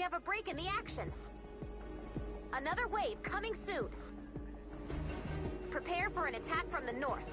have a break in the action. Another wave coming soon. Prepare for an attack from the north.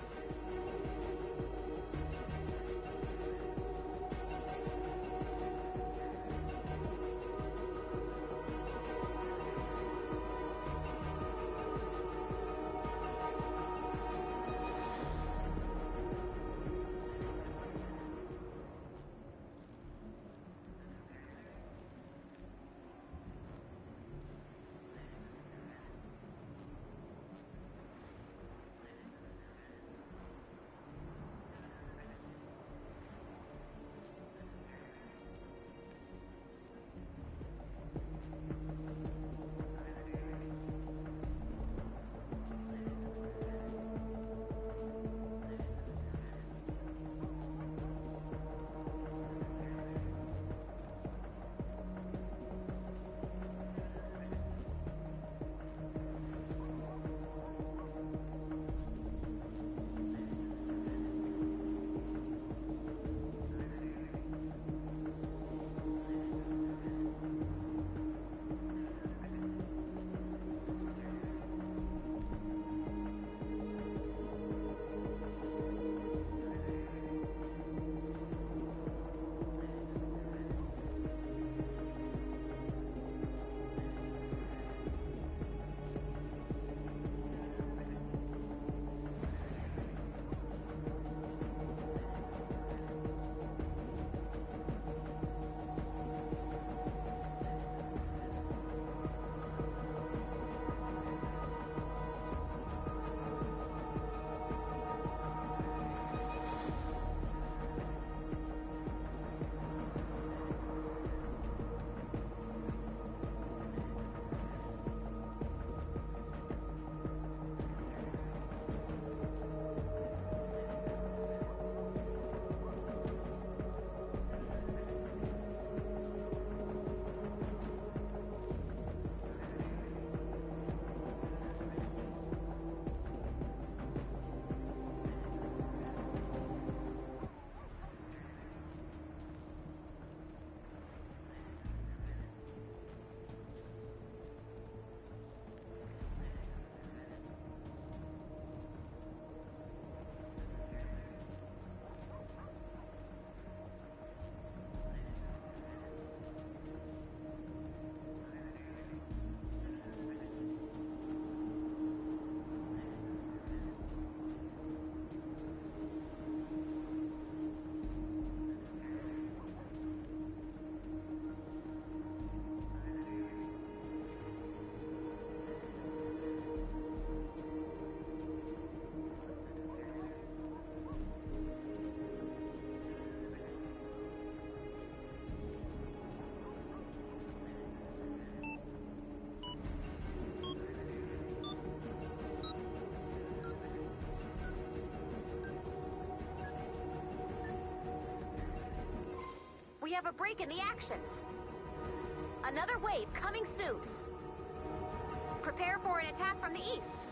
We have a break in the action. Another wave coming soon. Prepare for an attack from the east.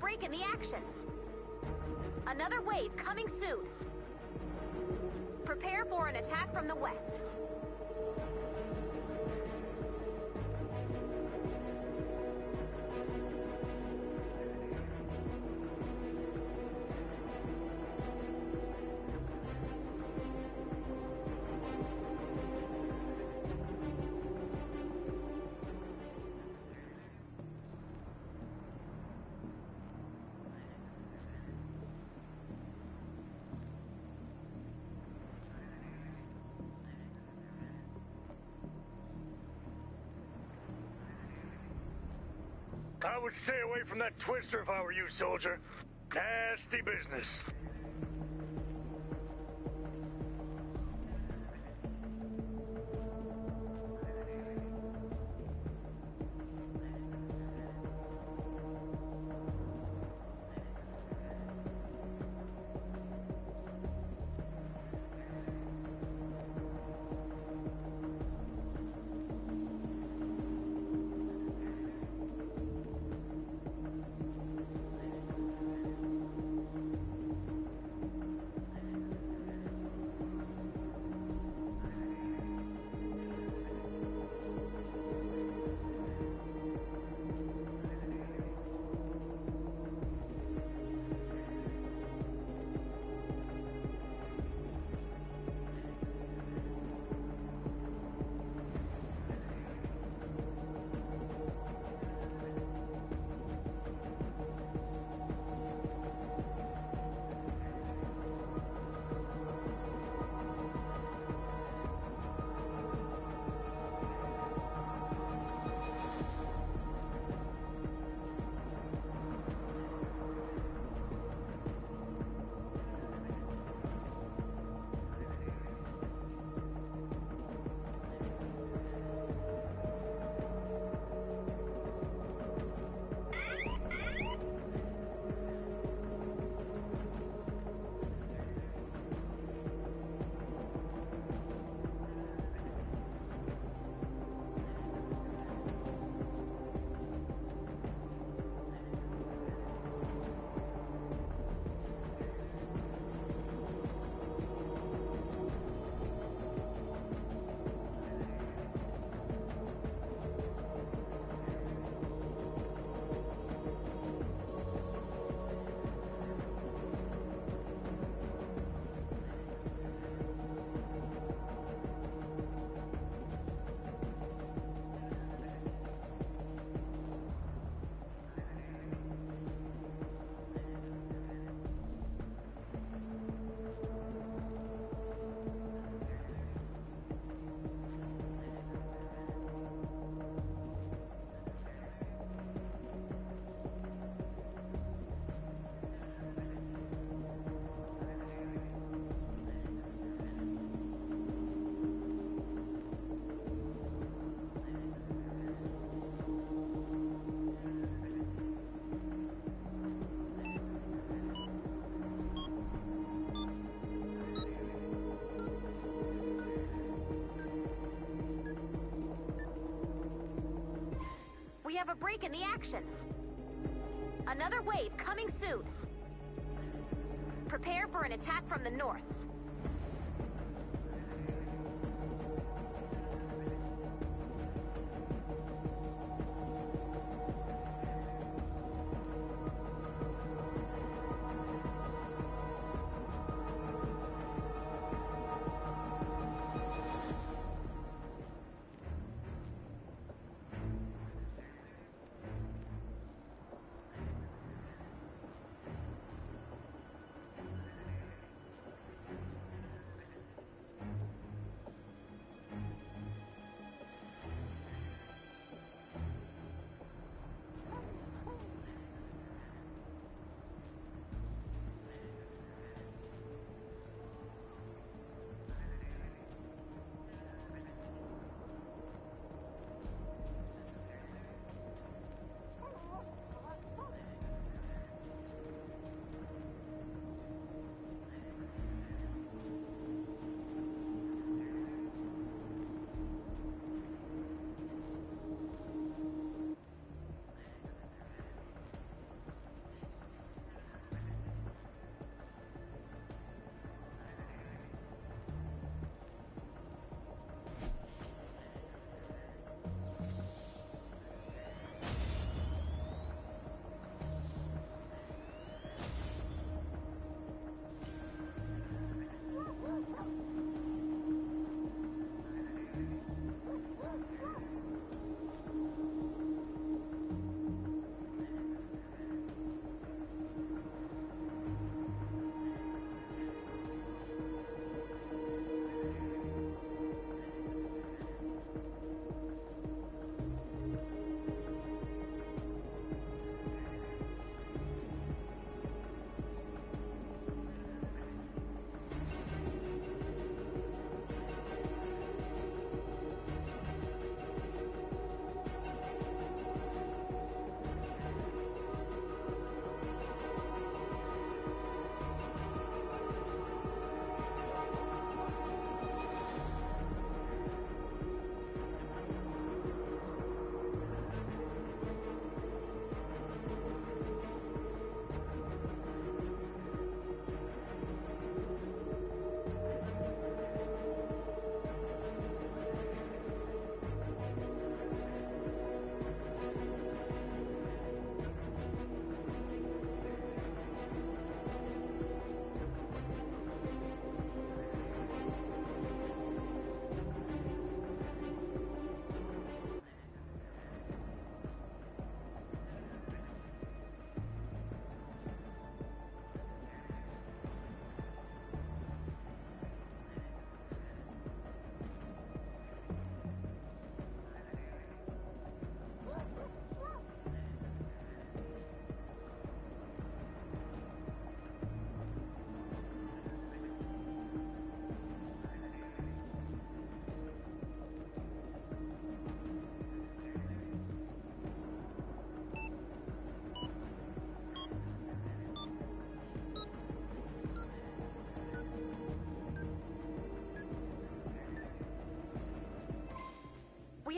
break in the action. Another wave coming soon. Prepare for an attack from the west. I would stay away from that twister if I were you, soldier. Nasty business. We have a break in the action. Another wave coming soon. Prepare for an attack from the north.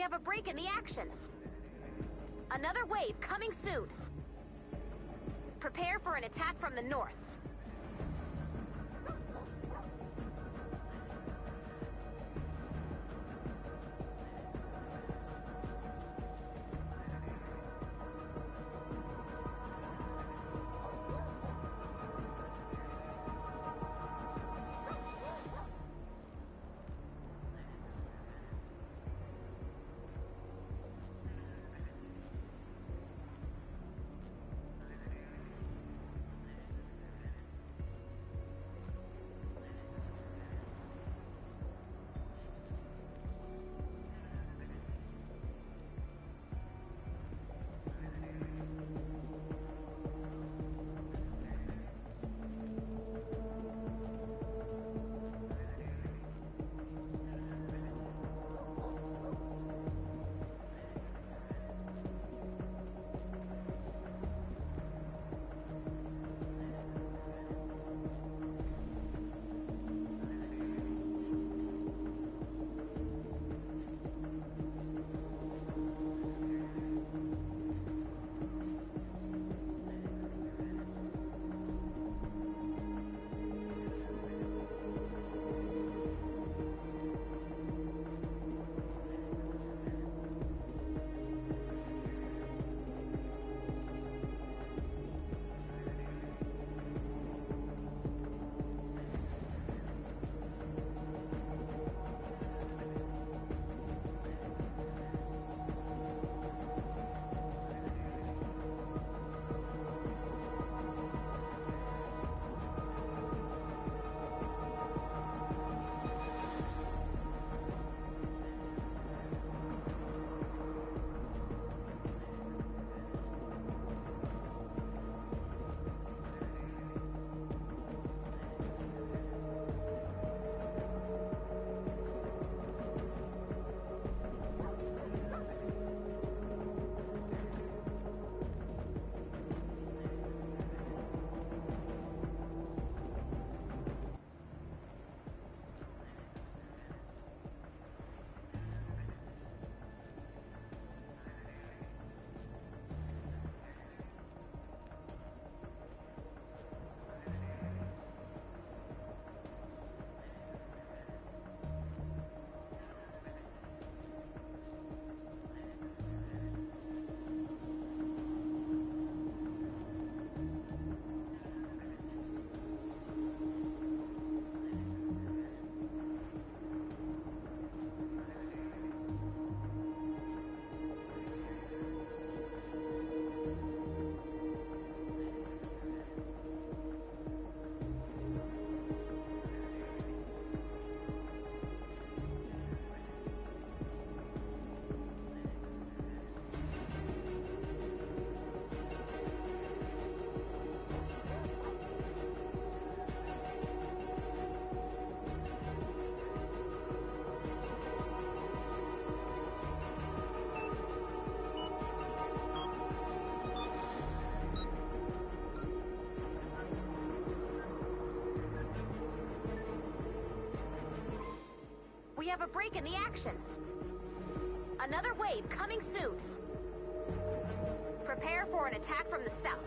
have a break in the action. Another wave coming soon. Prepare for an attack from the north. We have a break in the action. Another wave coming soon. Prepare for an attack from the south.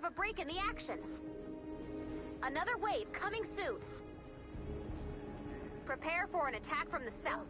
have a break in the action. Another wave coming soon. Prepare for an attack from the south.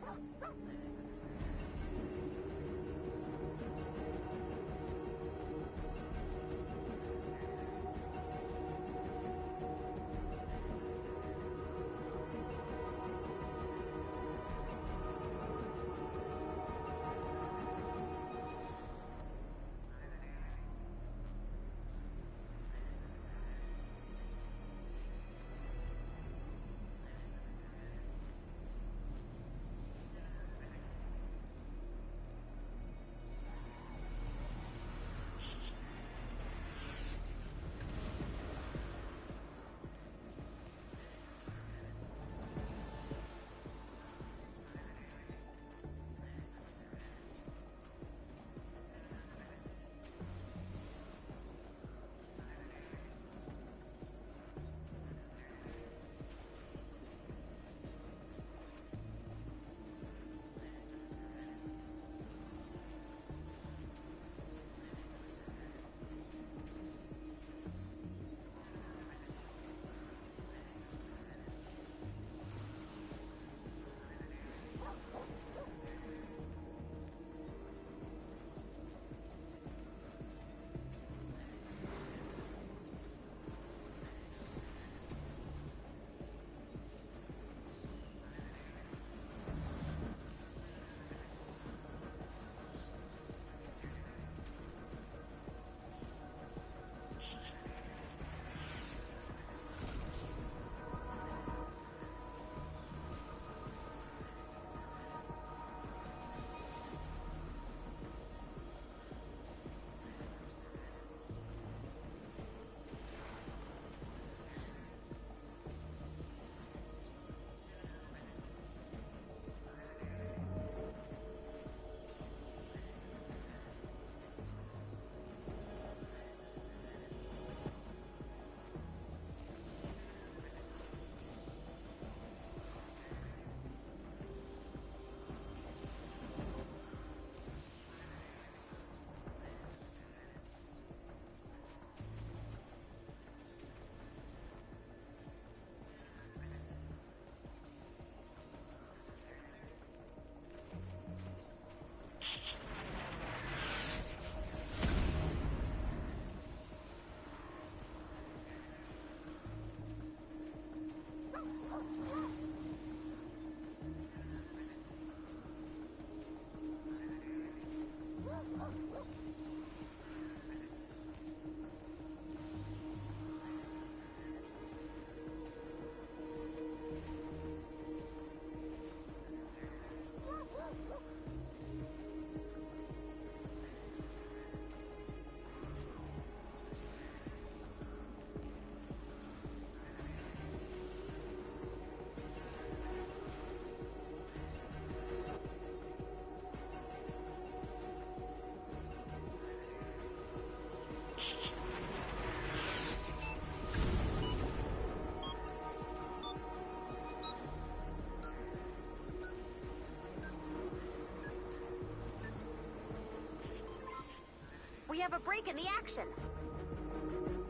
We have a break in the action.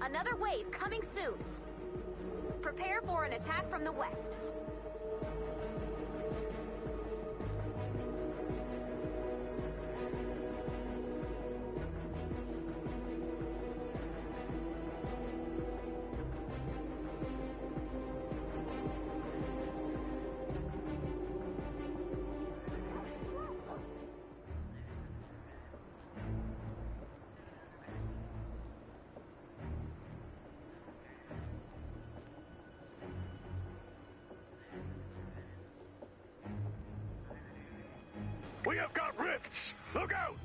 Another wave coming soon. Prepare for an attack from the west. We have got rifts! Look out!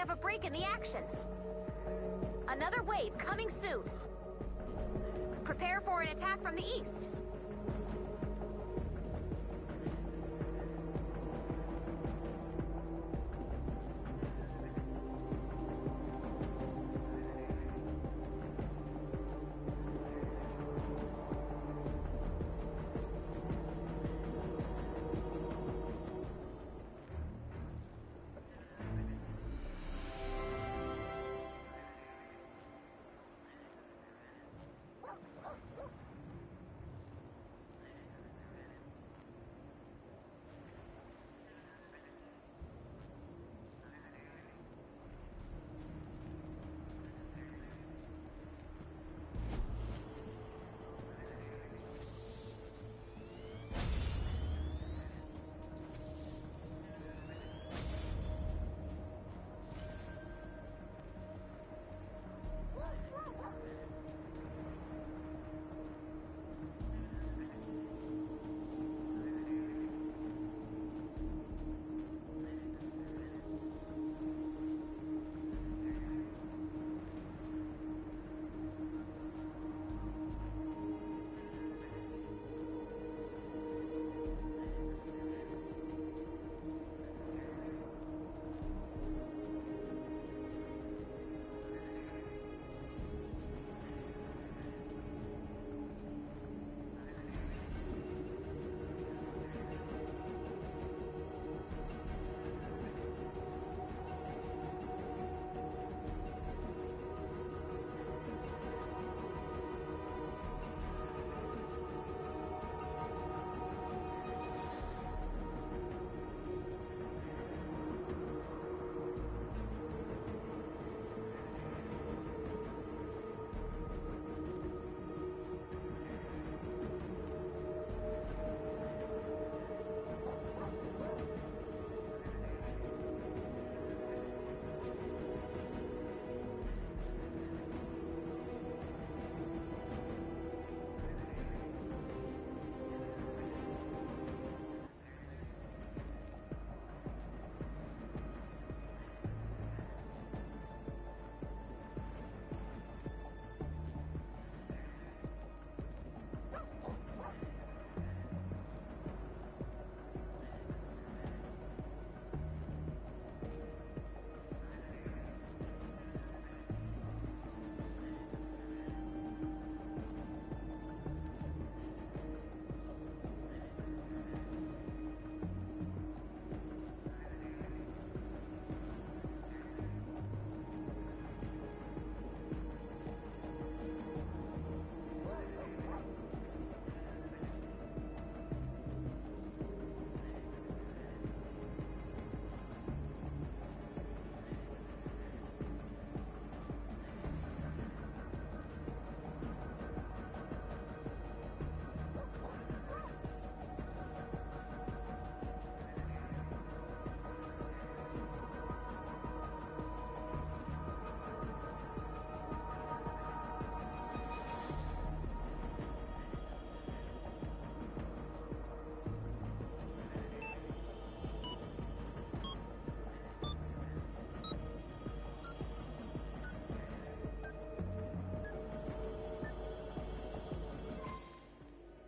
have a break in the action. Another wave coming soon. Prepare for an attack from the east.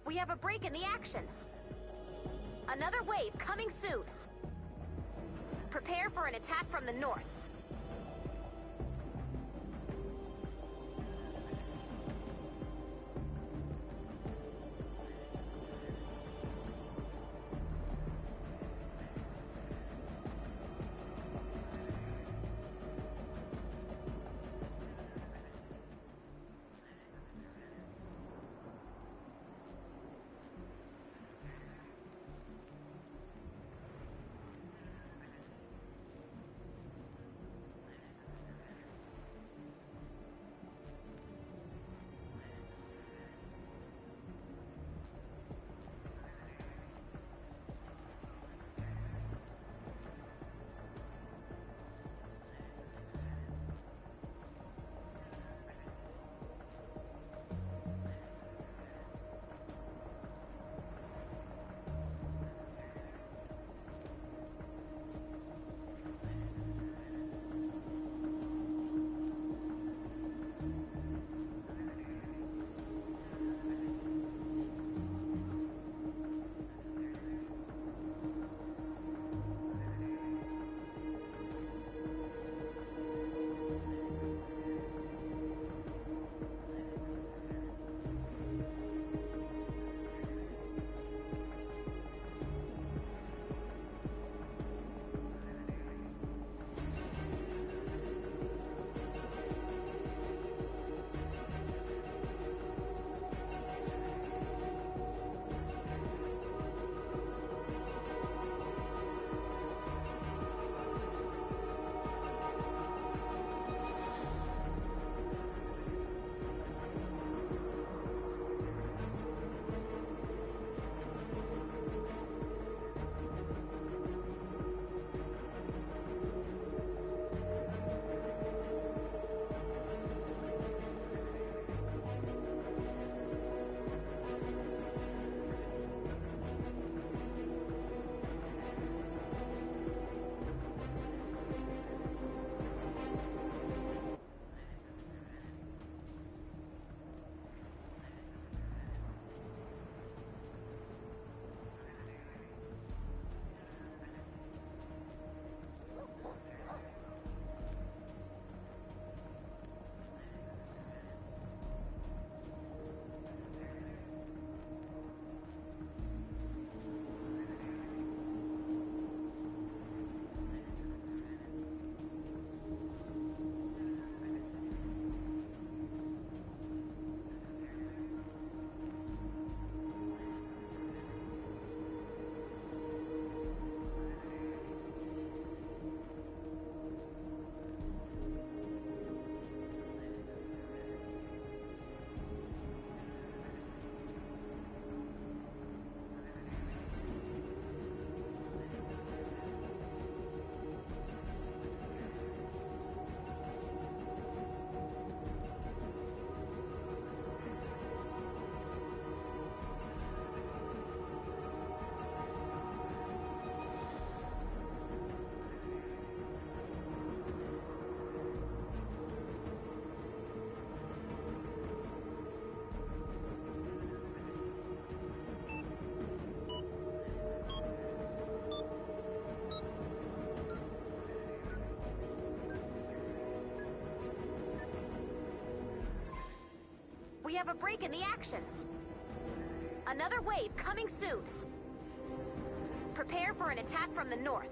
We have a break in the action. Another wave coming soon. Prepare for an attack from the north. have a break in the action. Another wave coming soon. Prepare for an attack from the north.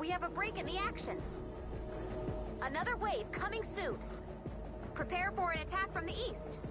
We have a break in the action. Another wave coming soon. Prepare for an attack from the east.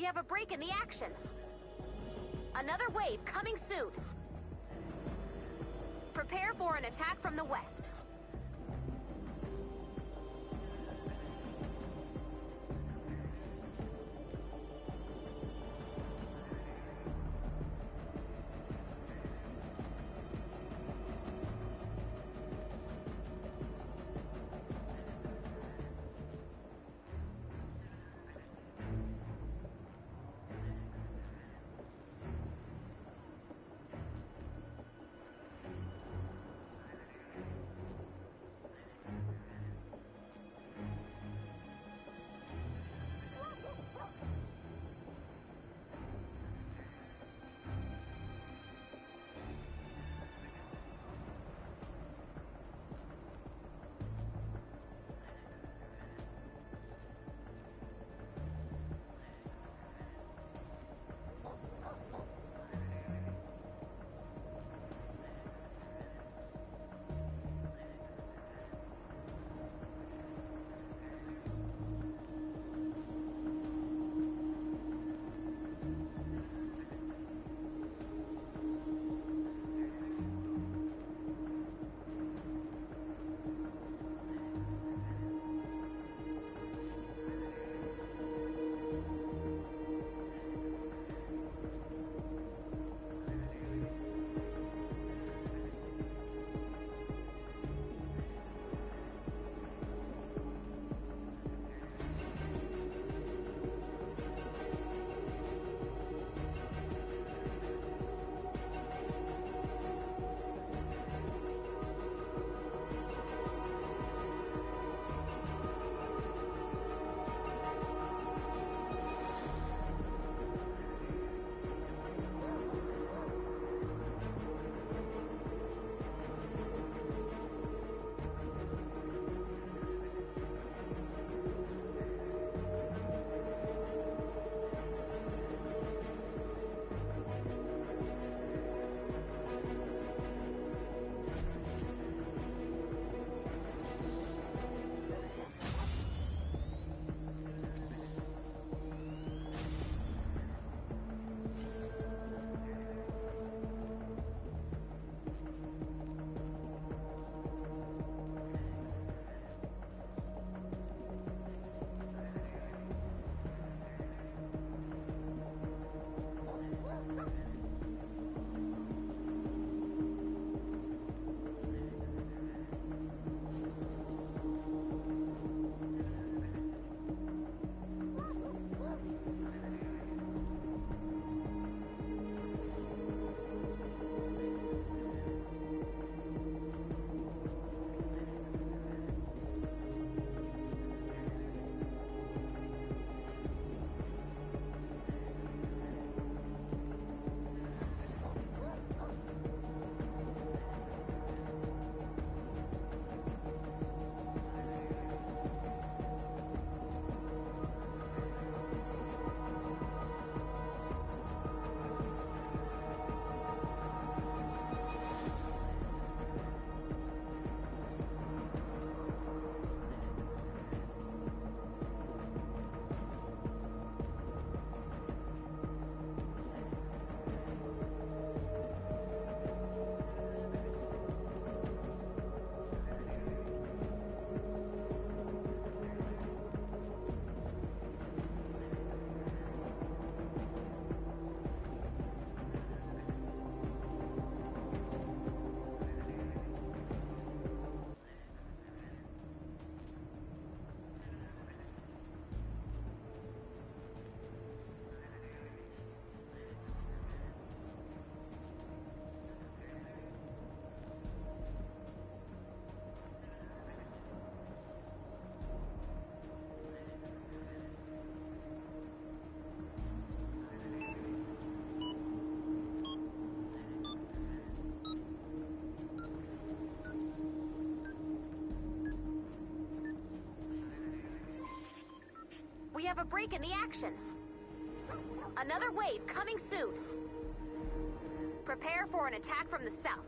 have a break in the action. Another wave coming soon. Prepare for an attack from the west. We have a break in the action. Another wave coming soon. Prepare for an attack from the south.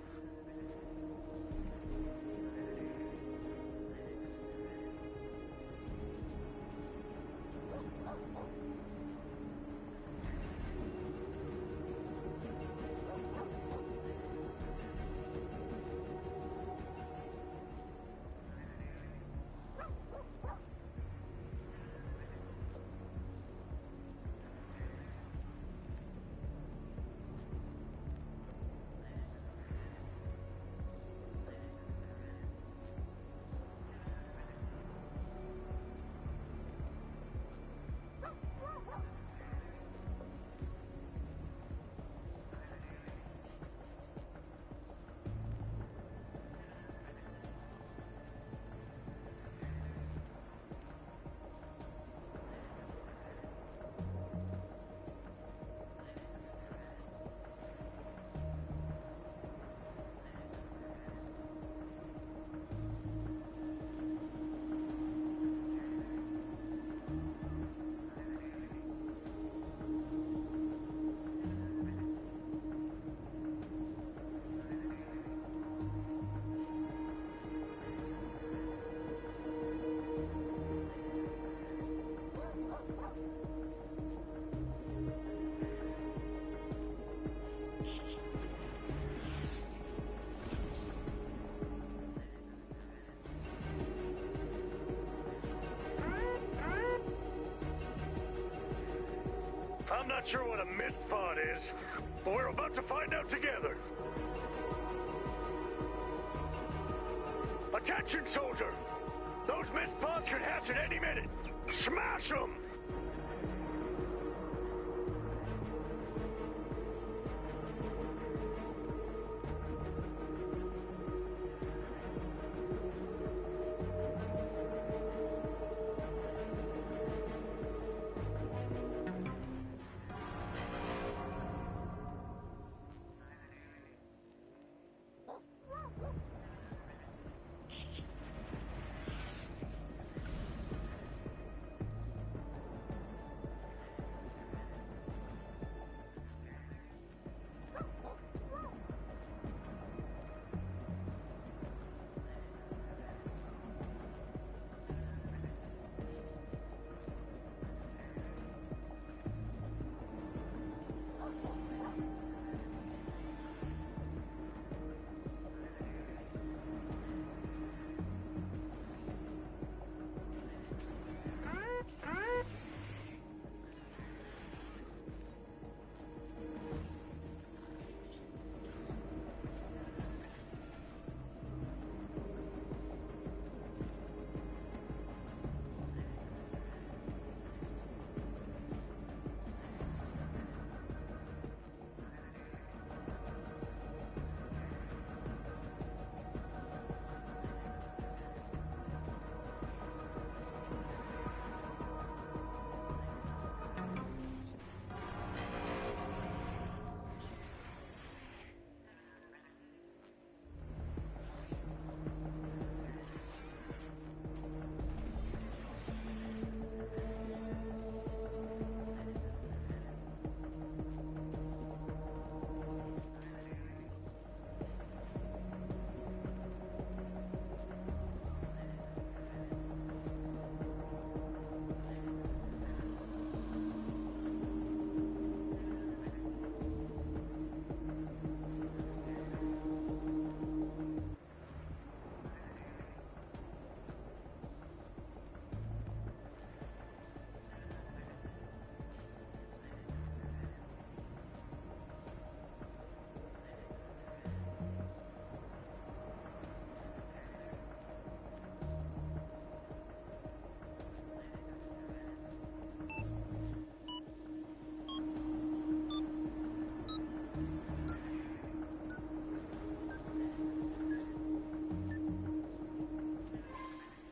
mist pod is. We're about to find out together. Attention, soldier! Those mist pods could hatch at any minute. Smash them!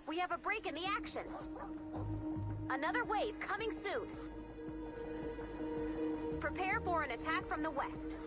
We have a break in the action. Another wave coming soon. Prepare for an attack from the west.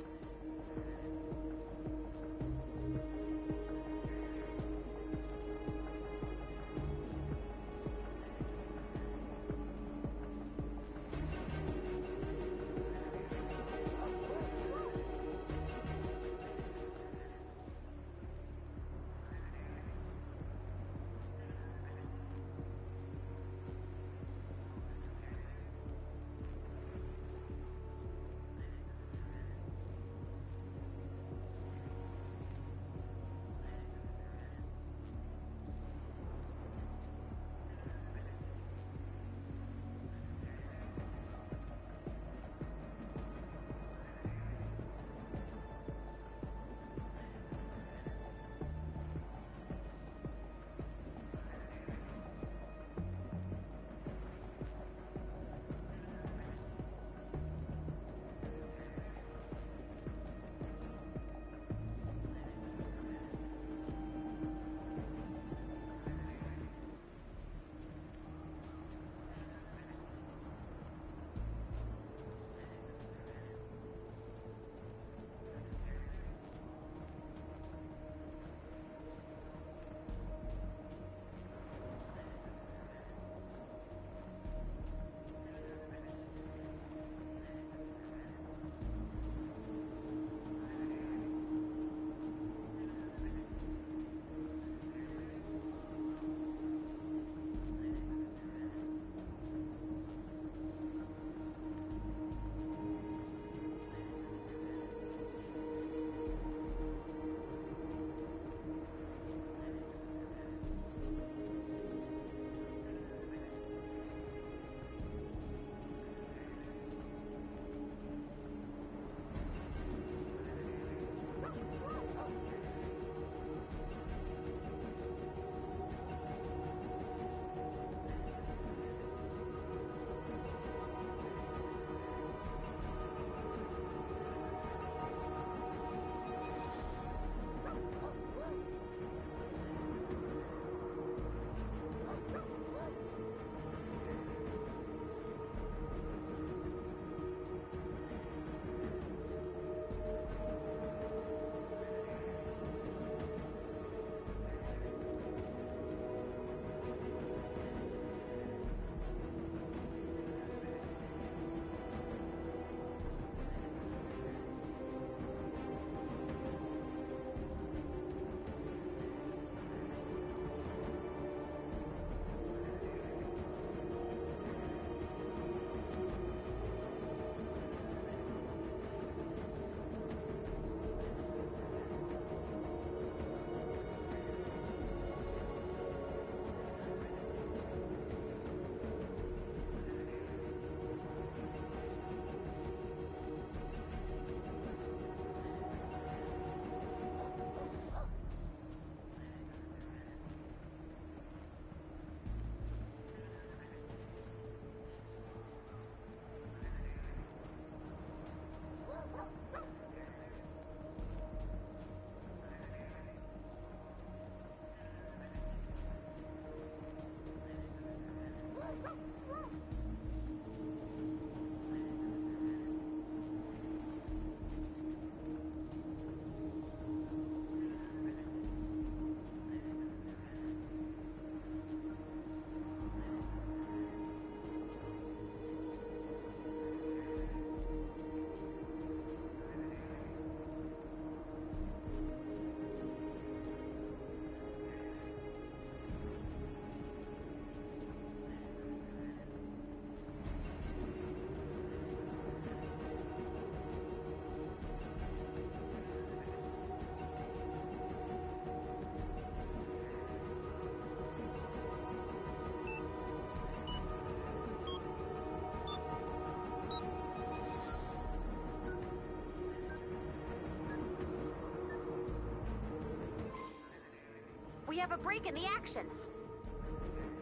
have a break in the action.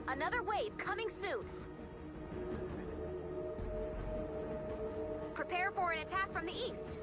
Another wave coming soon. Prepare for an attack from the east.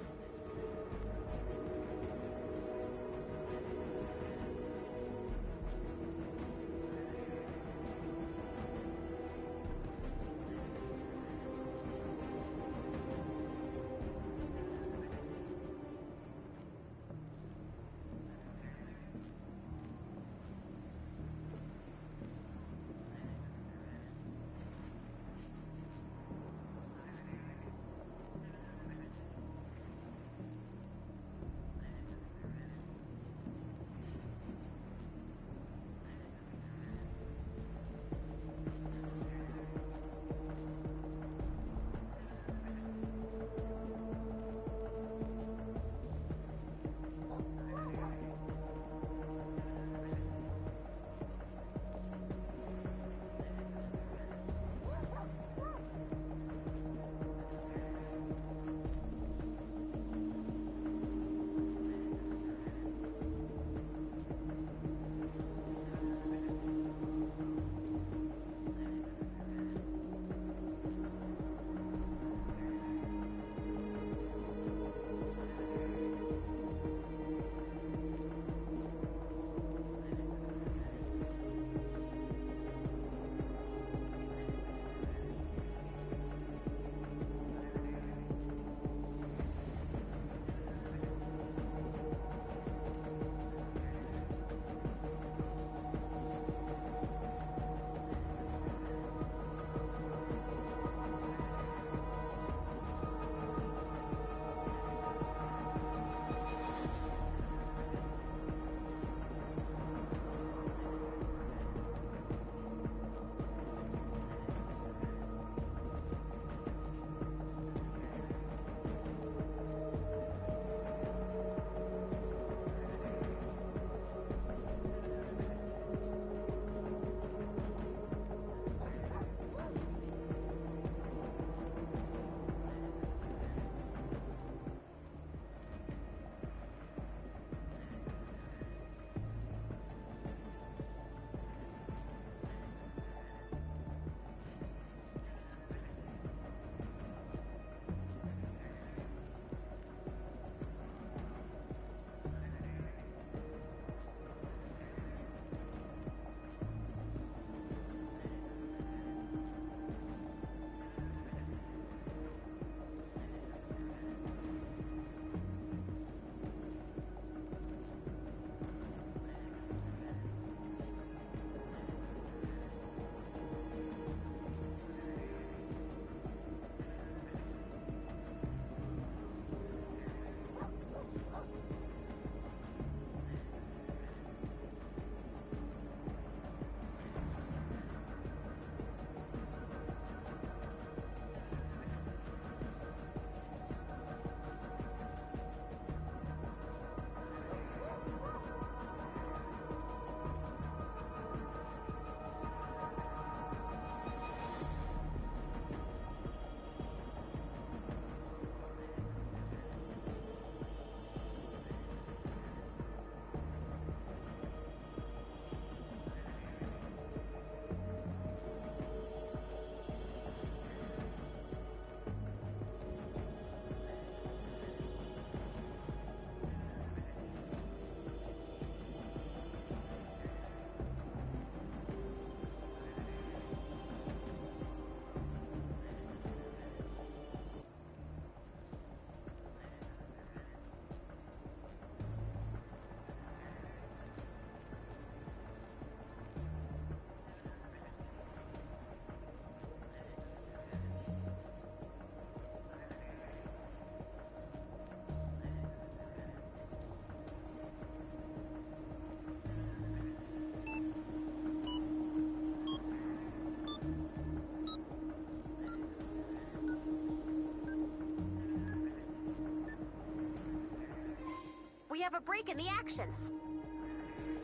We have a break in the action.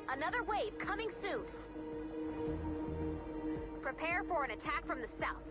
Another wave coming soon. Prepare for an attack from the south.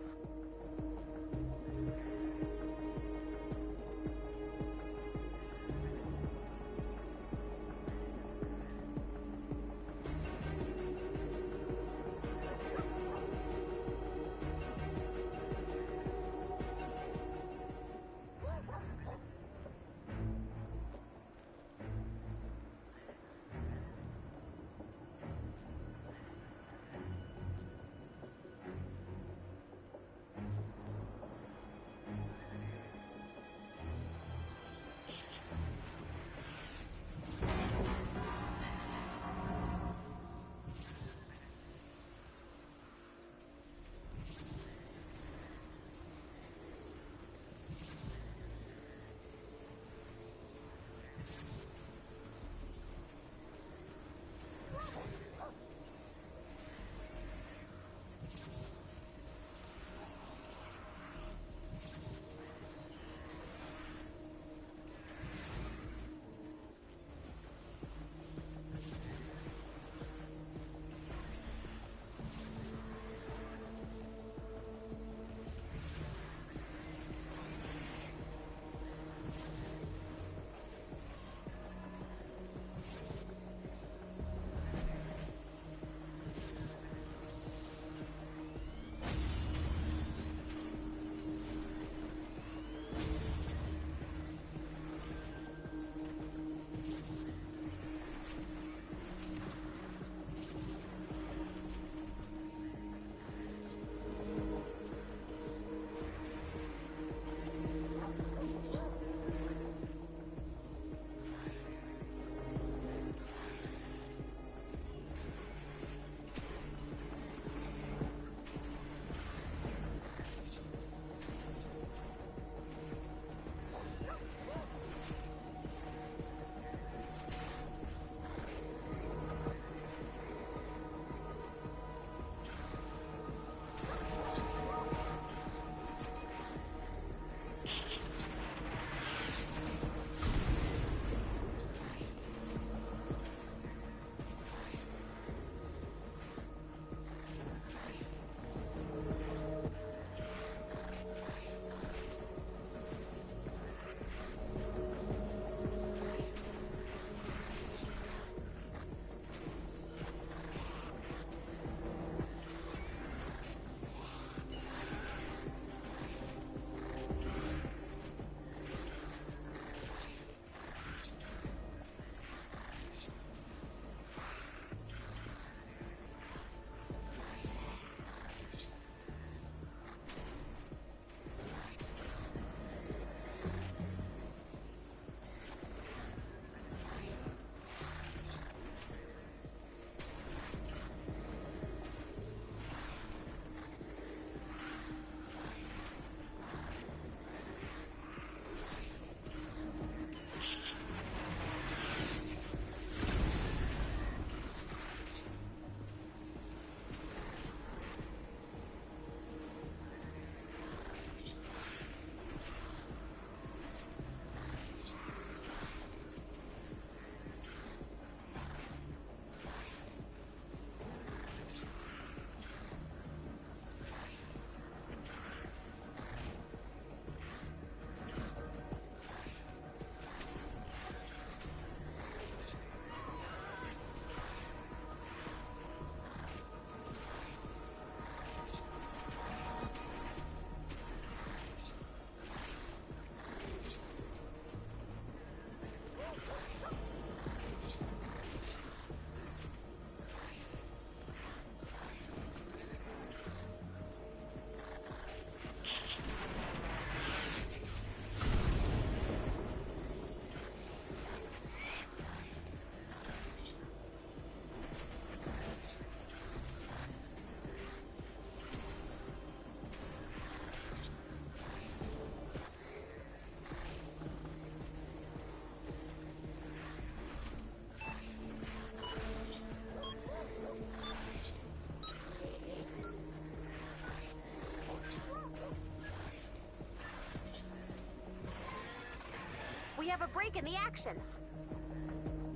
have a break in the action.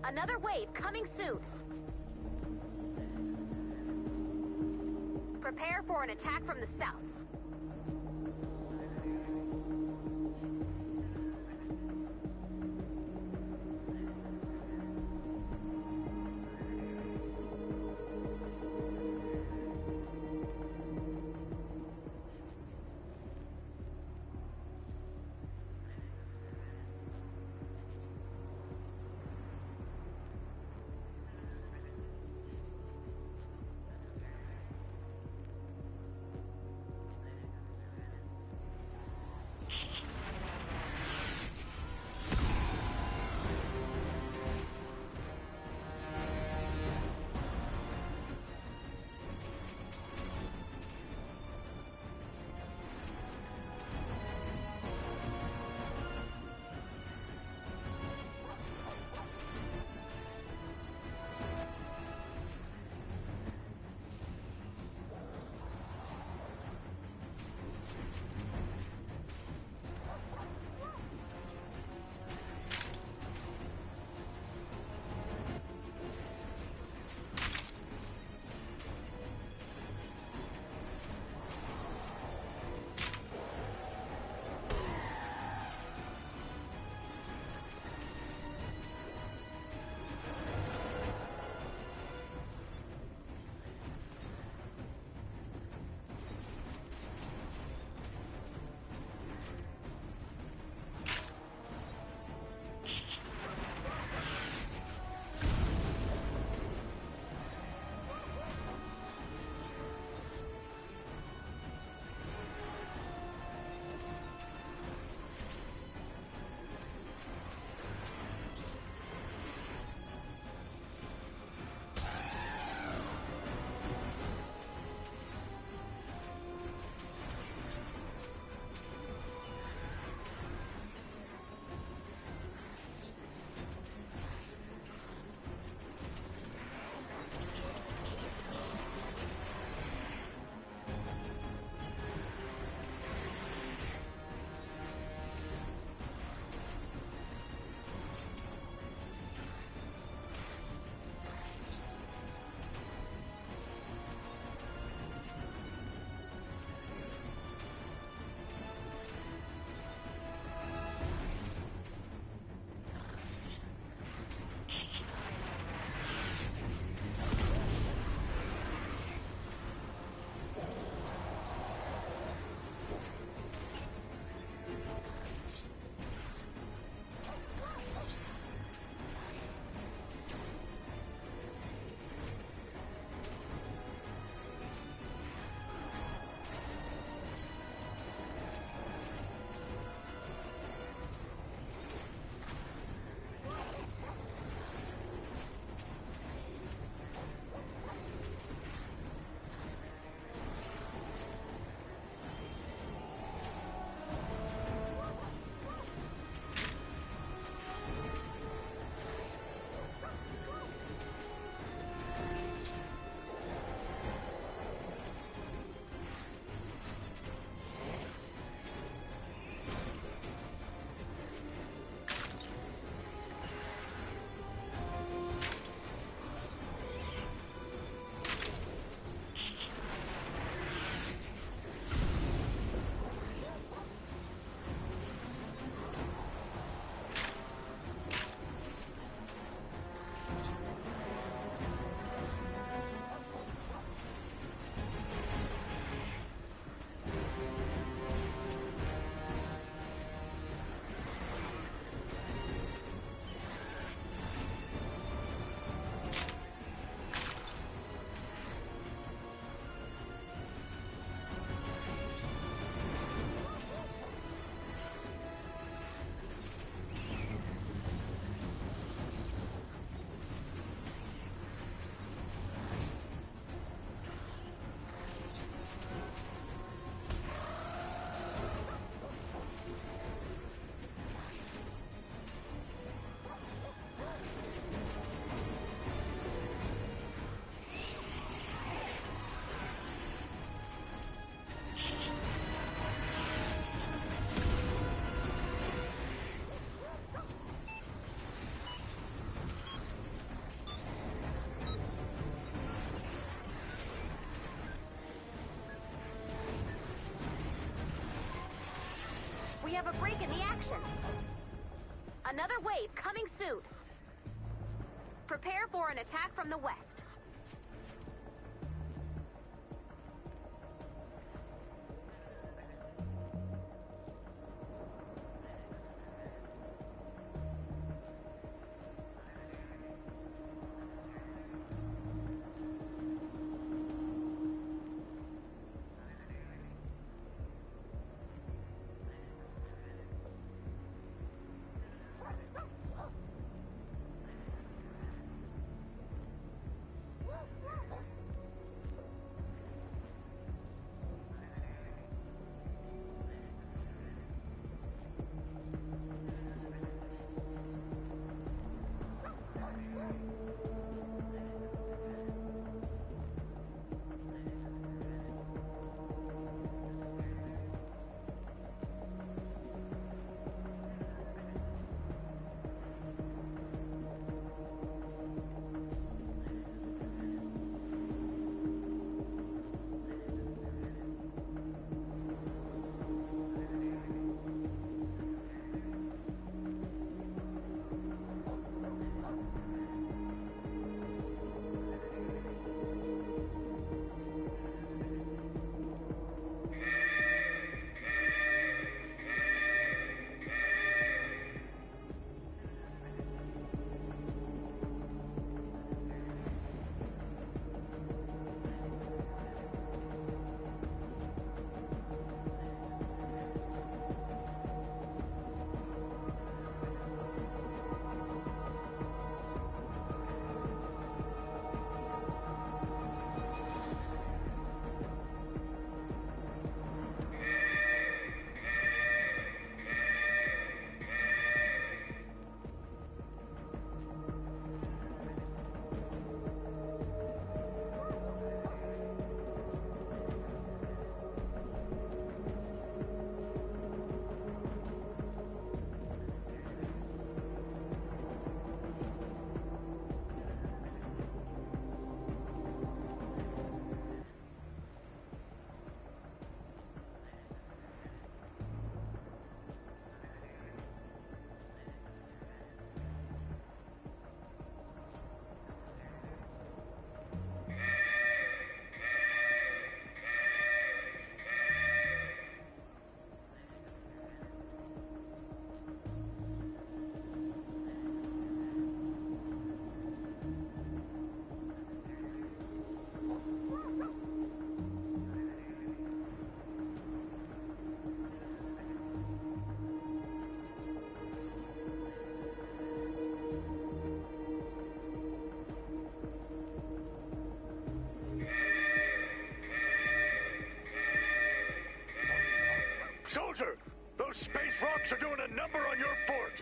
Another wave coming soon. Prepare for an attack from the south. have a break in the action. Another wave coming soon. Prepare for an attack from the west. Soldier, those space rocks are doing a number on your fort.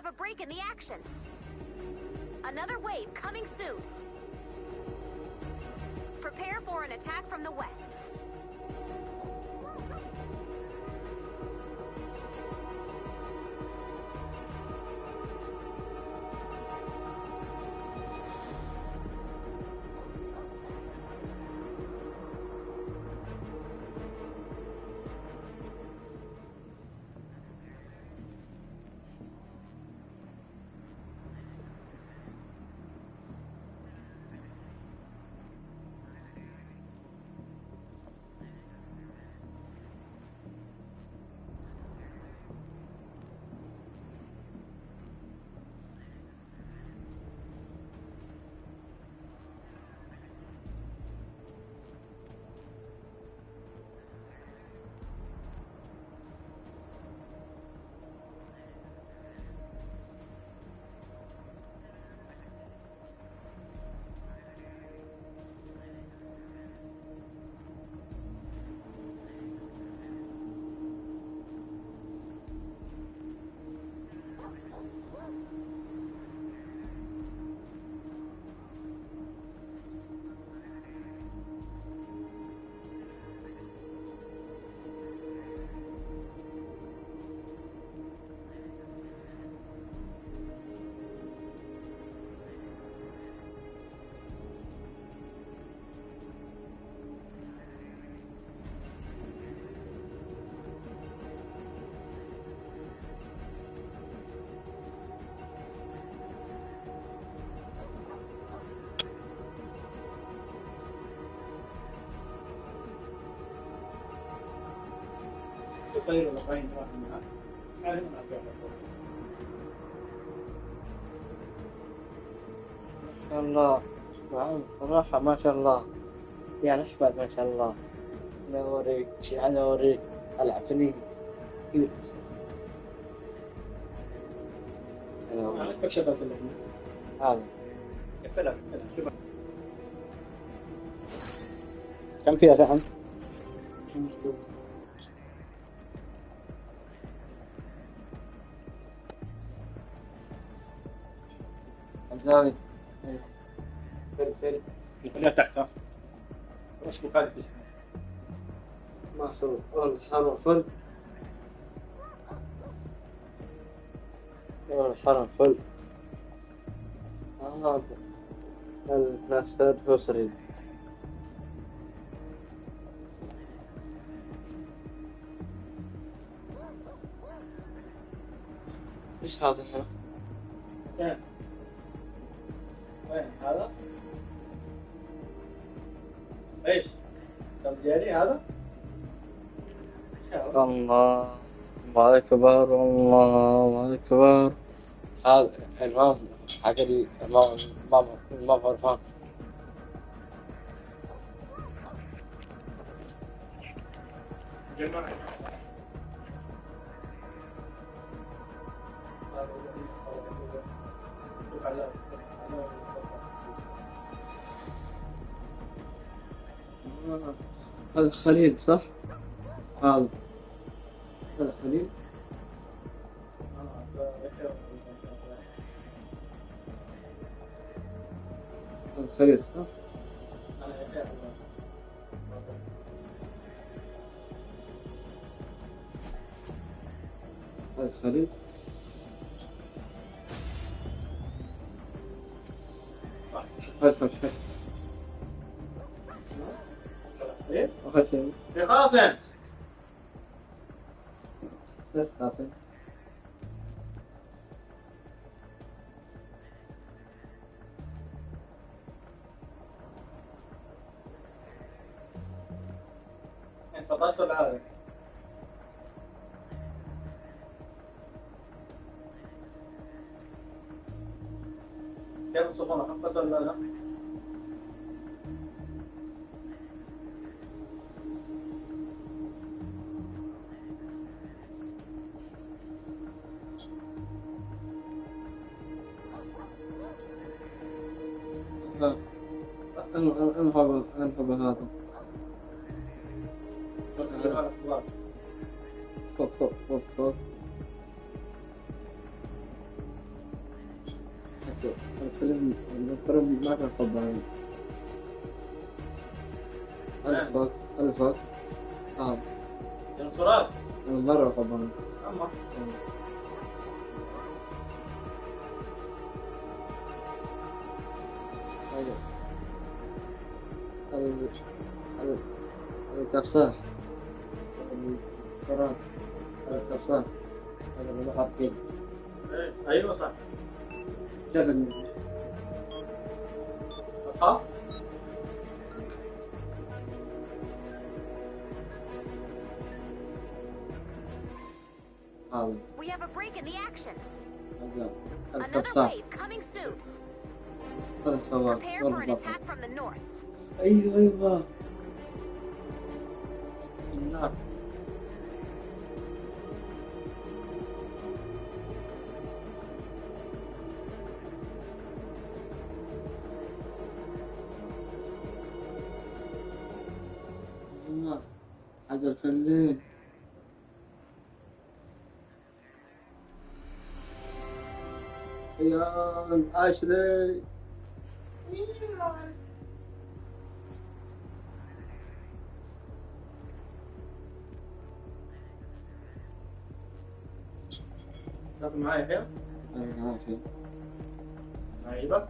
have a break in the action. Another wave coming soon. Prepare for an attack from the west. طيب ولا باين راح معك هذا ما في ما شاء الله. نعم صراحة ما شاء الله. يعني أحمد ما شاء الله. أنا أوريك ألعبني يلبس. أنا أكبر شباب اللي هذا. كفلا شباب. كم فيها فهم؟ زاوية. فل نخليها تحت ها. وش بخالي تشتغل؟ ما شاء الله. الحرم فل. الحرم فل. الناصر حسري. ايش هذا هنا؟ وين هذا؟ ايش؟ تبجيلي هذا؟ الله أكبر الله أكبر. هذا الإمام حق الإمام عرفان. جماعة هذا خليل صح؟ هذا خليل. هذا خليل صح؟ هذا خليل. خلاص يعني بس قاسم. انفضلت ولا عادي؟ كيف الصفونة حقت ولا لا؟ انهب هذا. فوق. الفيلم ما كان خباني. الفك ديناصورات. مرة خباني. أما التفساح الفراش التفساح هذا اللي له حقين. أيوة صح. شغل صح. هذا We have a break in the action. هذا Another التفساح wave coming soon. هذا سواق Prepare for an attack from the north. أيوة النار. هذا الفنان يا أشري. تاخذ معايا خير؟ أنا عارف. أيوة.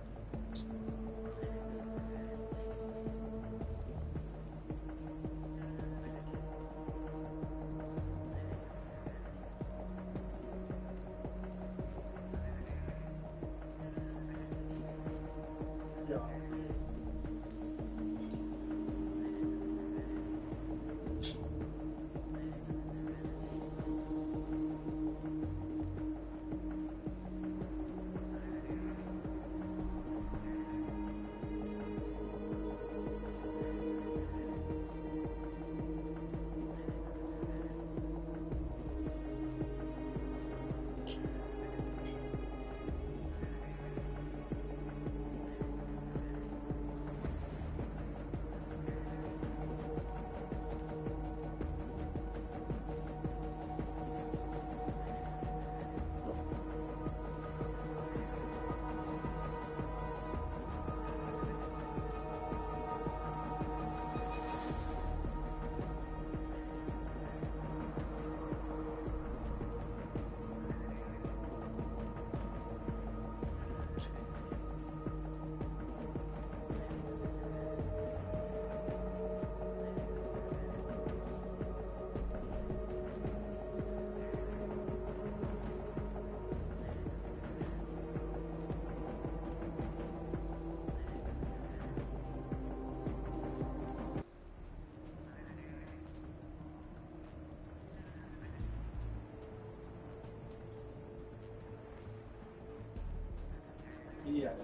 يعني.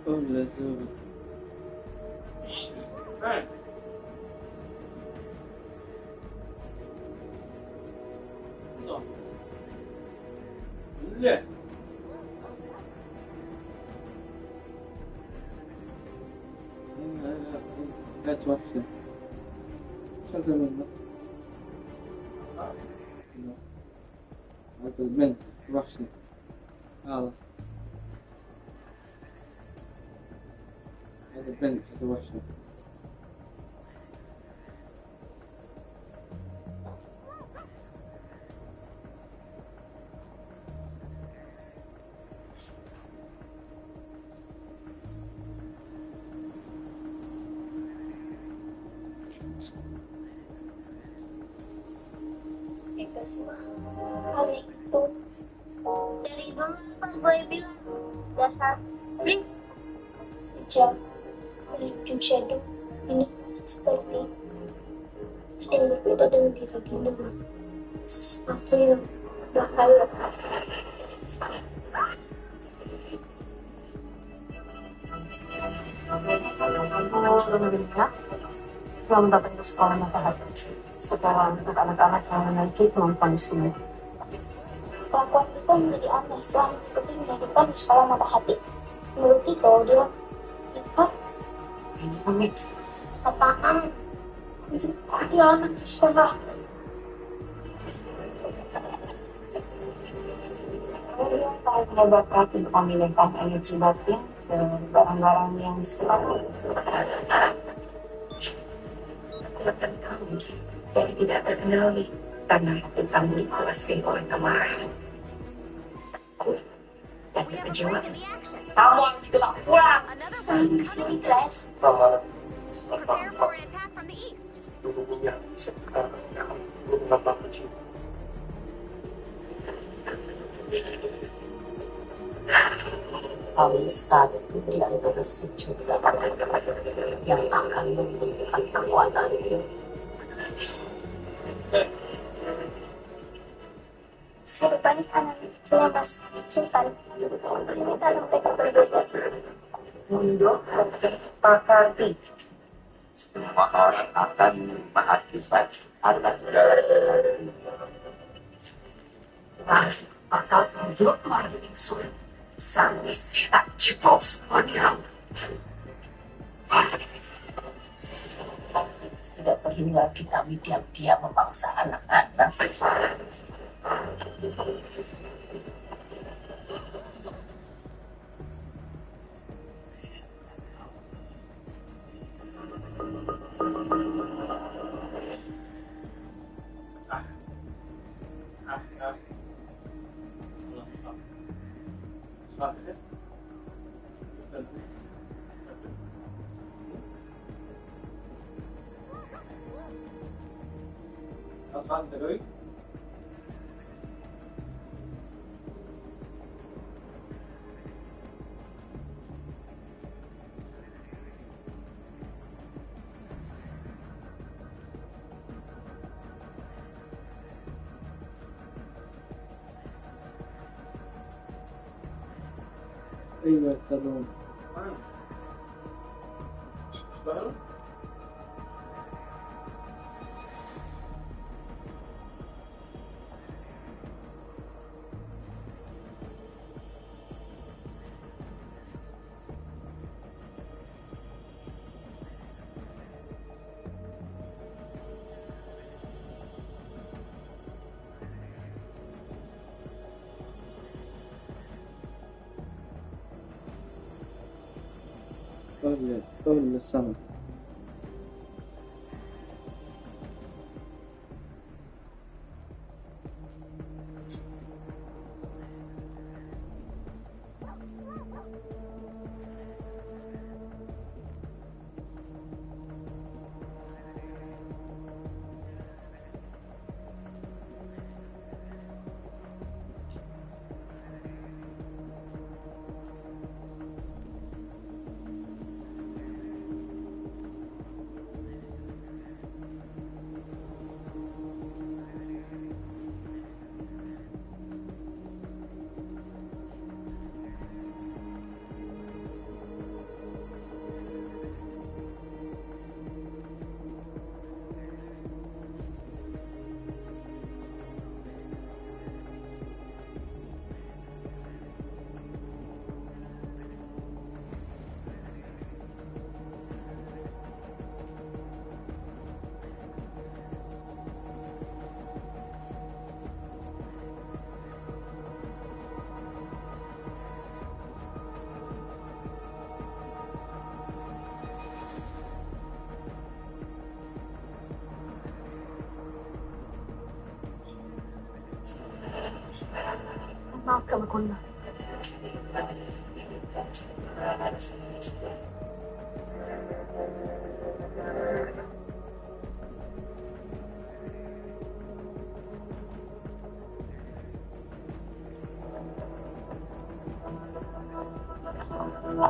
ولا زوج. فين؟ لا كانت وحشة. شغل منه. هذا البنت وحشة. هذا البنت هذا وحشة. Risma kali itu dari dulu pas gue bilang dasar freak sejak Dream Shadow ini seperti ada yang berbeda dengan kita gini, sesuatu yang bahaya. Setelah mendapat sekolah matahari, sekolah untuk anak-anak yang memiliki kemampuan istimewa. Kelakuan kita menjadi aneh setelah mengikuti pendidikan di sekolah matahari. Menurut Tito, dia hah? Apaan? Dia anak di sekolah. Kalian tahu punya bakat untuk memilihkan energi batin dan barang-barang yang di sekolah. Dan kamu yang tidak terkendali karena hati kamu dikuasai oleh kemarahan. Dan We have a kekecewaan. break in the action. Kamu harus ikut aku pulang. Another Sayang wave kesini coming kelas. soon. Prepare for an attack from the east. Kamu satu di antara sejuta yang akan menemukan kekuatan itu. Saya banyak anak kecil yang masih kecilkan. Ini karena mereka berbeda. Mundur dan sepakati. Semua orang akan menerima akibat atas segala perilaku. Lalu bakal tunjuk lagi insulin sampai setak jebol semuanya. Tidak perlu lagi kami diam-diam memaksa anak-anak. Apaan terus? ايوه يسألون Baru? كل السنة Maafkan aku, Nak. We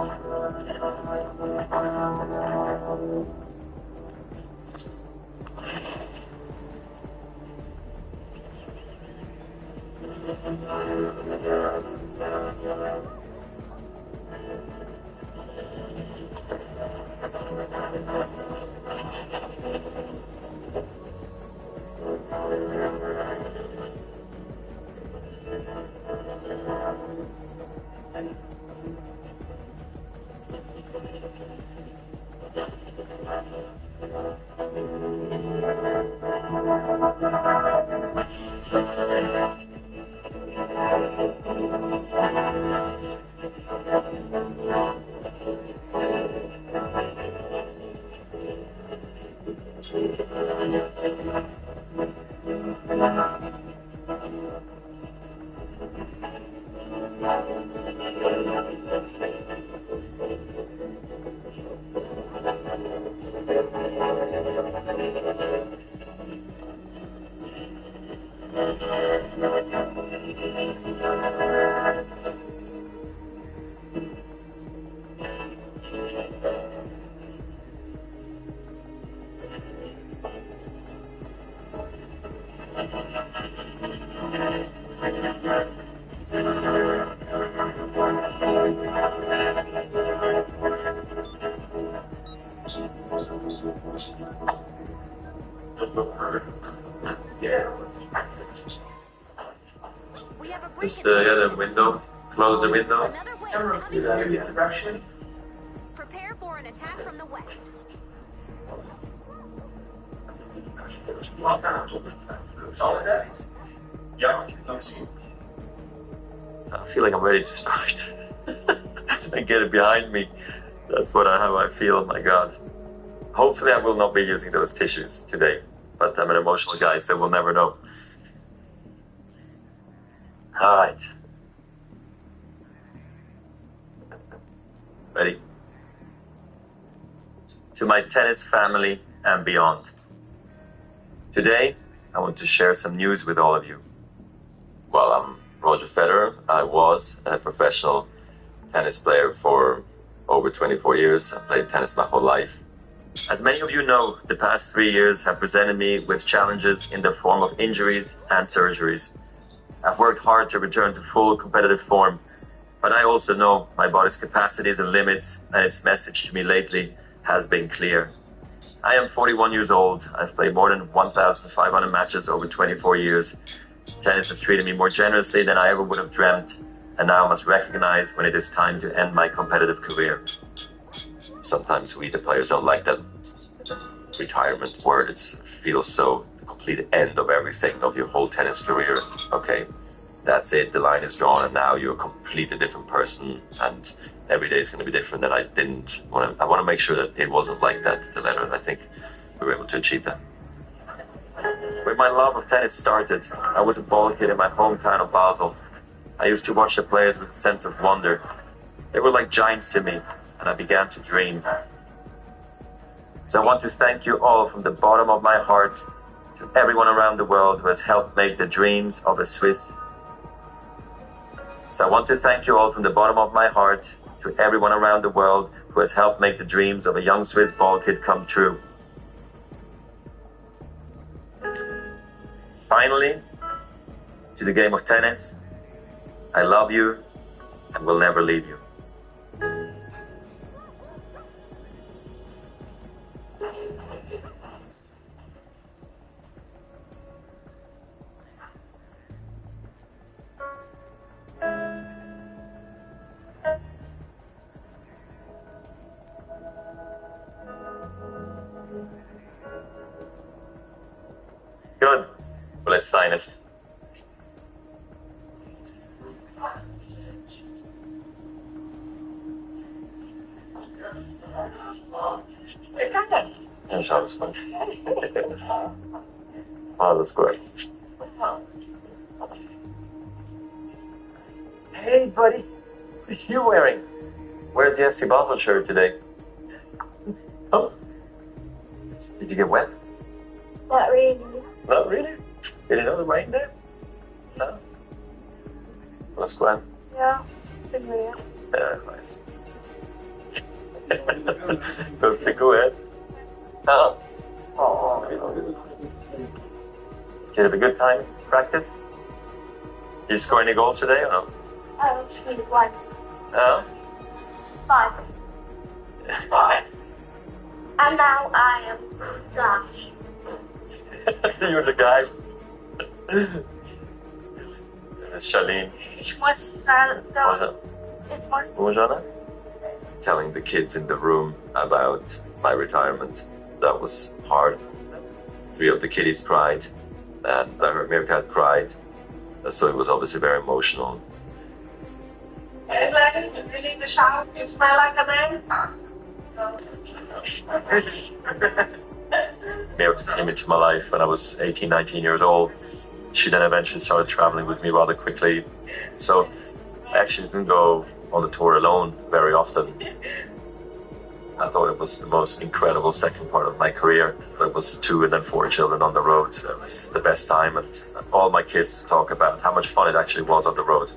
have a break Just in the the window. Close the window. Another wave Camera coming that soon. direction. Prepare for an attack from the west. I feel like I'm ready to start. And get it behind me. That's how I feel. Oh my God. Hopefully I will not be using those tissues today. But I'm an emotional guy, so we'll never know. Alright. Ready? To my tennis family and beyond. Today, I want to share some news with all of you. Well, I'm Roger Federer. I was a professional tennis player for over 24 years. I played tennis my whole life. As many of you know, the past 3 years have presented me with challenges in the form of injuries and surgeries. I've worked hard to return to full competitive form, but I also know my body's capacities and limits, and its message to me lately has been clear. I am 41 years old. I've played more than 1,500 matches over 24 years. Tennis has treated me more generously than I ever would have dreamt, and now I must recognize when it is time to end my competitive career. Sometimes we, the players, don't like that retirement word. It feels so the complete end of everything, of your whole tennis career. Okay, that's it. The line is drawn, and now you're a completely different person, and every day is going to be different. And I want to make sure that it wasn't like that to the letter, and I think we were able to achieve that. When my love of tennis started, I was a ball kid in my hometown of Basel. I used to watch the players with a sense of wonder. They were like giants to me, and I began to dream. So I want to thank you all from the bottom of my heart, to everyone around the world who has helped make the dreams of a Swiss. So I want to thank you all from the bottom of my heart, to everyone around the world who has helped make the dreams of a young Swiss ball kid come true. Finally, to the game of tennis, I love you and will never leave you. Good. Well, let's sign it. Ja, alles gut. Alles gut. Hey, buddy. What are you wearing? Where's the FC Basel shirt today? Oh. Did you get wet? Not really. Not really? Did you know the rain there? No? That's grand. Yeah, been weird. Yeah, nice. Go ahead. Oh. Did you have a good time in practice? Did you score any goals today or no? I actually won. 5. 5. And now I am Flash. You're the guy. It's Charlene. Ich muss Telling the kids in the room about my retirement. That was hard. 3 of the kiddies cried, and I heard Meerkat cried. So it was obviously very emotional. Really the shower, you smell like a man? Meerkat came into my life when I was 18, 19 years old. She then eventually started traveling with me rather quickly. So I actually didn't go on the tour alone very often. I thought it was the most incredible second part of my career. It was 2 and then 4 children on the road. It was the best time, and all my kids talk about how much fun it actually was on the road.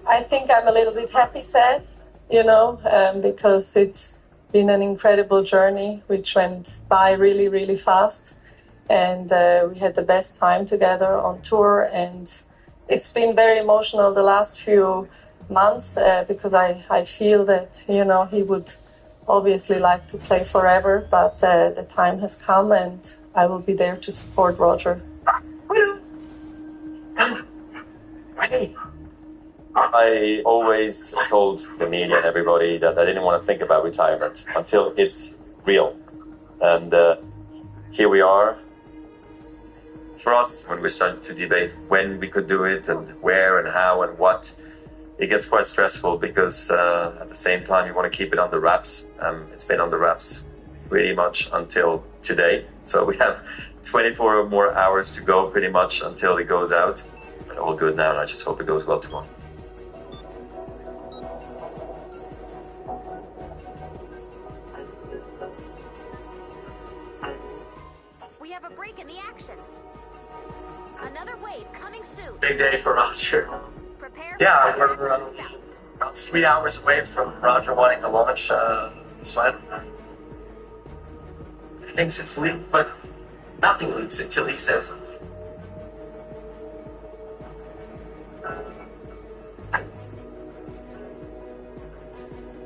I think I'm a little bit happy, sad, because it's been an incredible journey which went by really, really fast. And we had the best time together on tour, and it's been very emotional the last few months because I feel that, he would obviously like to play forever, but the time has come and I will be there to support Roger. I always told the media and everybody that I didn't want to think about retirement until it's real. And here we are. For us, when we started to debate when we could do it and where and how and what, it gets quite stressful because at the same time you want to keep it under wraps. It's been under wraps pretty much until today. So we have 24 more hours to go pretty much until it goes out. But all good now, and I just hope it goes well tomorrow. We have a break in the action. Another wave coming soon. Big day for Roger. Prepare Yeah, for we're south. about 3 hours away from Roger wanting to launch Sled. He thinks it's leaked, but nothing leaks until he says something.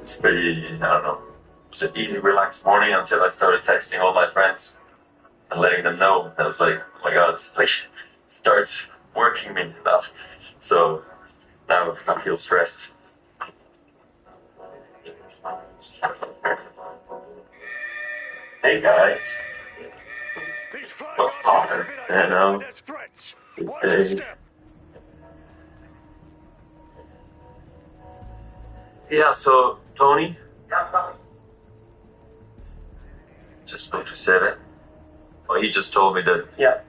It's pretty, I don't know, it was an easy, relaxed morning until I started texting all my friends and letting them know. I was like, oh my god, like, starts working me enough. So now I feel stressed. Hey guys. What's hard? Good day. Yeah, so Tony? Just spoke to Seve. Well, he just told me that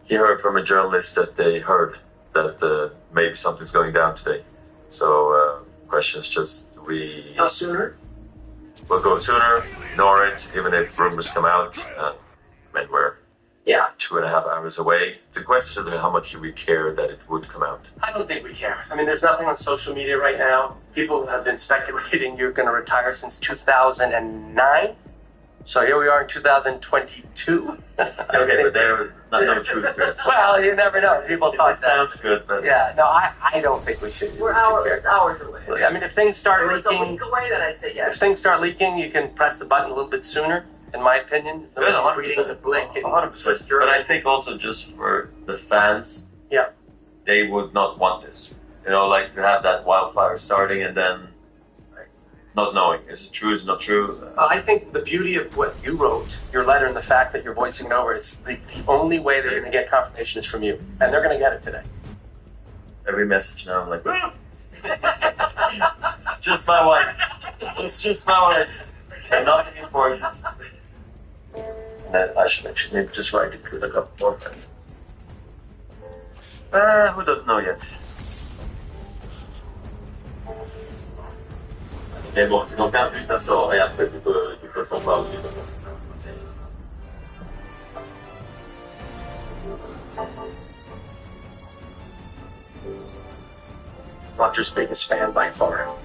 he heard from a journalist that they heard that maybe something's going down today. So, question is just, How sooner? We'll go sooner, ignore it, even if rumors come out, and we're 2.5 hours away. The question is how much do we care that it would come out? I don't think we care. I mean, there's nothing on social media right now. People have been speculating you're going to retire since 2009. So here we are in 2022. Okay, but there was no truth to it. Well, you never know. People thought it sounds good, but no, I don't think we should. We're hours away. I mean, if things start It's leaking, a week away that I say yes. if things start leaking, you can press the button a little bit sooner. In my opinion, Good, 100%. reading the blanket. 100%. But I think also just for the fans, they would not want this. You know, like to have that wildfire starting and then not knowing is it true, is it not true. I think the beauty of what you wrote, your letter, and the fact that you're voicing it over, it's the only way they're going to get confirmation is from you, and they're going to get it today. Every message now, I'm like, it's just my wife. It's just my wife. And nothing important. And then I should actually maybe just write it with a couple more friends. Who doesn't know yet? Mais bon, c'est donc un putain sort et après tu peux s'en parler. Roger's biggest fan by far.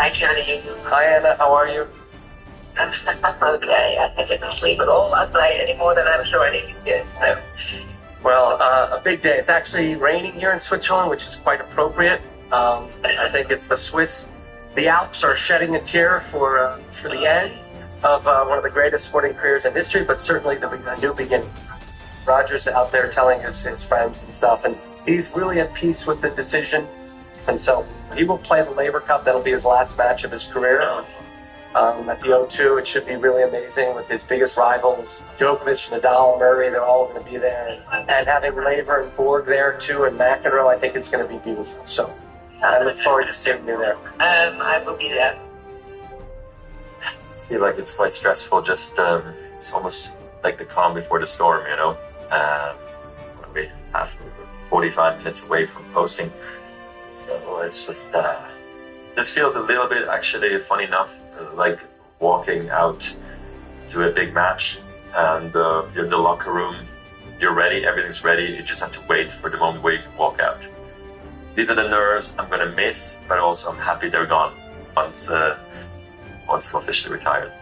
Hi, Johnny. Hi, Anna. How are you? Okay, I didn't sleep at all last night any more than I'm sure I need to get. So. Well, a big day. It's actually raining here in Switzerland, which is quite appropriate. I think it's the Swiss. The Alps are shedding a tear for the end of one of the greatest sporting careers in history, but certainly the new beginning. Roger's out there telling his friends and stuff, and he's really at peace with the decision. And so he will play the Labour Cup. That'll be his last match of his career. At the O2, it should be really amazing with his biggest rivals, Djokovic, Nadal, Murray. They're all going to be there. And having Laver and Borg there, too, and McEnroe, I think it's going to be beautiful. So I look forward to seeing you there. I will be there. I feel like it's quite stressful. Just it's almost like the calm before the storm, you know. We have 45 minutes away from posting, so it's just this feels a little bit, actually, funny enough, like walking out to a big match, and you're in the locker room, you're ready, everything's ready. You just have to wait for the moment where you can walk out. These are the nerves I'm gonna miss, but also I'm happy they're gone once I'm officially retired.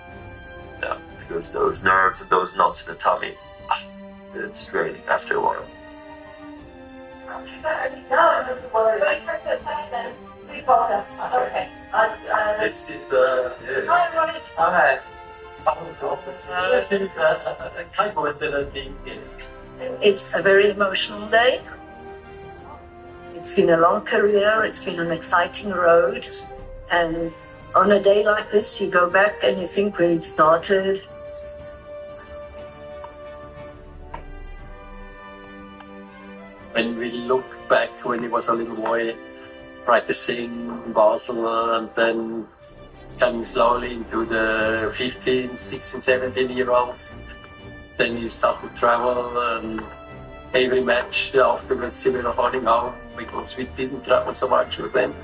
Yeah, because those nerves and those knots in the tummy, it's draining after a while. Okay. This is the... Hi. It's a very emotional day. It's been a long career, it's been an exciting road, and on a day like this you go back and you think where it started. When we look back when he was a little boy practicing in Basel and then coming slowly into the 15, 16, 17-year-olds, then he started to travel, and every match afterwards he were running home because we didn't travel so much with them.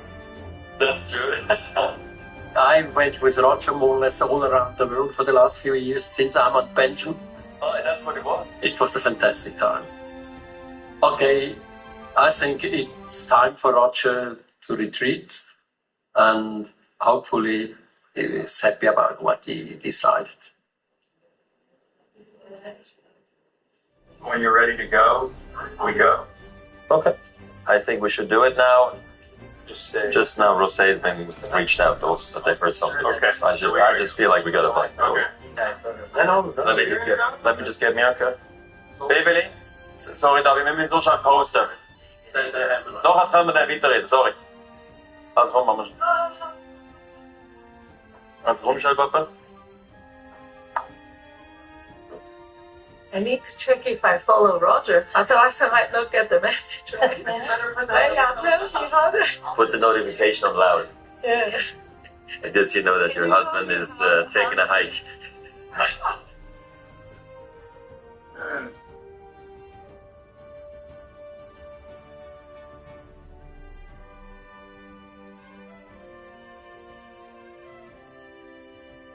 That's true. I went with Roger more or less all around the world for the last few years since I'm on pension. Oh, that's what it was? It was a fantastic time. Okay, I think it's time for Roger to retreat, and hopefully he is happy about what he decided. When you're ready to go, we go. Okay. I think we should do it now. Just now, Rosé's been reached out also, so they've heard something. Okay. I just feel like we gotta like go. Okay. Let me just get Mirka. Baby, sorry, David, wir müssen so schnell posten. Nachher können wir dann weiterreden, sorry. Also komm, Mama. Also komm schnell, Papa. I need to check if I follow Roger. Otherwise, I might not get the message. Right? Put the notification on loud. Yeah. I guess you know that your husband is taking a hike.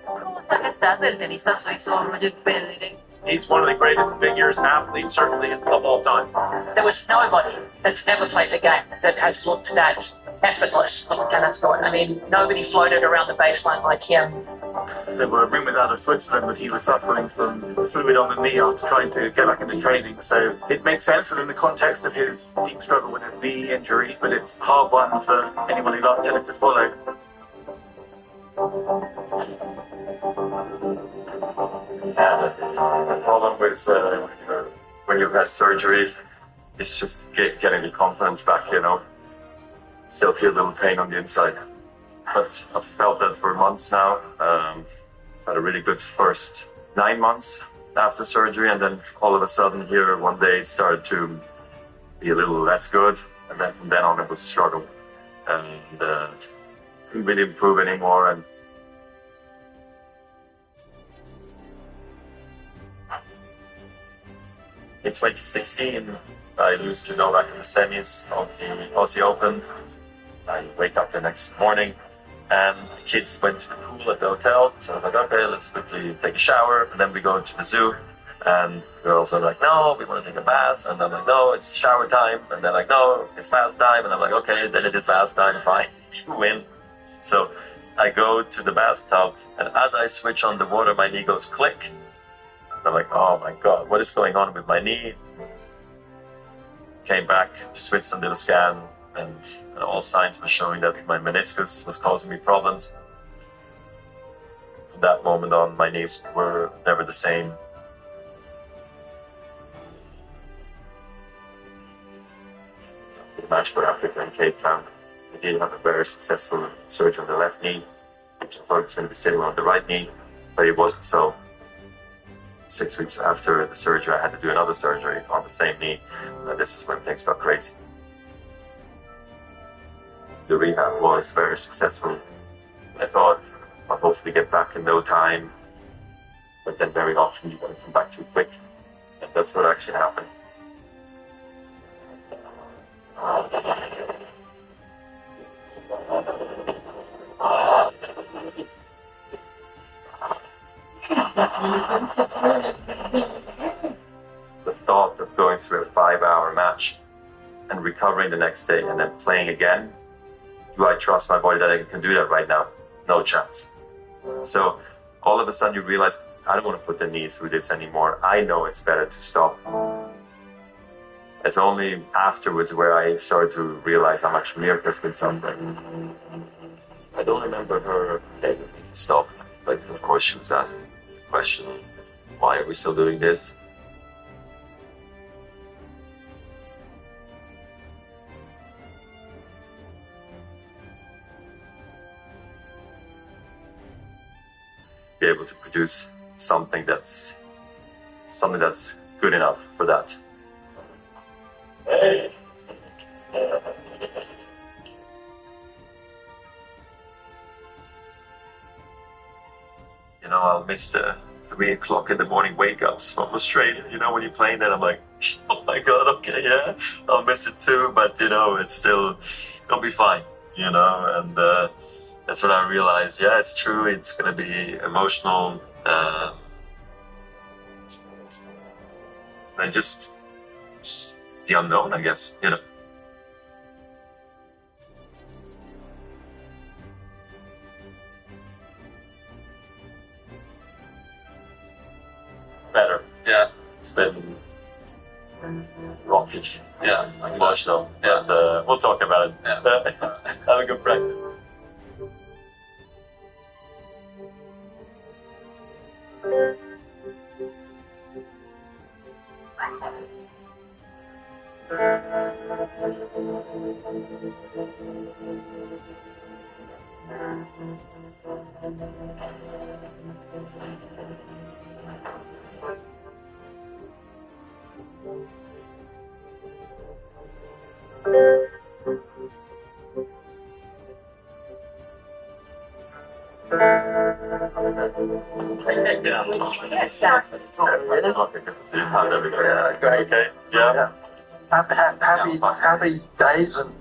¿Cómo está el estado del tenista suizo Roger Federer? He's one of the greatest figures, athletes, certainly of all time. There was nobody that's never played the game that has looked that effortless on tennis court. I mean, nobody floated around the baseline like him. There were rumours out of Switzerland that he was suffering from fluid on the knee after trying to get back into training. So it makes sense in the context of his deep struggle with his knee injury, but it's a hard one for anyone who loves tennis to follow. Yeah, the problem with when you've had surgery is just getting the confidence back, you know. Still feel a little pain on the inside. But I've felt that for months now. Had a really good first 9 months after surgery, and then all of a sudden here one day it started to be a little less good, and then from then on it was a struggle. And couldn't really improve anymore. And in 2016, I lose to Novak in the semis of the Aussie Open. I wake up the next morning, and the kids went to the pool at the hotel. So I was like, okay, let's quickly take a shower, and then we go to the zoo. And we're also like, no, we want to take a bath. And I'm like, no, it's shower time. And they're like, no, it's bath time. And I'm like, okay, then it is bath time, fine, you win. So I go to the bathtub, and as I switch on the water, my knee goes click. I'm like, oh my God, what is going on with my knee? Came back to Switzerland, did a scan, and all signs were showing that my meniscus was causing me problems. From that moment on, my knees were never the same. Match for Africa in Cape Town. I did have a very successful surgery on the left knee, which I thought was going to be sitting on the right knee, but it wasn't so. 6 weeks after the surgery, I had to do another surgery on the same knee, and this is when things got crazy. The rehab was very successful. I thought I'll hopefully get back in no time, but then very often you don't come back too quick, and that's what actually happened. The thought of going through a 5-hour match and recovering the next day and then playing again, do I trust my body that I can do that right now? No chance. So all of a sudden you realize, I don't want to put the knee through this anymore. I know it's better to stop. It's only afterwards where I started to realize how much Mirka's been suffering. I don't remember her begging me to stop, but of course she was asking the question, why are we still doing this? Be able to produce something that's good enough for that. Hey. You know, I'll miss the 3 o'clock in the morning wake-ups from Australia. You know, when you're playing that, I'm like, oh my God, okay, yeah, I'll miss it too. But, you know, it'll be fine, you know, and that's when I realized, yeah, it's true, it's going to be emotional. And just the unknown, I guess, you know. Better, yeah. It's been rocky, yeah, emotional, yeah. And we'll talk about it. Yeah. Have a good practice. Okay. Yeah. Happy days and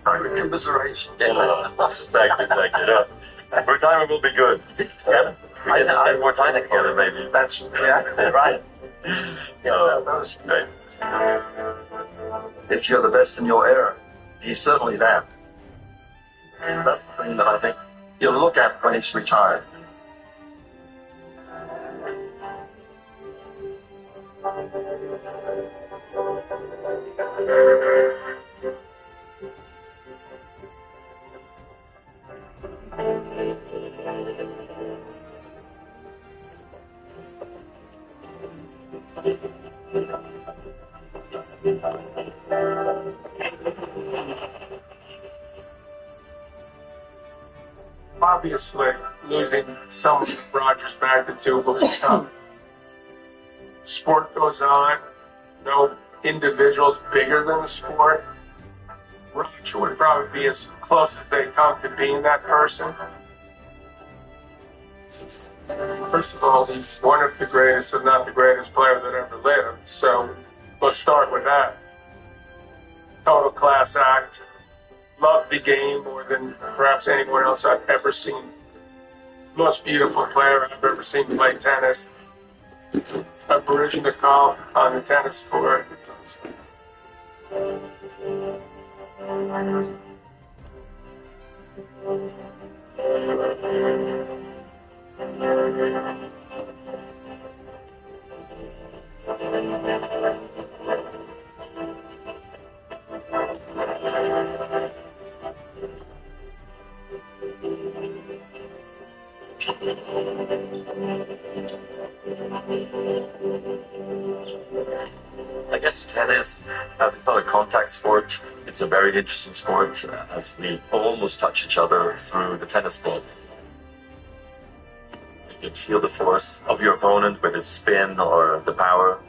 commiseration. Exactly. Yeah. Retirement will be good. Yeah. We get to spend more time together, maybe. That's right. Yeah, that was great. If you're the best in your era, he's certainly that. That's the thing that I think you'll look at when he's retired. Obviously, losing some of Roger's magnitude will be tough. Sport goes on. No individual's bigger than the sport. Roger would probably be as close as they come to being that person. First of all, he's one of the greatest, if not the greatest player that ever lived. So let's start with that. Total class act. Loved the game more than perhaps anyone else I've ever seen. Most beautiful player I've ever seen play tennis. A Baryshnikov on the tennis court. Yes, tennis, as it's not a contact sport, it's a very interesting sport, as we almost touch each other through the tennis ball. You can feel the force of your opponent with its spin or the power.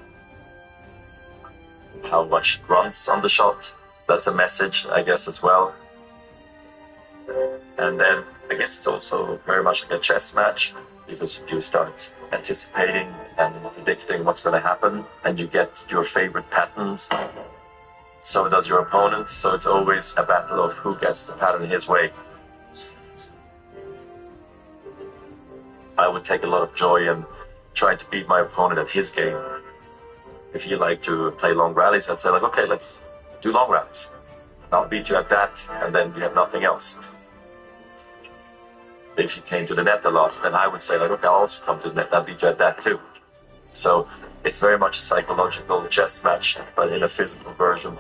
How much grunts on the shot, that's a message, I guess, as well. And then I guess it's also very much like a chess match, because you start anticipating and predicting what's going to happen, and you get your favorite patterns. So does your opponent, so it's always a battle of who gets the pattern his way. I would take a lot of joy in trying to beat my opponent at his game. If you like to play long rallies, I'd say like, okay, let's do long rallies. I'll beat you at that, and then we have nothing else. If you came to the net a lot, then I would say like, okay, I'll also come to the net, I'll beat you at that too. So it's very much a psychological chess match, but in a physical version.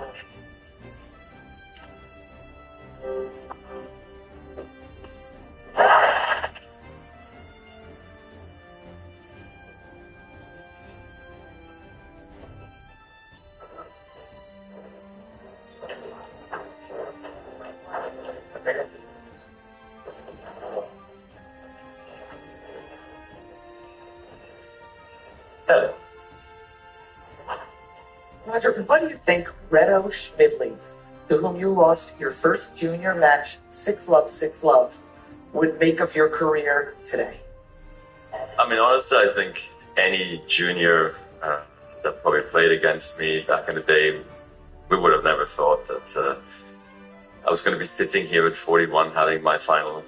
Roger, what do you think Reto Schmidli, to whom you lost your first junior match 6-love, would make of your career today? I mean, honestly, I think any junior that probably played against me back in the day, we would have never thought that I was going to be sitting here at 41 having my final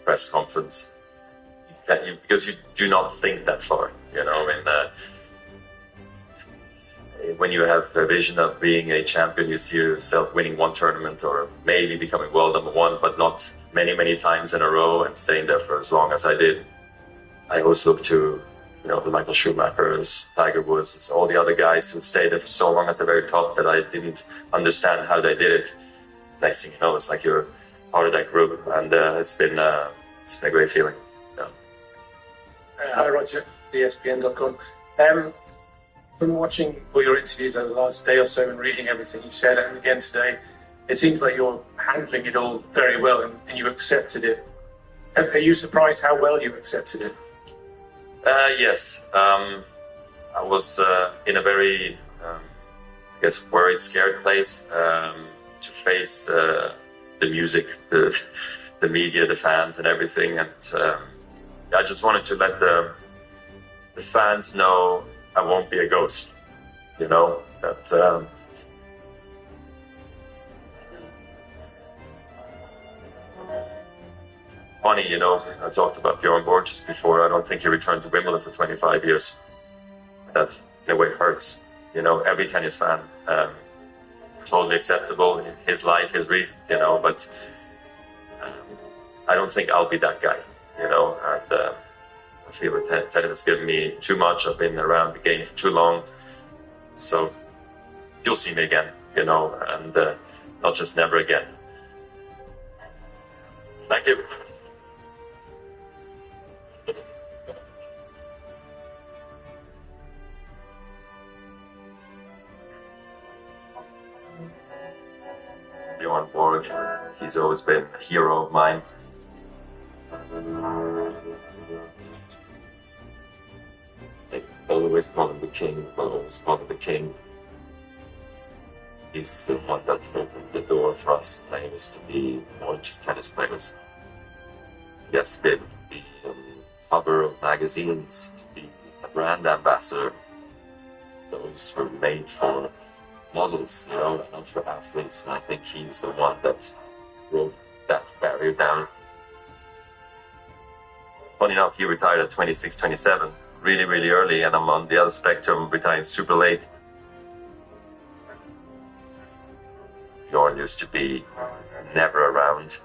press conference. Because you do not think that far, you know. I mean, when you have a vision of being a champion, you see yourself winning one tournament or maybe becoming world number one, but not many, many times in a row and staying there for as long as I did. I always look to, you know, the Michael Schumachers, Tiger Woods, all the other guys who stayed there for so long at the very top that I didn't understand how they did it. Next thing you know, it's like you're part of that group, and it's been a great feeling. Yeah. Hi, Roger, ESPN.com. From watching all your interviews over the last day or so and reading everything you said, and again today, it seems like you're handling it all very well and you accepted it. Are you surprised how well you accepted it? Yes. I was in a very, I guess, worried, scared place to face the music, the media, the fans and everything. And I just wanted to let the fans know I won't be a ghost, you know, that funny, you know, I talked about Bjorn Borg just before. I don't think he returned to Wimbledon for 25 years. That in a way hurts, you know, every tennis fan. Totally acceptable in his life, his reasons, you know, but I don't think I'll be that guy, you know, and I feel that tennis has given me too much. I've been around the game for too long. So you'll see me again, you know, and not just never again. Thank you. Bjorn Borg, he's always been a hero of mine. I'll always call him the king. I'll always call him the king. He's the one that opened the door for us players to be more than just tennis players. Yes, to be able to be cover of magazines, to be a brand ambassador. Those were made for models, you know, not for athletes. And I think he's the one that broke that barrier down. Funny enough, he retired at 26, 27. Really, really early, and I'm on the other spectrum, retiring super late. Bjorn used to be never around,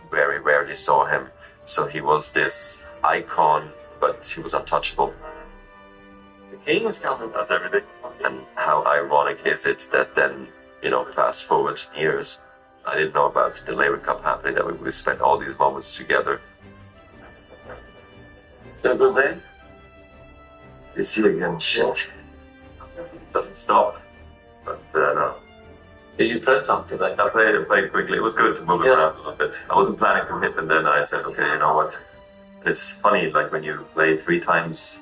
very rarely saw him, so he was this icon, but he was untouchable. The king was coming, does everything. And how ironic is it that then, you know, fast forward years, I didn't know about the Laver Cup happening, that we would spend all these moments together. Good day. This year again, shit. Doesn't stop. no. Did you play something like that? I played quickly. It was good to move around a little bit. I wasn't planning to hit, and then I said, okay, you know what? It's funny, like when you play 3 times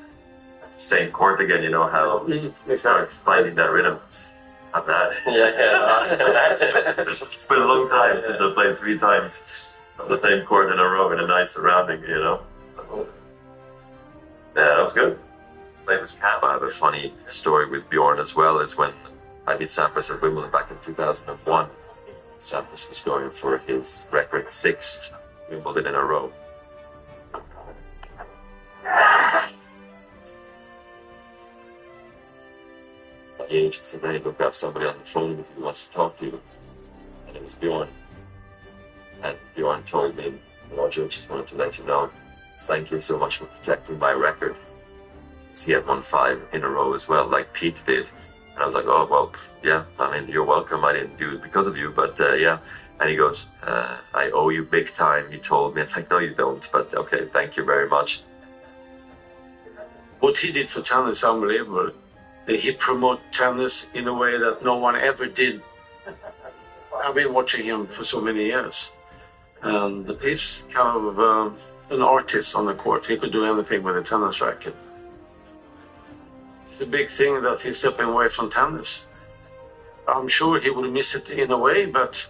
same chord again, you know how you start finding that rhythm. It's not bad. Yeah, I can imagine. It's been a long time since I played 3 times on the same chord in a row in a nice surrounding, you know. Yeah, that was good. I have a funny story with Bjorn as well. Is when I beat Sampras at Wimbledon back in 2001. Sampras was going for his record 6th Wimbledon in a row. The agent said, hey, look, I have somebody on the phone with you who wants to talk to you. And it was Bjorn. And Bjorn told me, Roger, just wanted to let you know, thank you so much for protecting my record. He had won 5 in a row as well, like Pete did. And I was like, oh, well, yeah, I mean, you're welcome. I didn't do it because of you, but yeah. And he goes, I owe you big time, he told me. I'm like, no, you don't, but okay, thank you very much. What he did for tennis is unbelievable. He promoted tennis in a way that no one ever did. I've been watching him for so many years. And he's kind of an artist on the court. He could do anything with a tennis racket. It's a big thing that he's stepping away from tennis. I'm sure he will miss it in a way, but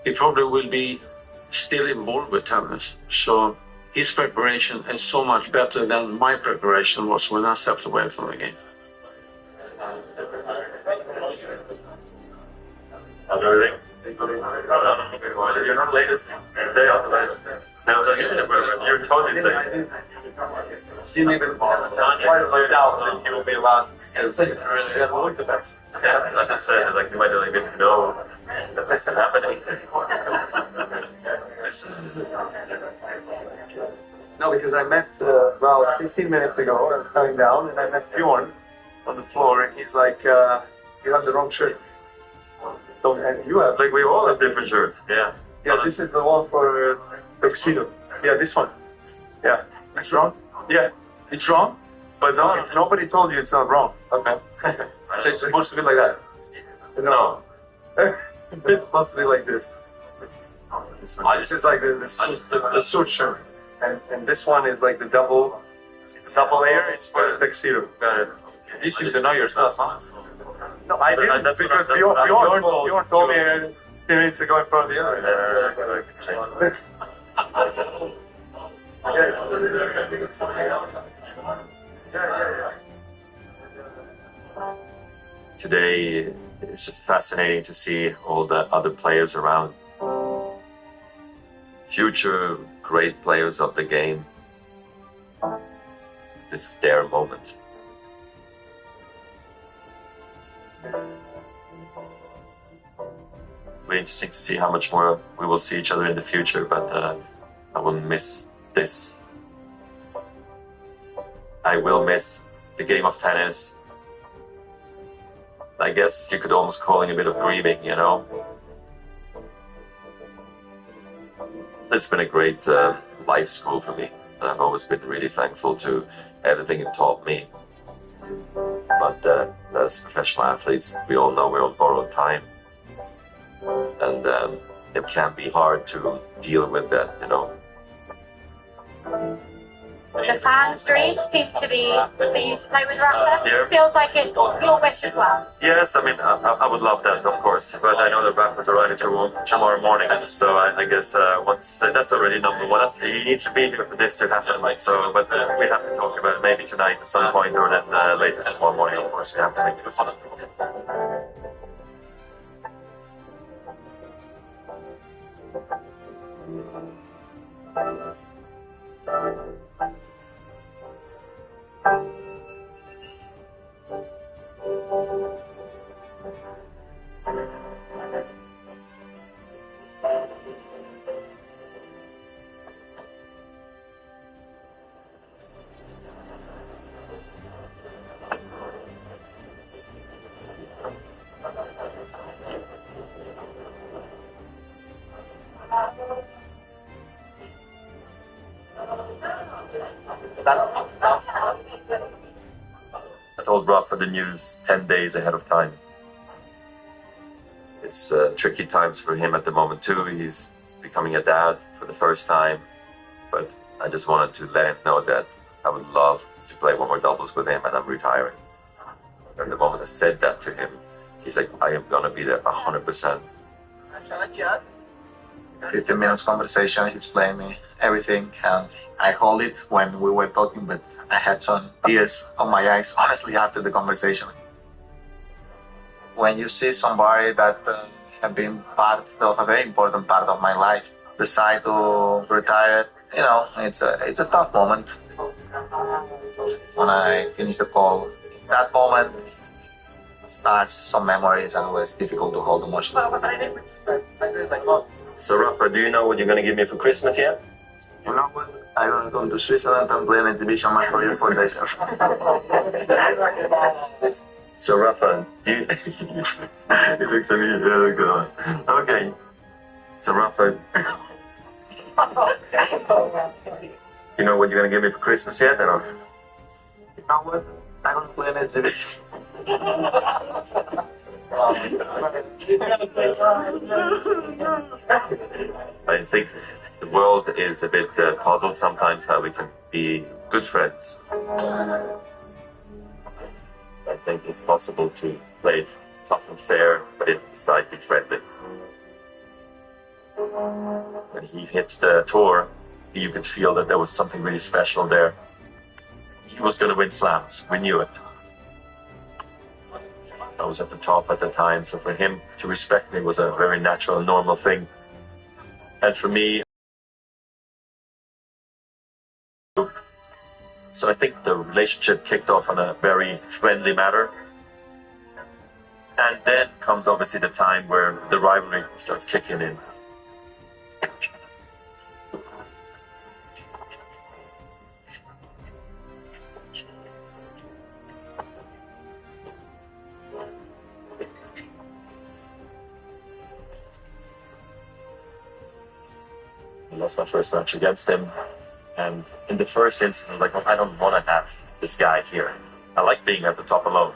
he probably will be still involved with tennis. So his preparation is so much better than my preparation was when I stepped away from the game. How's everything? You're not late. Day after late. No, you're totally late. She didn't even quite doubt that he will be last. And it's like, really, yeah, look at that. Yeah, I just said, like, you might not even know that this is happening. No, because I met about 15 minutes ago, I was coming down, and I met Bjorn on the floor, and he's like, you have the wrong shirt. So, and you have, like, we all have different shirts, yeah. Yeah, this is the one for tuxedo. Yeah, this one. Yeah. It's wrong? Yeah. It's wrong? But no, if nobody told you it's not wrong. Okay. So it's supposed to be like that? No. It's supposed to be like this. This is like the suit shirt. And this one is like the double layer. It's for the tuxedo. You seem to know yourself, huh? No, I didn't, because Bjorn told me 10 minutes ago in front of the other. Today, it's just fascinating to see all the other players around. Future great players of the game. This is their moment. It'll be interesting to see how much more we will see each other in the future, but I will miss this. I will miss the game of tennis. I guess you could almost call it a bit of grieving, you know. It's been a great life school for me, and I've always been really thankful to everything it taught me. But as professional athletes, we all know we're on borrowed time, and it can be hard to deal with that, you know. The fans' dream seems to be for you to play with Rafa. Yeah. Feels like it's your wish as well. Yes, I mean, I would love that, of course, but I know that Rafa's arriving tomorrow morning, so I guess once that's already number one. He needs to be here for this to happen, like so. But we have to talk about it maybe tonight at some point, or then latest tomorrow morning. Of course, we have to make a decision. I told Rafa the news 10 days ahead of time. It's tricky times for him at the moment too. He's becoming a dad for the first time, but I just wanted to let him know that I would love to play one more doubles with him, and I'm retiring. And the moment I said that to him, he's like, I am gonna be there 100%. 15 minutes conversation, he's playing me everything, and I hold it when we were talking, but I had some tears on my eyes, honestly, after the conversation. When you see somebody that have been part of a very important part of my life decide to retire, you know, it's a tough moment. When I finished the call, that moment starts some memories, and it was difficult to hold emotions. So Rafa, do you know what you're gonna give me for Christmas yet? You know what? I'm gonna come to Switzerland and play an exhibition match for you 4 days. So Rafa, do you... He looks at me, good. Okay. So Rafa, you know what you're gonna give me for Christmas yet, or not? You know what? I'm gonna play an exhibition. I think the world is a bit puzzled sometimes how we can be good friends. I think it's possible to play it tough and fair, but it decide to be friendly. When he hit the tour, you could feel that there was something really special there. He was going to win slams. We knew it. I was at the top at the time, so for him to respect me was a very natural, normal thing. And for me, so I think the relationship kicked off on a very friendly manner. And then comes obviously the time where the rivalry starts kicking in. I lost my first match against him, and in the first instance I was like, well, I don't want to have this guy here. I like being at the top alone.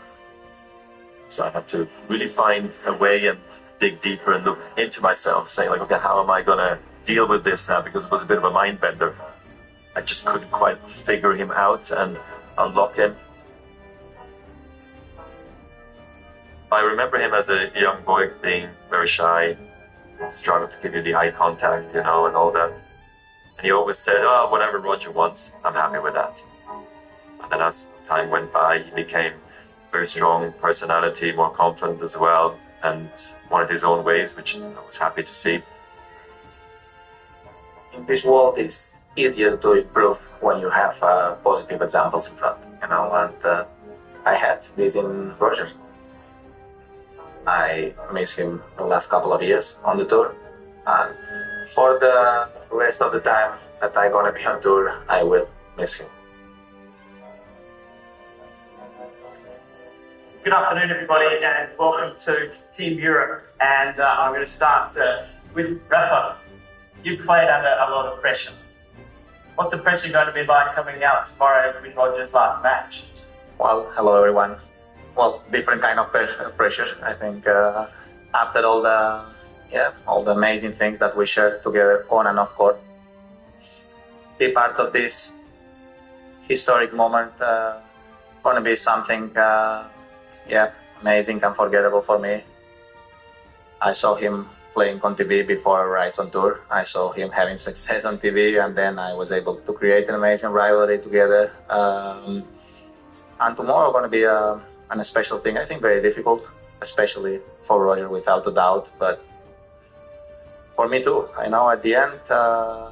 So I had to really find a way and dig deeper and look into myself, saying like, okay, how am I going to deal with this now? Because it was a bit of a mind bender. I just couldn't quite figure him out and unlock him. I remember him as a young boy being very shy, struggled to give you the eye contact, you know, and all that. And he always said, oh, whatever Roger wants, I'm happy with that. And then as time went by, he became very strong personality, more confident as well, and wanted his own ways, which I was happy to see. In this world, it's easier to improve when you have positive examples in front, you know, and I had this in Roger. I miss him the last couple of years on the tour, and for the rest of the time that I'm gonna be on tour, I will miss him. Good afternoon, everybody, and welcome to Team Europe. And I'm going to start with Rafa. You played under a lot of pressure. What's the pressure going to be like coming out tomorrow with Roger's last match? Well, hello everyone. Well, different kind of pressure. I think after all the amazing things that we shared together on and off court, be part of this historic moment. Gonna be something. Amazing, unforgettable for me. I saw him playing on TV before I arrived on tour. I saw him having success on TV, and then I was able to create an amazing rivalry together. And tomorrow going to be a special thing. I think very difficult, especially for Roger, without a doubt. But for me too. I know at the end, the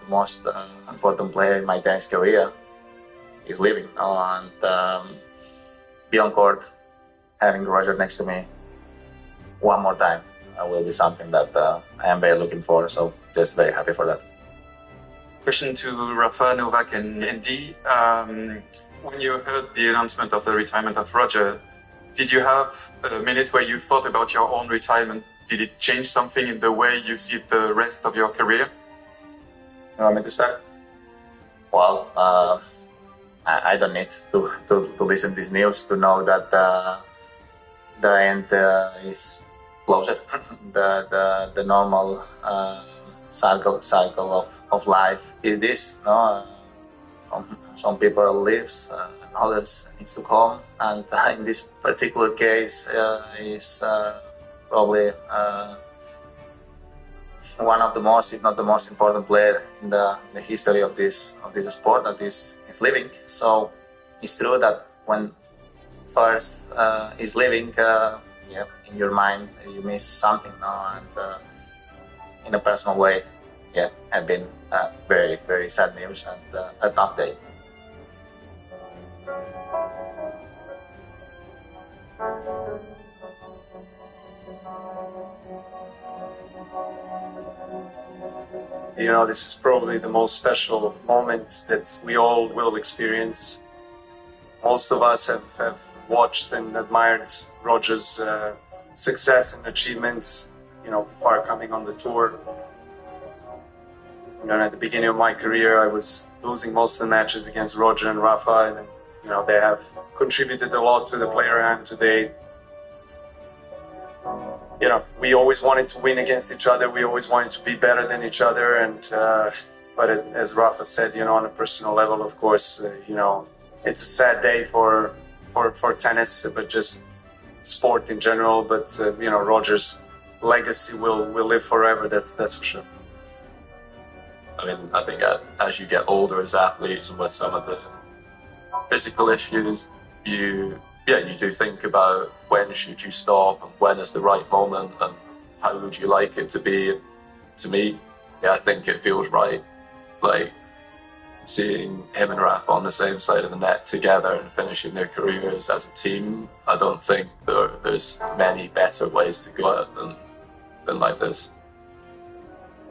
most important player in my tennis career is leaving, and be on court, having Roger next to me one more time will be something that I am very looking for. So just very happy for that. Question to Rafa, Novak, and Andy. When you heard the announcement of the retirement of Roger, did you have a minute where you thought about your own retirement? Did it change something in the way you see the rest of your career? You want me to start? Well, I don't need to listen to this news to know that the end is closer. The normal cycle of life is this. No, some people lives, others needs to come, and in this particular case is probably one of the most, if not the most important player in the history of this sport that is living. So it's true that when first is living, in your mind you miss something, no? And in a personal way, have been very, very sad news and a tough day. You know, this is probably the most special moment that we all will experience. Most of us have watched and admired Roger's success and achievements, you know, before coming on the tour. You know, at the beginning of my career, I was losing most of the matches against Roger and Rafa, and you know, they have contributed a lot to the player I am today. You know, we always wanted to win against each other. We always wanted to be better than each other. And but as Rafa said, you know, on a personal level, of course, you know, it's a sad day for tennis, but just sport in general. But you know, Roger's legacy will live forever. That's for sure. I mean, I think as you get older as athletes and with some of the physical issues, you do think about when should you stop and when is the right moment and how would you like it to be. To me, I think it feels right. Like seeing him and Rafa on the same side of the net together and finishing their careers as a team, I don't think there's many better ways to go at it than like this.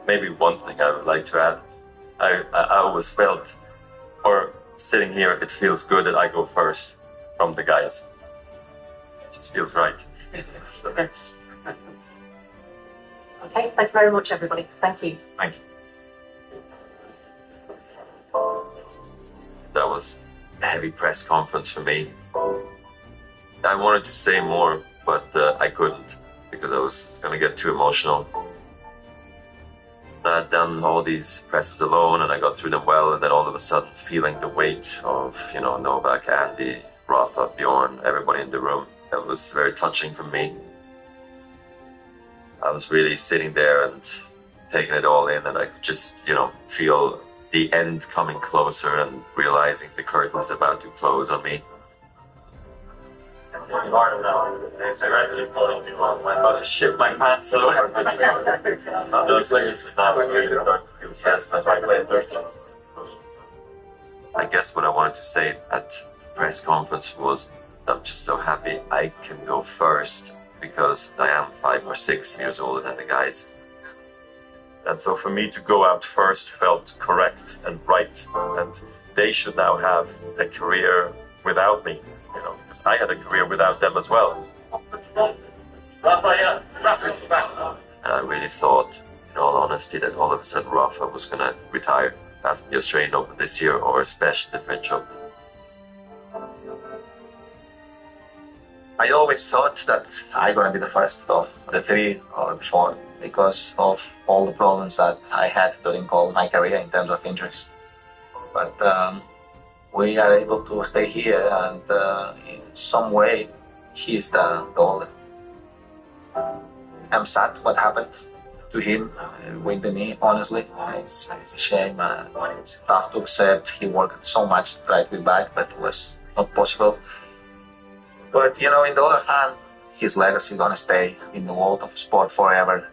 Maybe one thing I would like to add, I always felt, or sitting here, it feels good that I go first from the guys. It just feels right. Okay, thank you very much, everybody. Thank you. Thank you. That was a heavy press conference for me. I wanted to say more, but I couldn't because I was going to get too emotional. I had done all these presses alone and I got through them well, and then all of a sudden feeling the weight of, you know, Novak, Andy, Rafa, Bjorn, everybody in the room. That was very touching for me. I was really sitting there and taking it all in, and I could just, you know, feel the end coming closer and realizing the curtain is about to close on me. Shit my pants so I guess what I wanted to say at the press conference was I'm just so happy I can go first because I am 5 or 6 years older than the guys. And so for me to go out first felt correct and right, and they should now have a career without me, you know, because I had a career without them as well. And I really thought, in all honesty, that all of a sudden Rafa was going to retire after the Australian Open this year, or especially the French Open. I always thought that I'm going to be the first of the 3 or the 4 because of all the problems that I had during all my career in terms of injuries. But we are able to stay here, and in some way, he's the golden. I'm sad what happened to him with the knee, honestly. It's a shame. It's tough to accept. He worked so much to try to be back, but it was not possible. But, you know, in the other hand, his legacy is going to stay in the world of sport forever.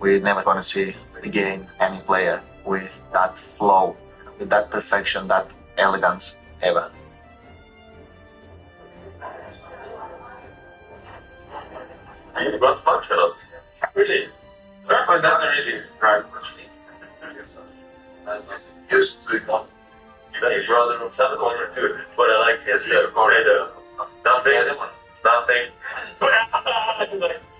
We're never going to see again any player with that flow, with that perfection, that elegance ever. But functional. Really? Rafa doesn't really drive much. Used to it. Your brother from South Korea too. But I like his nothing.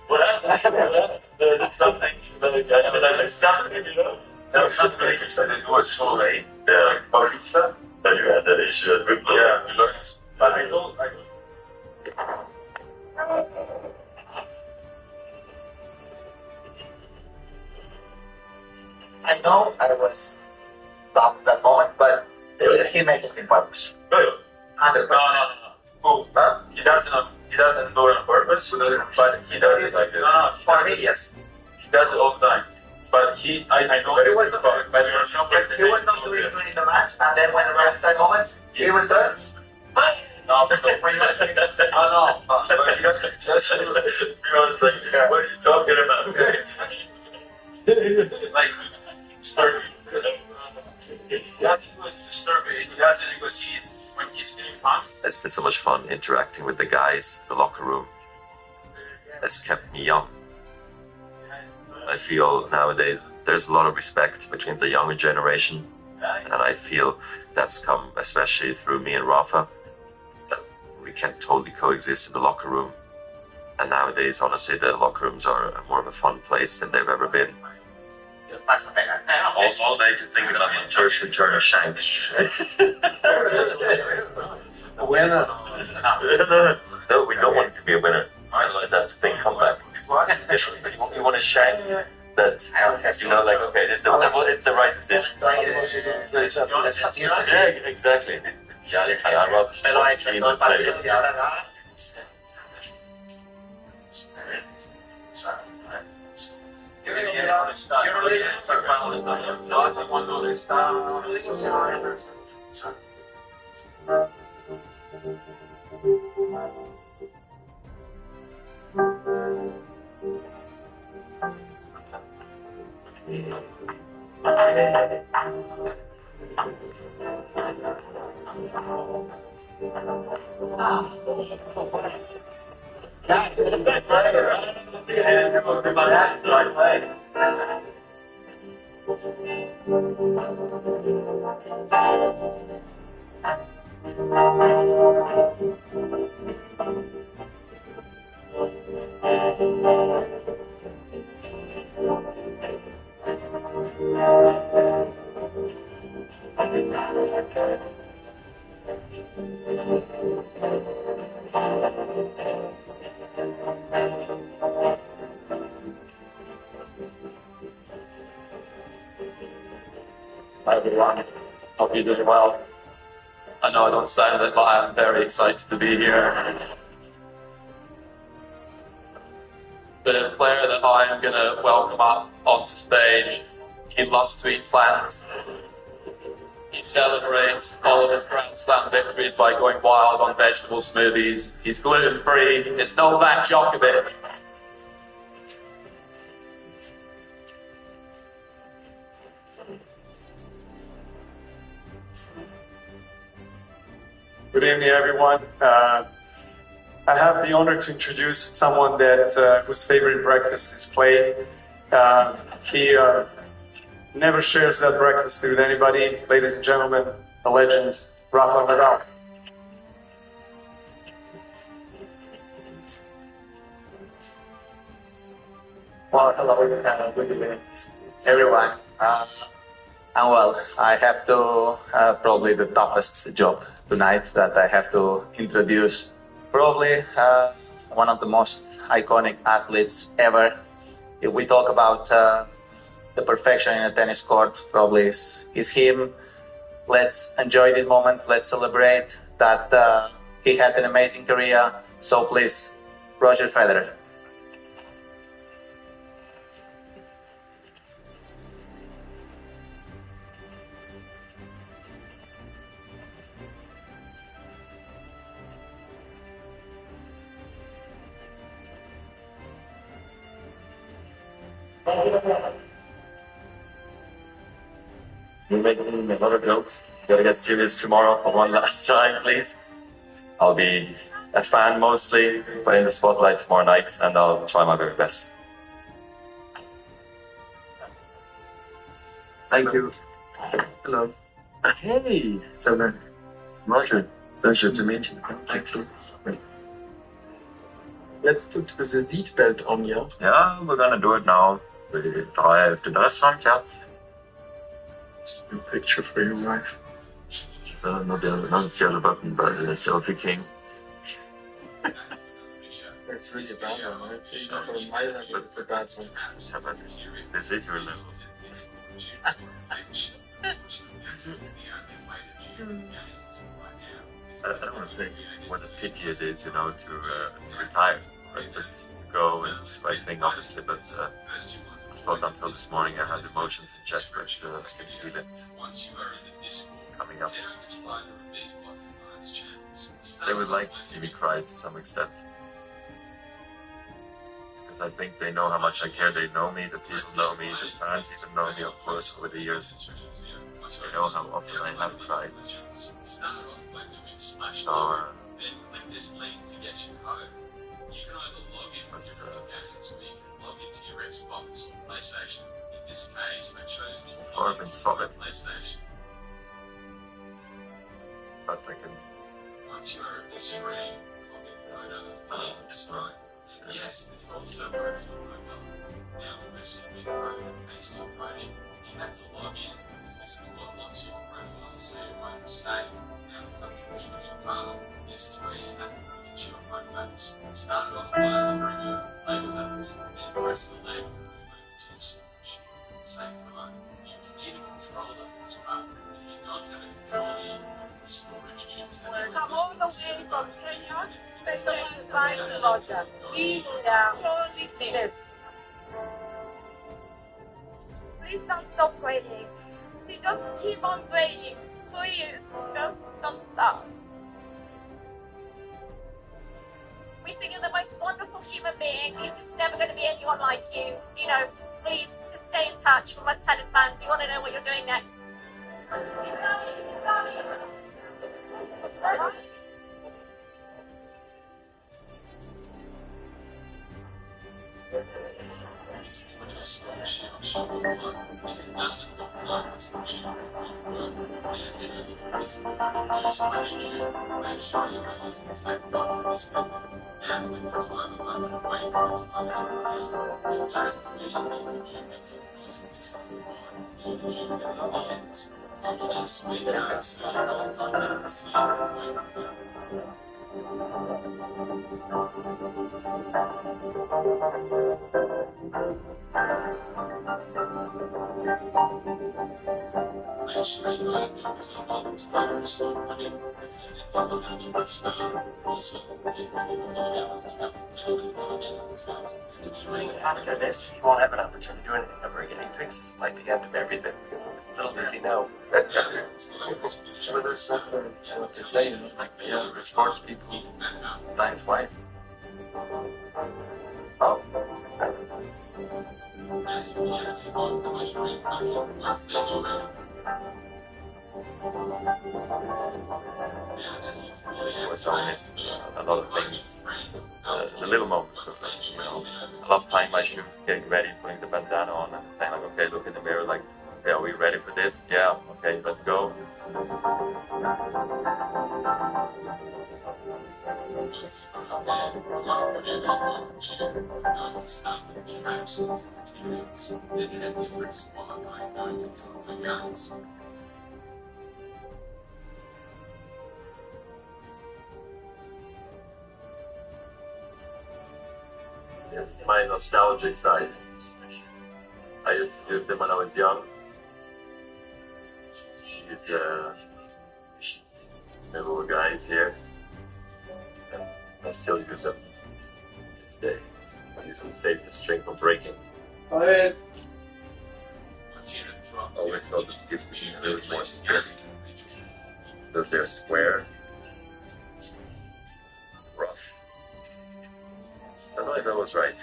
What happened? Something. I missed something, you know? There was something you said it was so late. Yeah, like Paulista. That you had that issue at Wimbledon. Yeah, you learned. was tough that moment, but he made it in purpose. 100%. Oh, he doesn't do it on purpose, but he does it like this. No, for me, yes. He does it all the time. But I know he was not doing it in the match, and then when around that moment, he returns. No, but pretty much. But you got to just like, what are you talking about, guys? Like, start. He does it because when he's feeling pumped. It's been so much fun interacting with the guys in the locker room. It's kept me young. I feel nowadays there's a lot of respect between the younger generation, and I feel that's come especially through me and Rafa, that we can totally coexist in the locker room. And nowadays, honestly, the locker rooms are more of a fun place than they've ever been. All day to think that I'm in church and turn a shank. A winner. No, we don't want it to be a winner. Otherwise, that's a big comeback. You want a shank that, you know, like, okay, it's the right decision. Yeah, exactly. I'd rather support the team than play it. Hi everyone, hope you're doing well. I know I don't sound it, but I'm very excited to be here. The player that I am going to welcome up onto stage, he loves to eat plants. He celebrates all of his Grand Slam victories by going wild on vegetable smoothies. He's gluten-free. It's Novak Djokovic. Good evening, everyone. I have the honor to introduce someone that whose favorite breakfast is play. He never shares that breakfast with anybody. Ladies and gentlemen, a legend, Rafa Nadal. Well, hello, good evening, everyone. And well, I have to probably the toughest job tonight, that I have to introduce probably one of the most iconic athletes ever. If we talk about the perfection in a tennis court, probably is him. Let's enjoy this moment. Let's celebrate that he had an amazing career. So please, Roger Federer. You're making a lot of jokes. You gotta get serious tomorrow for one last time, please. I'll be a fan mostly, but in the spotlight tomorrow night, and I'll try my very best. Thank you. Hello. Hey, Sever. Roger, pleasure to meet you. Thank you. Let's put the seatbelt on, yeah? Yeah, we're gonna do it now. We drive to the restaurant, yeah. A picture for your wife. Not the other button, but the selfie king. That's really bad, right? For my level, it's a bad one. This is your level. I don't want to say what a pity it is, you know, to retire, but just to go and it's the right thing, obviously. But I thought until this morning I had emotions in check, but I can feel it coming up. They would like to see me cry to some extent, because I think they know how much I care. They know me, the people know me, the fans even know me, of course, over the years. They know how often I have cried. So, so far I've been solid. But I can... Yes, this also works on mobile. Now, we're simply pasting coding. You have to log in, because this is what locks your profile, so you won't stay. Now, unfortunately, this is where you have to put in your home base. Start off by entering your label levels, then press the label, move over to your storage. At the same time, you will need a controller as well. If you don't have a controller, you can move the storage due to Come all the way from Kenya, special flight to Roger. Please, please. Please don't stop praying. Please just keep on praying. Please, just don't stop. We think you're the most wonderful human being. You're just never going to be anyone like you. You know, please just stay in touch with us tennis fans. We want to know what you're doing next. After this, you won't have an opportunity to do anything ever again. He thinks it's like the end of everything. Little does he know. But there's something what to say, like the sports people dying twice. Stop. It was always a lot of things, the little moments of things, you know. I love tying my shoes, getting ready, putting the bandana on, and saying like, okay, look in the mirror, like, okay, are we ready for this? Yeah, okay, let's go. This is my nostalgic side. I used to use them when I was young. These little guys here. And I still use them to this day. I use them to save the string from breaking. I always thought this gives me a little more strength because they're square, rough. I don't know if I was right.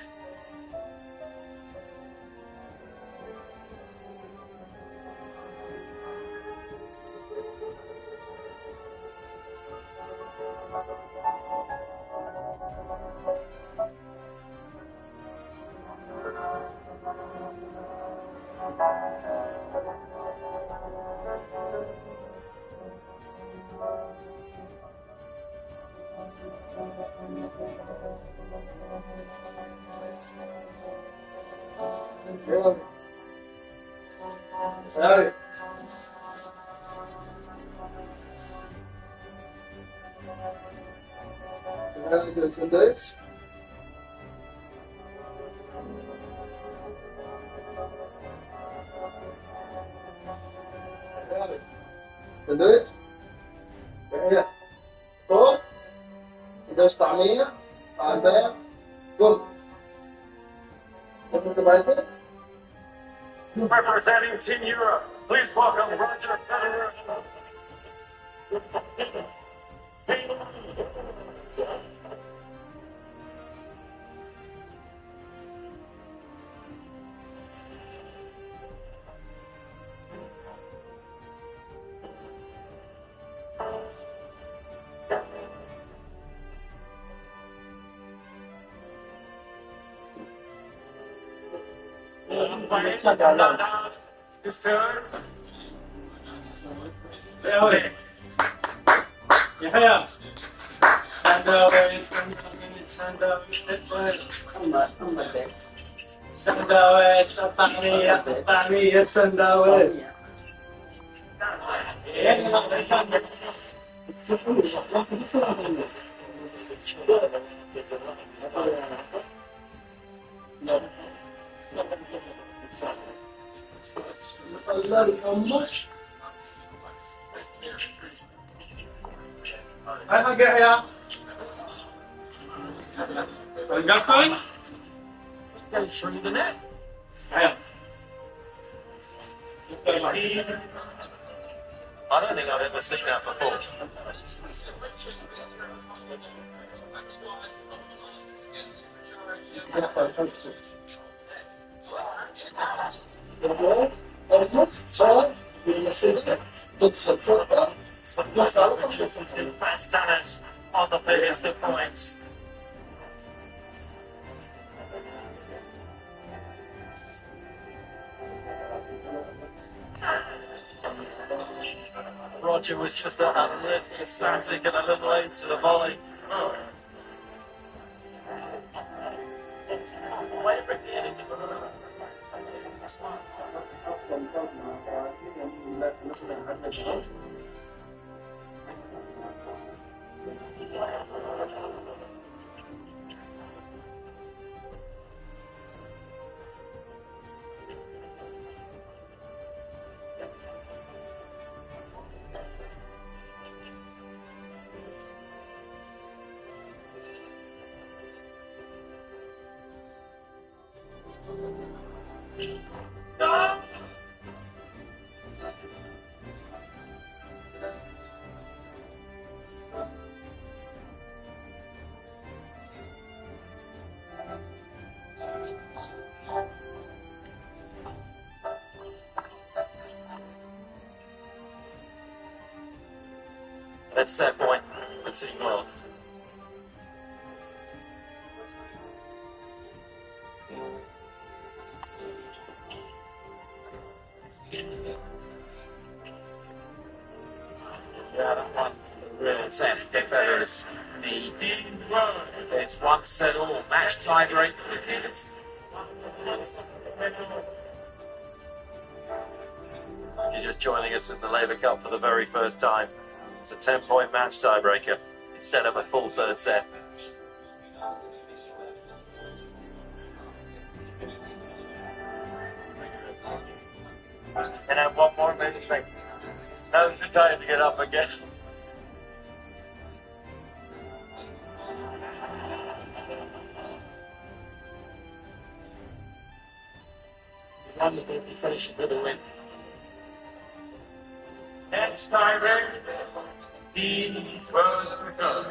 Harry. Can I get some dates? دوش طعمية مع البيع قم مثل تبعتي Representing Team Europe, please welcome Roger Federer. His turn. يحيى سندويش سندويش الطعمية سندويش الحمص هاي حق يحيى القطن Goes through the net. I don't think I've ever seen that before. Fast tennis on the biggest of points. Roger was just a little static and a little late to the volley. That's that point for Team World. Yeah, that one really test Federer's knee. It's one set all match tiebreak. If you're just joining us at the Labour Cup for the very first time, it's a 10-point match tiebreaker instead of a full third set. And have one more, maybe think. No, too tired to get up again. Wonderful if he finishes with a win. Next tiebreaker, Team World Return.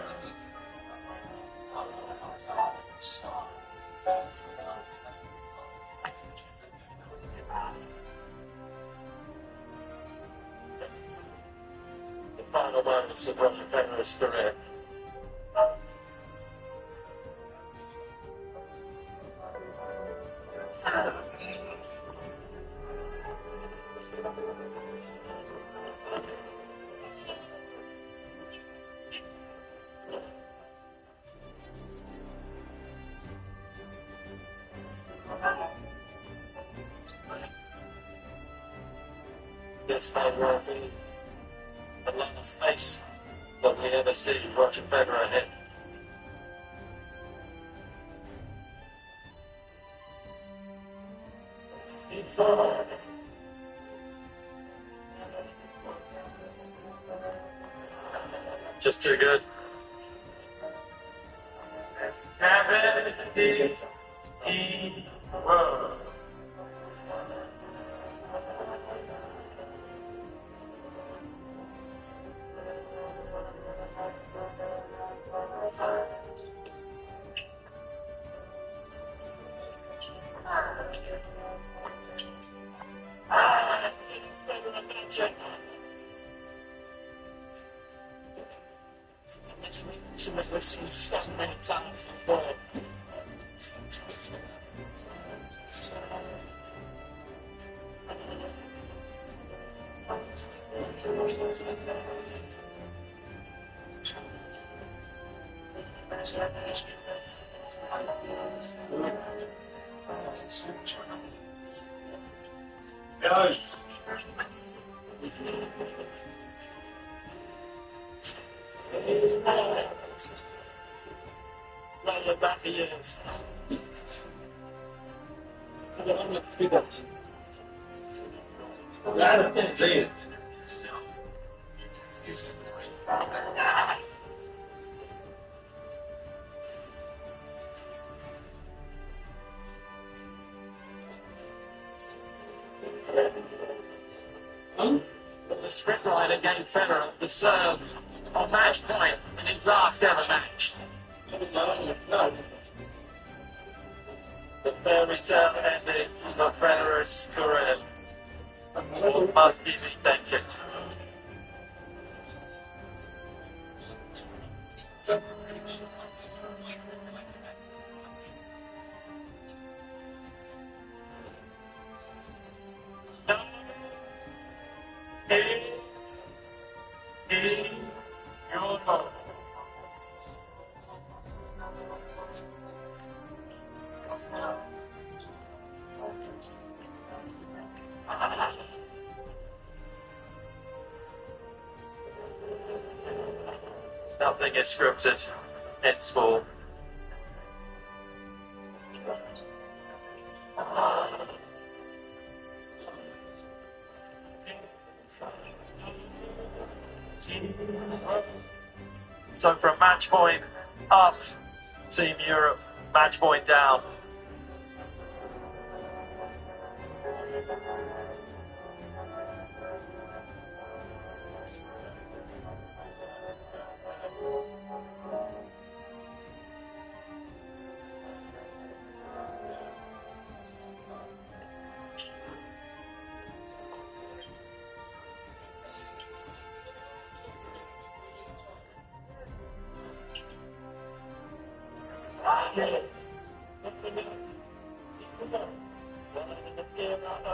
The final moments of Roger Federer's career. This may well be the last ace that we ever see Roger Federer hit. It's on. Just too good. World. I've seen so many times before. Guys. Right your back of yours. I can't see it. The sprint rider gave Federer the serve on match point in his last ever match. The fairy tale ending of Federer's career. All must be thinking. Nothing is scripted in sport. So from match point up, Team Europe, match point down.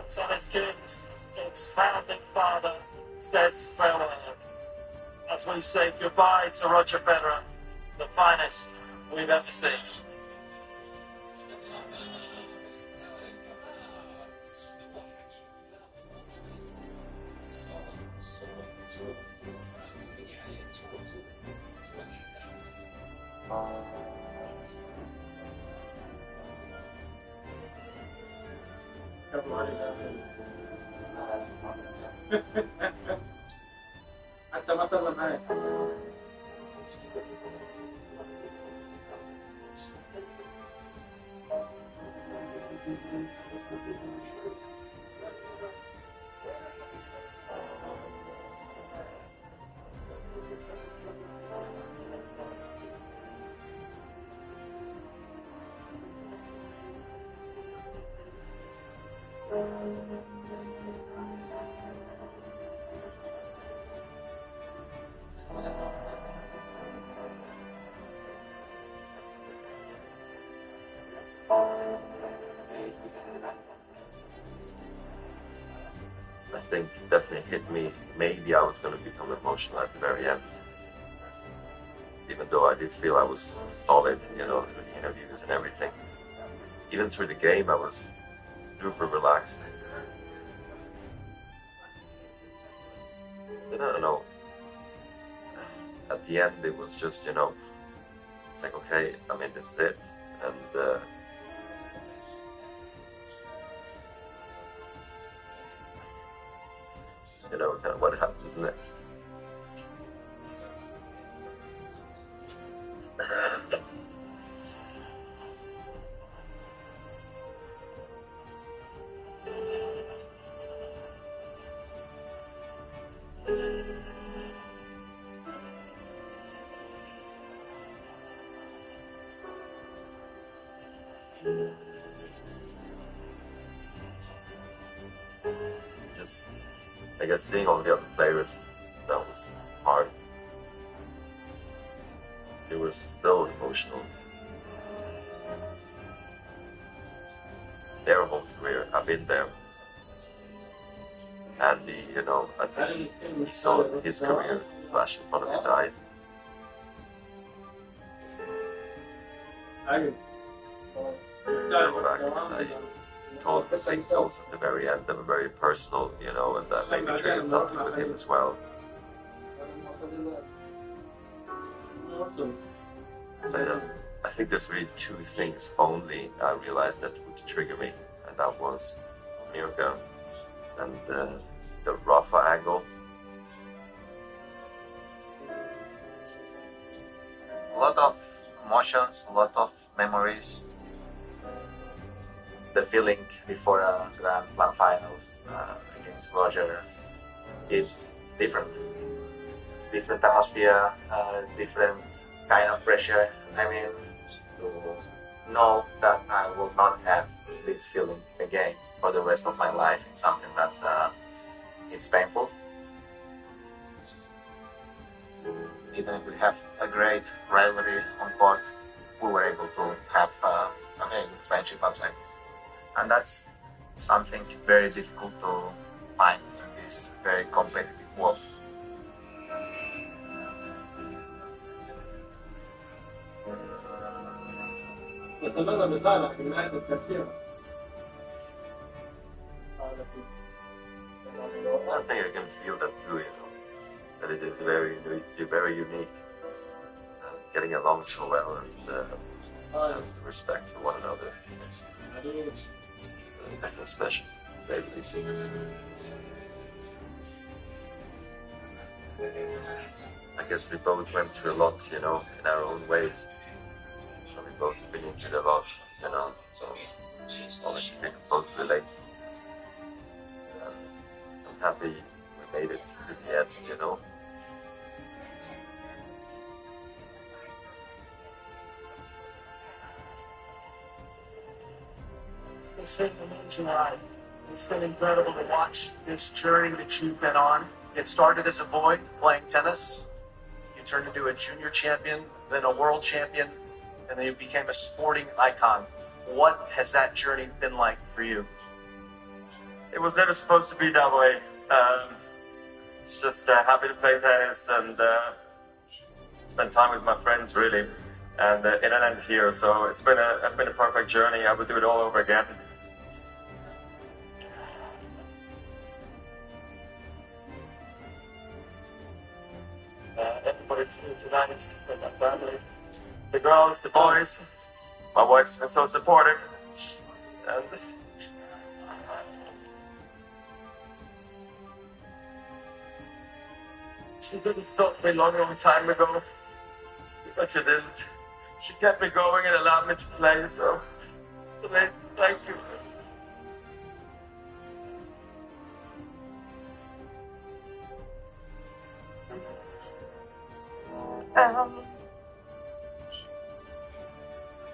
Tennis Kings, its founding father, says farewell. As we say goodbye to Roger Federer, the finest we've ever seen. حتى مثلا معايا I think definitely hit me. Maybe I was going to become emotional at the very end. Even though I did feel I was solid, you know, through the interviews and everything. Even through the game, I was super relaxed. I don't know. At the end, it was just, you know, it's like, okay, I mean, this is it. And you know, kind of what happens next. Just, I guess, seeing all the other players, that was hard. It was so emotional. Their whole career, I've been there. Andy, you know, I think he saw his career flash in front of his eyes. I told the things also at the very end that were very personal, you know, and that maybe triggered something with him as well. But, I think there's really two things only I realized that would trigger me, and that was Mirka and the Rafa angle. A lot of emotions, a lot of memories. The feeling before a Grand Slam final against Roger, it's different. Different atmosphere, different kind of pressure. I mean, to know that I will not have this feeling again for the rest of my life, it's something that it's painful. Even if we have a great rivalry on court, we were able to have a very good friendship outside. And that's something very difficult to find in this very competitive world. I think I can feel that too, you know, that it is very unique. Getting along so well and respect for one another. It's definitely special, to say the least. I guess we both went through a lot, you know, in our own ways. And we both been injured a lot, you know, so honestly we can both relate. I'm happy we made it to the end, you know. It's been an amazing ride. It's been incredible to watch this journey that you've been on. It started as a boy playing tennis. You turned into a junior champion, then a world champion, and then you became a sporting icon. What has that journey been like for you? It was never supposed to be that way. It's just happy to play tennis and spend time with my friends, really. And it ended here, so it's been a perfect journey. I would do it all over again. Everybody tonight, with my family, the girls, the boys. My wife's been so supportive, and she didn't stop me long time ago, but she didn't. She kept me going and allowed me to play, so it's amazing. Thank you.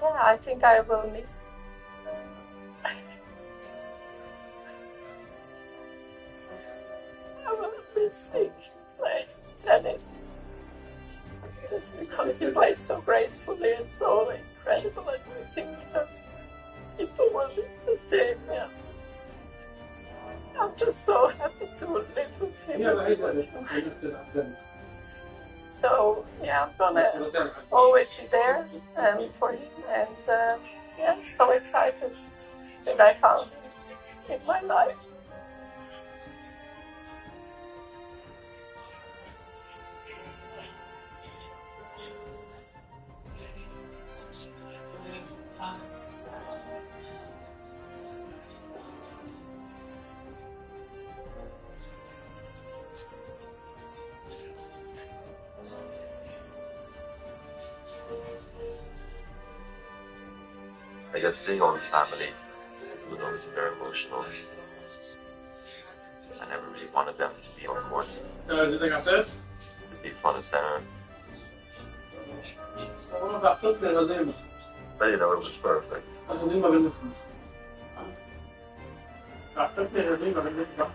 Yeah, I think I will miss. I will miss playing tennis. Just because he plays so gracefully and so incredible, and I think that people will miss the same. Yeah. I'm just so happy to live with him and be with him. So yeah, I'm gonna always be there for him, and yeah, so excited that I found him in my life. I guess seeing all the family, it was always very emotional. I never really wanted them to be on court. To be front and center. But you know, it was perfect. الهزيمة بالنسبة أعتقد الهزيمة بالنسبة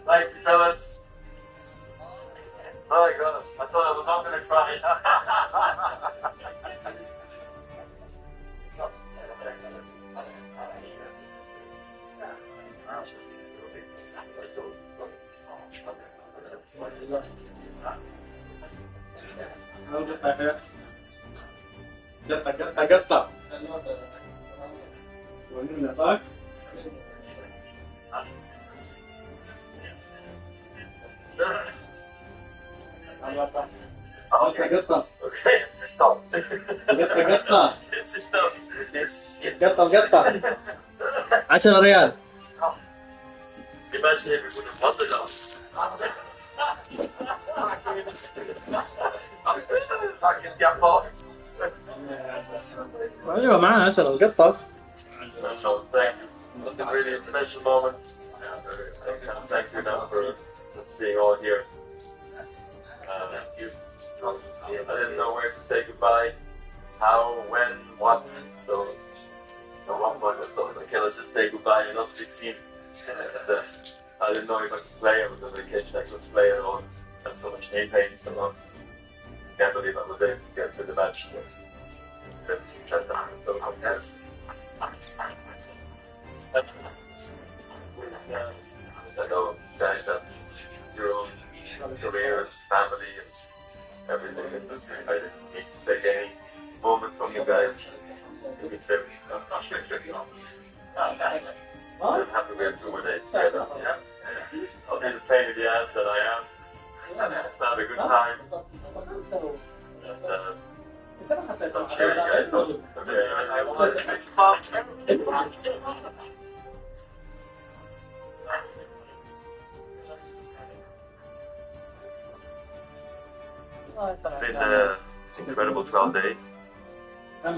Thank you, fellas. Oh my god, I thought I was not going to cry. قطة ونقول لك قطة Okay, stop. قطة Stop. قطة 10 ريال Imagine if we would have won the dog. Fucking get bought. ايوه معانا 10 القطة So thank you. It's really a special moment. Thank you now for just seeing all here. Thank you. I didn't know where to say goodbye, how, when, what. So at one point I thought, okay, let's just say goodbye and not be seen. And, I didn't know if I could play. I was on vacation. I couldn't play at all. I had so much knee pain, so I can't believe I was able to get to the match. So yes. I know you guys have your own careers, family, and everything. I didn't need to take any moment from you guys. You can say, I'm happy we have 2 more days together. Yeah. I'll be the pain in the ass that I am. Have a good time. And, I'm sure you guys will. I want to next month. It's been an incredible 12 days. I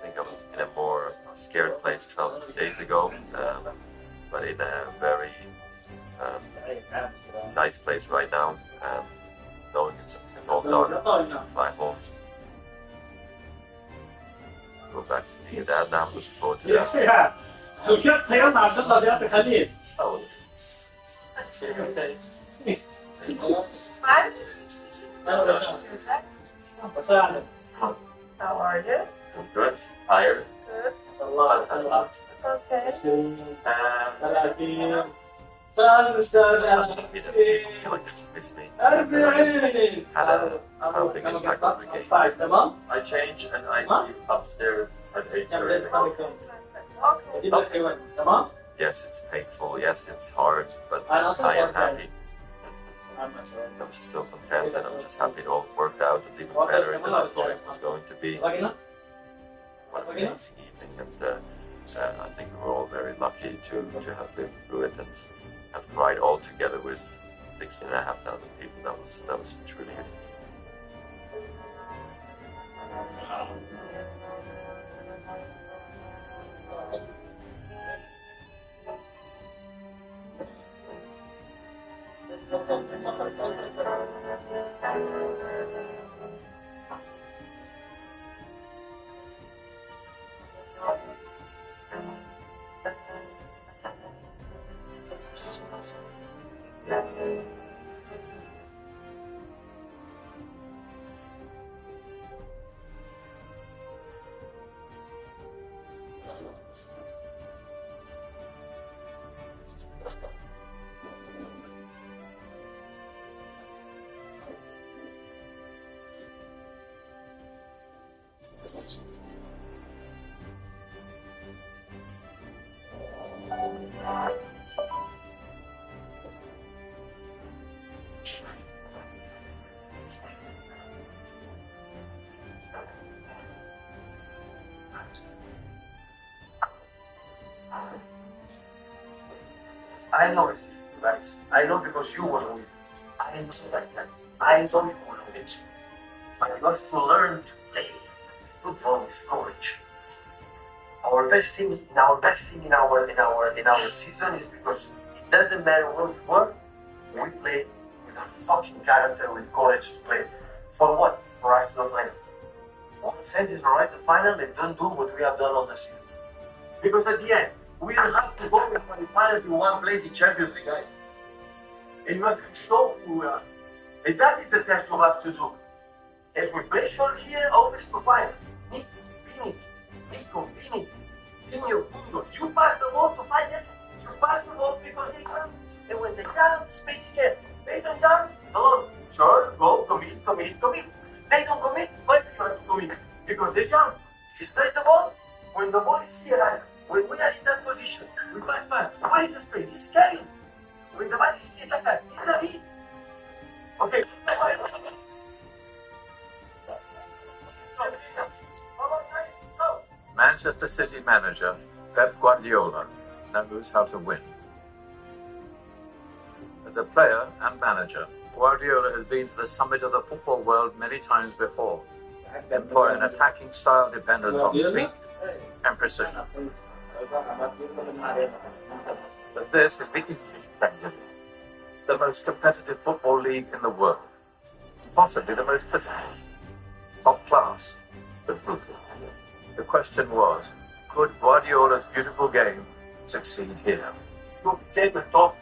think I was in a more scared place 12 days ago, but in a very nice place right now. Knowing it's all done, fly home. Go back to being a dad now. Looking forward to that. القطة يلا عبد الله بيعطي خليل How are you? I'm good. Tired. Good. الله Okay. 30 35 feel like they miss me. 40 Had a big impact on the game. 15 تمام I change and I see you upstairs at 8:30. تمام Yes, it's painful. Yes, it's hard, but I am happy. I'm just so content, and I'm just happy it all worked out and even better than I thought it was going to be. What an amazing evening, and I think we were all very lucky to have lived through it and have cried all together with 16,500 people. That was truly good. I know it's difficult, guys. I know because you were with me. I know that, guys. I know you will know it. But you have to learn to play football with courage. Our best thing in our season is because it doesn't matter where we were, we play with a fucking character, with courage to play. For what? For right to the final. What sense is right to the final and don't do what we have done on the season? Because at the end, we don't have to go in finals in one place in Champions League, guys. And you have to show who we are. And that is the test you have to do. If we play short here, always to find. Nico, Vini, Vinho, Bungo. You pass the ball to find it. You pass the ball because they come. And when they jump, space here. They don't jump, alone. Sure, go, commit. They don't commit, but you have to commit. Because they jump. She slides the ball. When the ball is here, guys, when we are in that position, we pass back. What is the space? He's carrying. When the ball is here like that, he's not in. Okay. Manchester City manager Pep Guardiola knows how to win. As a player and manager, Guardiola has been to the summit of the football world many times before, employing an attacking style dependent on speed and precision. But this is the English Premier League, the most competitive football league in the world, possibly the most physical, top class, but brutal. The question was, could Guardiola's beautiful game succeed here? You became a top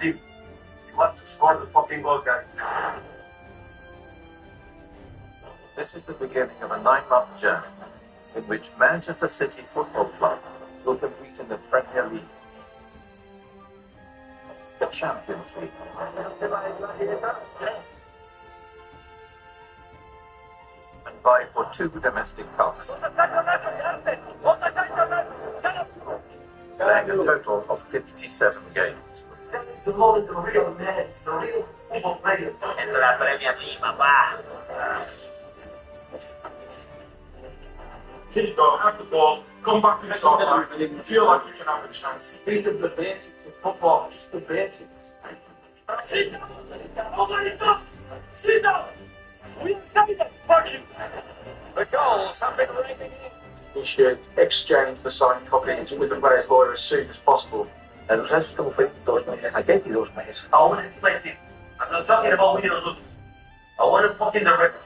team. You have to score the fucking goal, guys. This is the beginning of a 9-month journey in which Manchester City Football Club will compete in the Premier League, the Champions League, and vie for 2 domestic cups, playing a total of 57 games. That is the moment of real men, the real football players. En la Premier League, papá. Here you go, have the ball, come back inside, and feel like you can have a chance. Think of the basics of football, just the basics. Sit down! Nobody stop! Sit down! We have this for you! The goals have been raining in. We should exchange the signed copies with the player's lawyer as soon as possible. El proceso estuvo fue 2 meses, aquí y 2 meses. I want to see my team. I'm not talking about winning or losing. I want to fucking the record.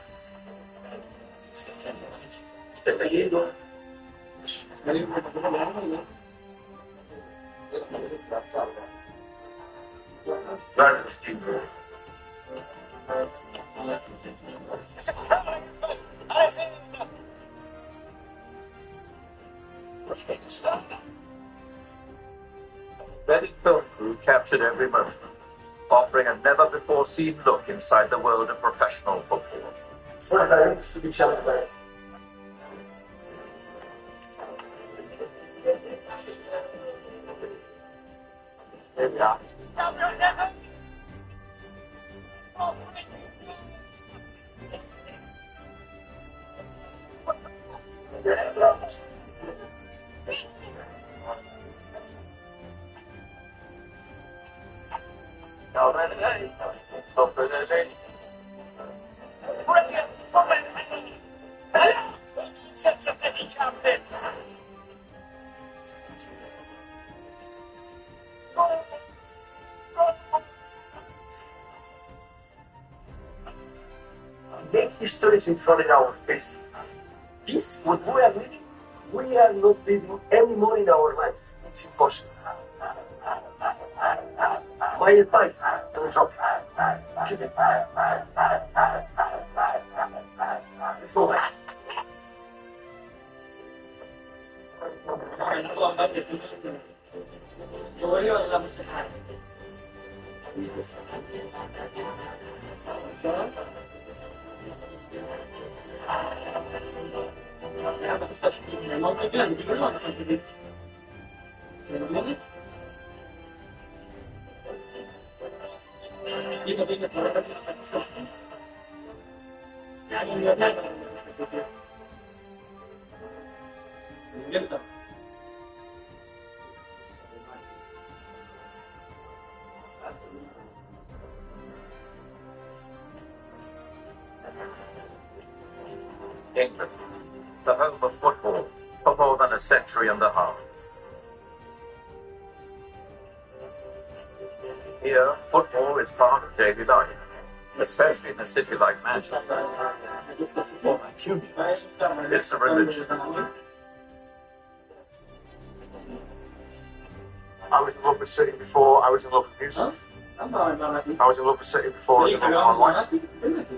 Start this team. Ready film crew captured every moment, offering a never-before-seen look inside the world of professional football. Brilliant! Manchester City captain! Make histories in front of our faces. This, what we are living, we are not living anymore in our lives. It's impossible. My advice, don't drop it. Keep it. Let's go back. the home of football for more than a century and a half. Here, football is part of daily life, especially in a city like Manchester. For Mancunians, it's a religion. I was in love with City before I was in love with music. I was in love with City before I was in love with my wife.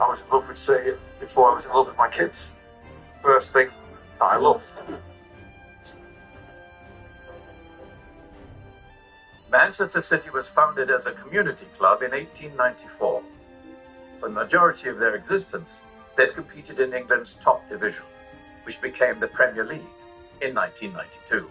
I was in love with City before I was in love with my kids. First thing that I loved. Manchester City was founded as a community club in 1894. For the majority of their existence, they've competed in England's top division, which became the Premier League in 1992.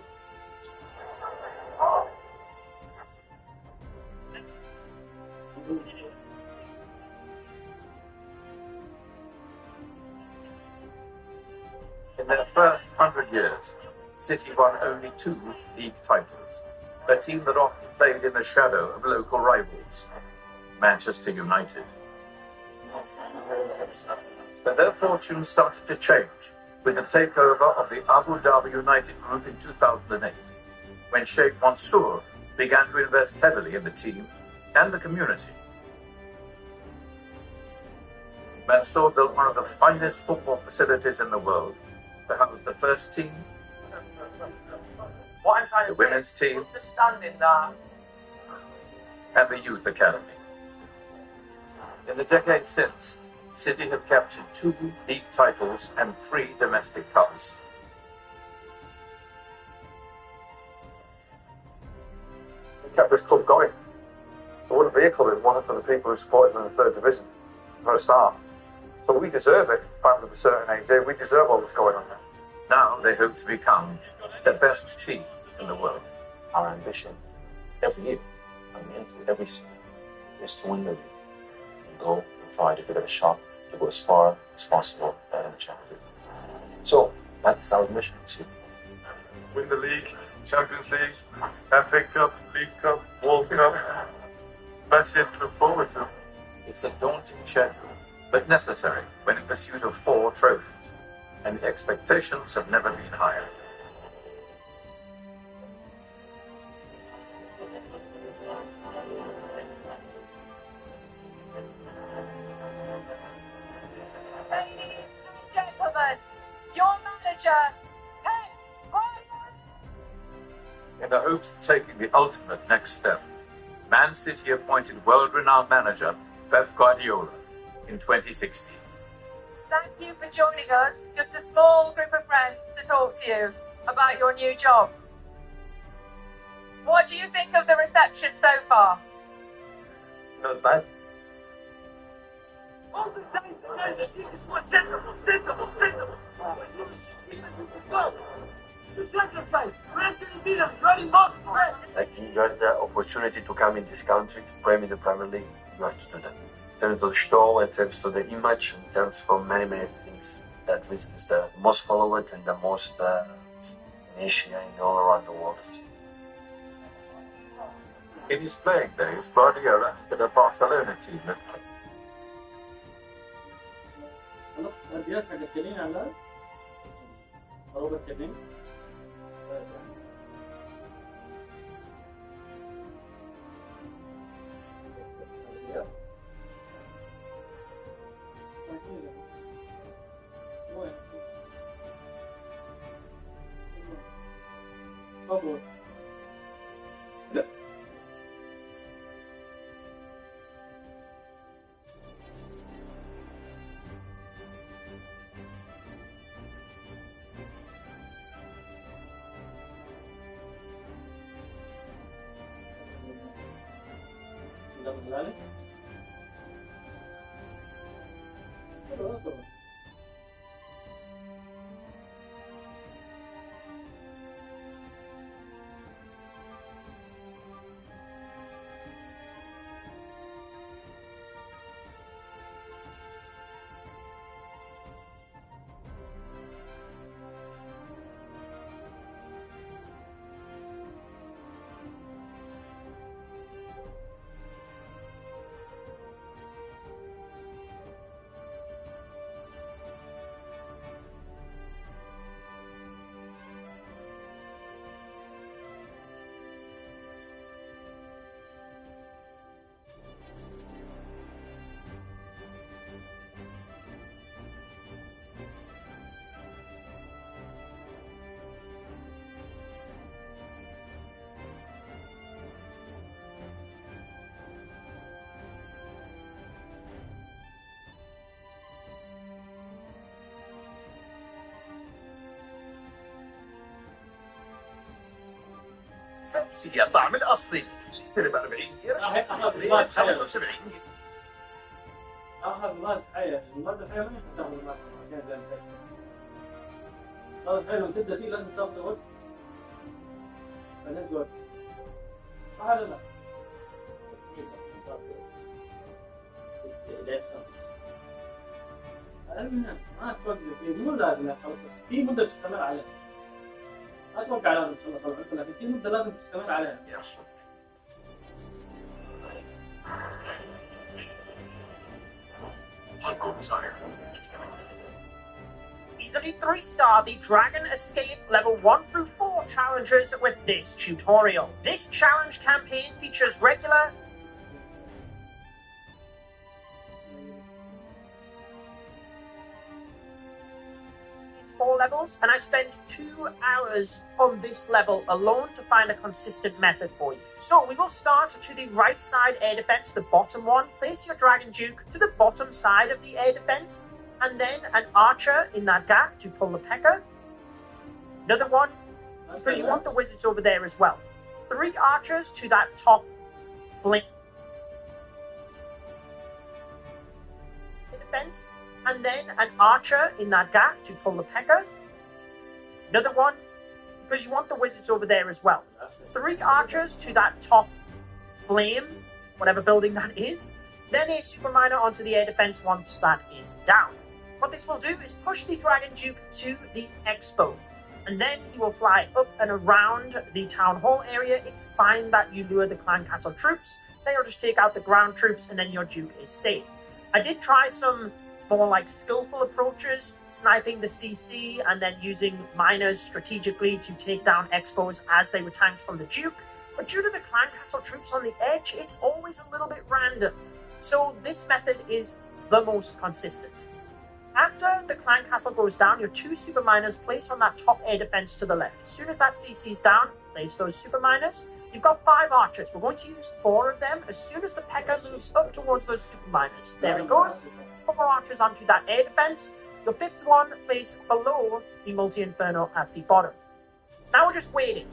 In their first 100 years, City won only 2 league titles, a team that often played in the shadow of local rivals, Manchester United. But their fortunes started to change with the takeover of the Abu Dhabi United Group in 2008, when Sheikh Mansour began to invest heavily in the team and the community. Mansour built one of the finest football facilities in the world to house the first team, What I'm trying to the say women's is, team, understanding that and the youth academy. In the decade since, City have captured 2 league titles and 3 domestic cups. We kept this club going. There wouldn't be a club if it wasn't for the people who supported them in the 3rd division from the start. So we deserve it, fans of a certain age. We deserve what was going on there. Now they hope to become the best team in the world. Our ambition every year, into every season, is to win the league and go and try to give it a shot to go as far as possible in the Champions League. So that's our mission to Win the league, Champions League, FA Cup, League Cup, World Cup. That's it to look forward to. It's a daunting schedule, but necessary when in pursuit of 4 trophies, and the expectations have never been higher. Ladies and gentlemen, your manager, Pep Guardiola. In the hopes of taking the ultimate next step, Man City appointed world-renowned manager Pep Guardiola in 2016. Thank you for joining us, just a small group of friends to talk to you about your new job. What do you think of the reception so far? Not bad. All the time, the guy that sees this was sensible. Go! The sacrifice, Anthony Milan, running off. Like you got the opportunity to come in this country to play in the Premier League, you have to do that. In terms of the show, in terms of the image, in terms of many things, that is the most followed and the most in Asia and all around the world. In his playing days, Guardiola had a Barcelona team that خلاص الأرضيات حق الكلين على روبر كلين لا ذلك فانسي يا طعم الاصلي. جيت ب 40 درهم 75. اخذ مادة حية، المادة الحية ما ينفع تاخذ المادة مكان زي المسكن. المادة الحية لما تبدا فيه لازم تاخذ وقت. بعدين توقف. صح ولا لا؟ المهم ما توقف فيه، مو لازم خلاص، بس في مدة تستمر عليها. ما اتوقع لازم تخلص العقد، لكن في مدة لازم تستمر عليها. Easily 3-star the Dragon Escape level 1 through 4 challenges with this tutorial. This challenge campaign features regular four levels, and I spent 2 hours on this level alone to find a consistent method for you. So we will start to the right side air defense, the bottom one. Place your Dragon Duke to the bottom side of the air defense, and then an archer in that gap to pull the P.E.K.K.A. Another one, because you want the wizards over there as well. 3 archers to that top flank defense, and then an archer in that gap to pull the P.E.K.K.A. Another one, because you want the wizards over there as well. 3 archers to that top flame, whatever building that is. Then a super miner onto the air defense once that is down. What this will do is push the Dragon Duke to the expo, and then he will fly up and around the town hall area. It's fine that you lure the clan castle troops. They'll just take out the ground troops, and then your Duke is safe. I did try some more like skillful approaches, sniping the CC and then using miners strategically to take down expos as they were tanked from the Duke. But due to the clan castle troops on the edge, it's always a little bit random. So this method is the most consistent. After the clan castle goes down, your 2 super miners place on that top air defense to the left. As soon as that CC's down, place those super miners. You've got 5 archers. We're going to use 4 of them as soon as the P.E.K.K.A. moves up towards those super miners. There it goes. 4 more archers onto that air defense. Your 5th one place below the multi-inferno at the bottom. Now we're just waiting.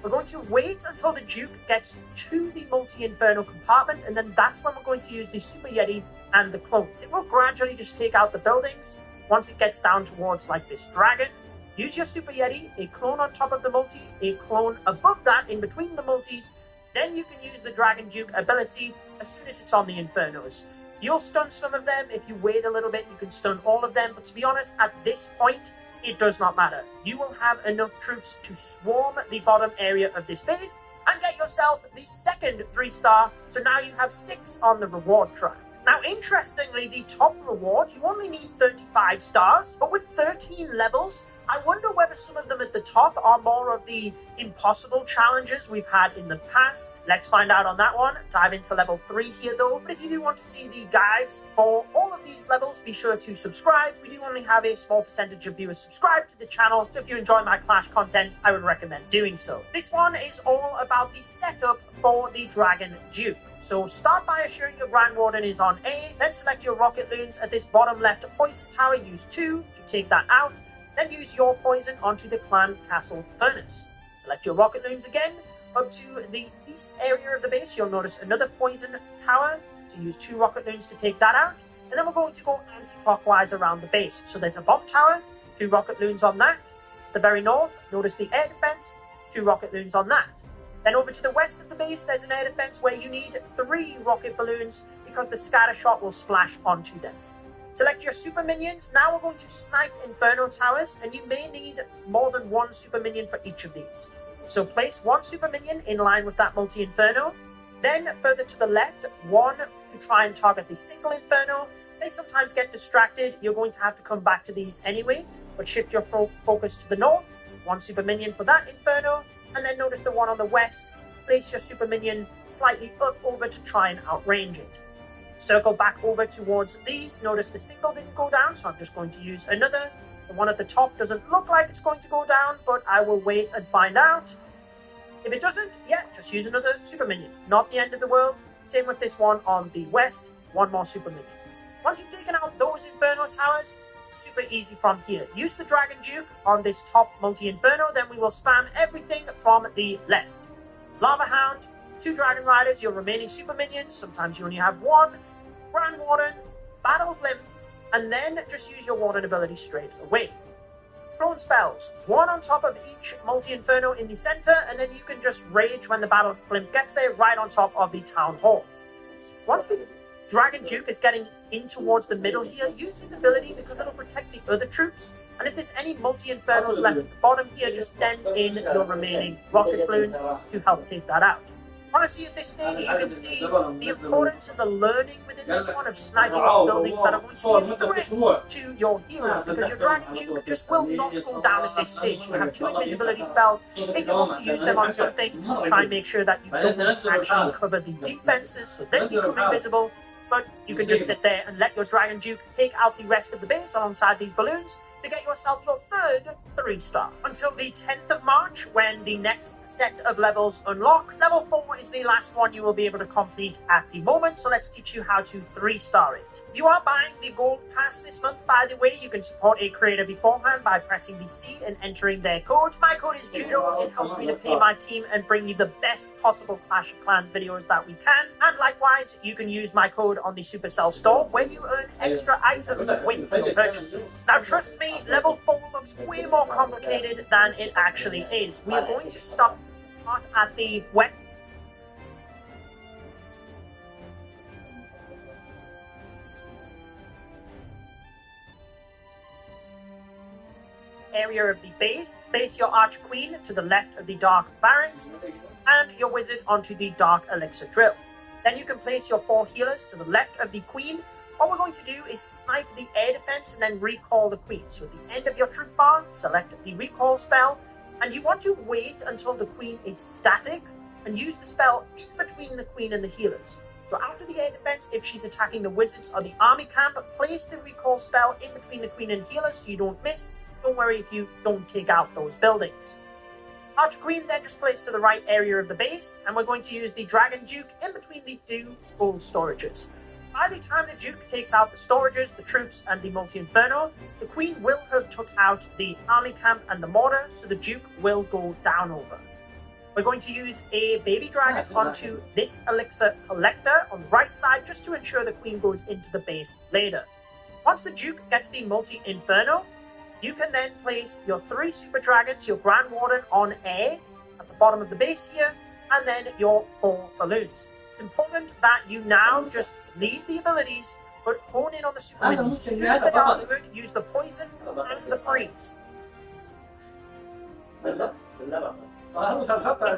We're going to wait until the Duke gets to the multi-inferno compartment, and then that's when we're going to use the Super Yeti and the clones. It will gradually just take out the buildings once it gets down towards like this dragon. Use your Super Yeti, a clone on top of the multi, a clone above that in between the multis. Then you can use the Dragon Duke ability as soon as it's on the Infernos. You'll stun some of them. If you wait a little bit, you can stun all of them. But to be honest, at this point, it does not matter. You will have enough troops to swarm the bottom area of this base and get yourself the second 3-star. So now you have 6 on the reward track. Now, interestingly, the top reward, you only need 35 stars, but with 13 levels, I wonder whether some of them at the top are more of the impossible challenges we've had in the past. Let's find out on that one. Dive into level 3 here though. But if you do want to see the guides for all of these levels, be sure to subscribe. We do only have a small percentage of viewers subscribed to the channel, so if you enjoy my Clash content, I would recommend doing so. This one is all about the setup for the Dragon Duke. So start by assuring your Grand Warden is on A, then select your Rocket Loons at this bottom left poison tower, use 2 to take that out. Then use your poison onto the clan castle furnace. Select your Rocket Loons again. Up to the east area of the base, you'll notice another poison tower. So use 2 Rocket Loons to take that out. And then we're going to go anti-clockwise around the base. So there's a bomb tower, 2 Rocket Loons on that. At the very north, notice the air defense, 2 Rocket Loons on that. Then over to the west of the base, there's an air defense where you need 3 rocket balloons because the scatter shot will splash onto them. Select your super minions. Now we're going to snipe Inferno towers, and you may need more than 1 super minion for each of these. So place 1 super minion in line with that multi-inferno. Then further to the left, 1 to try and target the single inferno. They sometimes get distracted. You're going to have to come back to these anyway, but shift your focus to the north. 1 super minion for that inferno, and then notice the one on the west. Place your super minion slightly up over to try and outrange it. Circle back over towards these. Notice the single didn't go down, so I'm just going to use another. The one at the top doesn't look like it's going to go down, but I will wait and find out. If it doesn't, yeah, just use another super minion. Not the end of the world. Same with this one on the west. 1 more super minion. Once you've taken out those Inferno towers, super easy from here. Use the Dragon Duke on this top multi-Inferno, then we will spam everything from the left. Lava Hound, 2 Dragon Riders, your remaining super minions, sometimes you only have 1, Grand Warden, Battle Blimp, and then just use your Warden ability straight away. Thrown spells, 1 on top of each multi-inferno in the center, and then you can just rage when the Battle Blimp gets there, right on top of the Town Hall. Once the Dragon Duke is getting in towards the middle here, use his ability because it'll protect the other troops. And if there's any multi-infernos left at the bottom here, just send in your remaining rocket balloons to help take that out. Honestly, at this stage, you can see the importance and the learning within this one of sniping on buildings that are going to be direct to your healers, because your Dragon Duke just will not go down at this stage. You have 2 invisibility spells. If you want to use them on something, try and make sure that you don't actually cover the defenses, so then you become invisible. But you can just sit there and let your Dragon Duke take out the rest of the base alongside these balloons to get yourself your third 3-star. Until the 10th of March, when the next set of levels unlock. Level 4 is the last one you will be able to complete at the moment, so let's teach you how to 3-star it. If you are buying the Gold Pass this month, by the way, you can support a creator beforehand by pressing the C and entering their code. My code is Judo. It helps me to pay my team and bring you the best possible Clash of Clans videos that we can. And likewise, you can use my code on the Supercell store, where you earn extra items with your purchases. Now, trust me, level 4 looks way more complicated than it actually is. We are going to stop at the wet area of the base. Place your Arch Queen to the left of the Dark Barracks and your Wizard onto the Dark Elixir Drill. Then you can place your 4 healers to the left of the Queen. All we're going to do is snipe the air defense and then recall the Queen. So at the end of your troop bar, select the recall spell, and you want to wait until the Queen is static and use the spell in between the Queen and the healers. So after the air defense, if she's attacking the wizards or the army camp, place the recall spell in between the Queen and healers so you don't miss. Don't worry if you don't take out those buildings. Arch Queen then just placed to the right area of the base, and we're going to use the Dragon Duke in between the 2 gold storages. By the time the Duke takes out the storages, the troops, and the multi-inferno, the Queen will have took out the army camp and the mortar, so the Duke will go down over. We're going to use a baby dragon onto this elixir collector on the right side, just to ensure the Queen goes into the base later. Once the Duke gets the multi-inferno, you can then place your 3 super dragons, your Grand Warden on air at the bottom of the base here, and then your 4 balloons. It's important that you now just leave the abilities, but hone in on the super minions. As soon as they are good, use the poison and the freeze. If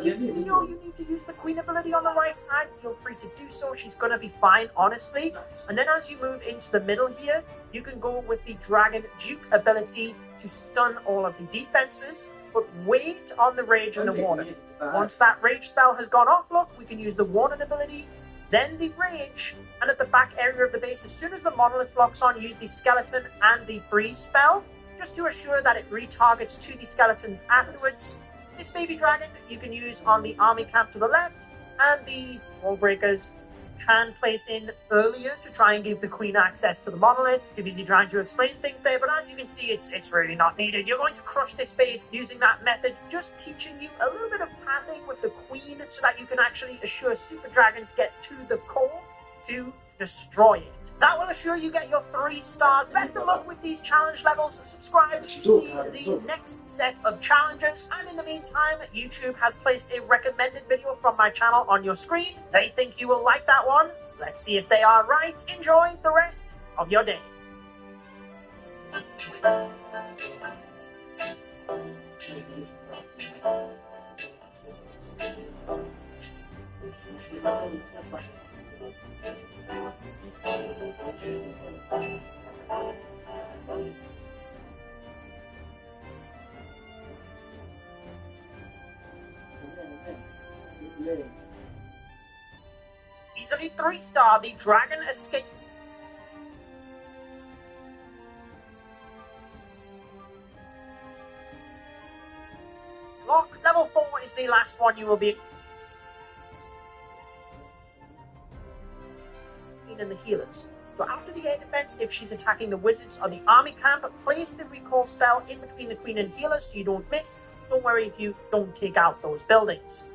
you feel you need to use the Queen ability on the right side, feel free to do so. She's going to be fine, honestly. And then as you move into the middle here, you can go with the Dragon Duke ability to stun all of the defenses, but wait on the Rage and the Warden. Once that Rage spell has gone off, look, we can use the Warden ability, then the Rage, and at the back area of the base, as soon as the Monolith locks on, use the Skeleton and the Freeze spell, just to assure that it retargets to the Skeletons afterwards. This baby dragon you can use on the army camp to the left, and the wall breakers can place in earlier to try and give the Queen access to the monolith. Too busy trying to explain things there, but as you can see, it's really not needed. You're going to crush this base using that method, just teaching you a little bit of pathing with the Queen so that you can actually assure super dragons get to the core to destroy it. That will assure you get your 3 stars. Best of luck with these challenge levels. Subscribe to see the next set of challenges. And in the meantime, YouTube has placed a recommended video from my channel on your screen. They think you will like that one. Let's see if they are right. Enjoy the rest of your day. Easily 3-star, the Dragon Escape. Lock level 4 is the last one you will be in the healers. So after the air defense, if she's attacking the wizards or the army camp, place the recall spell in between the Queen and healers so you don't miss. Don't worry if you don't take out those buildings.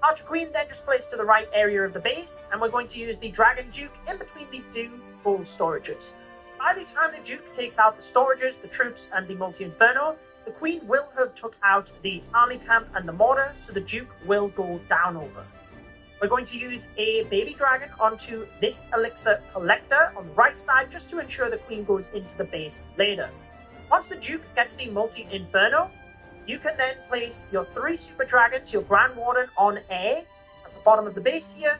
Archer Queen then just placed to the right area of the base, and we're going to use the Dragon Duke in between the two full storages. By the time the Duke takes out the storages, the troops, and the Multi-Inferno, the Queen will have took out the army camp and the mortar, so the Duke will go down over. We're going to use a baby dragon onto this elixir collector on the right side just to ensure the Queen goes into the base later. Once the Duke gets the Multi-Inferno, you can then place your 3 super dragons, your Grand Warden on A at the bottom of the base here.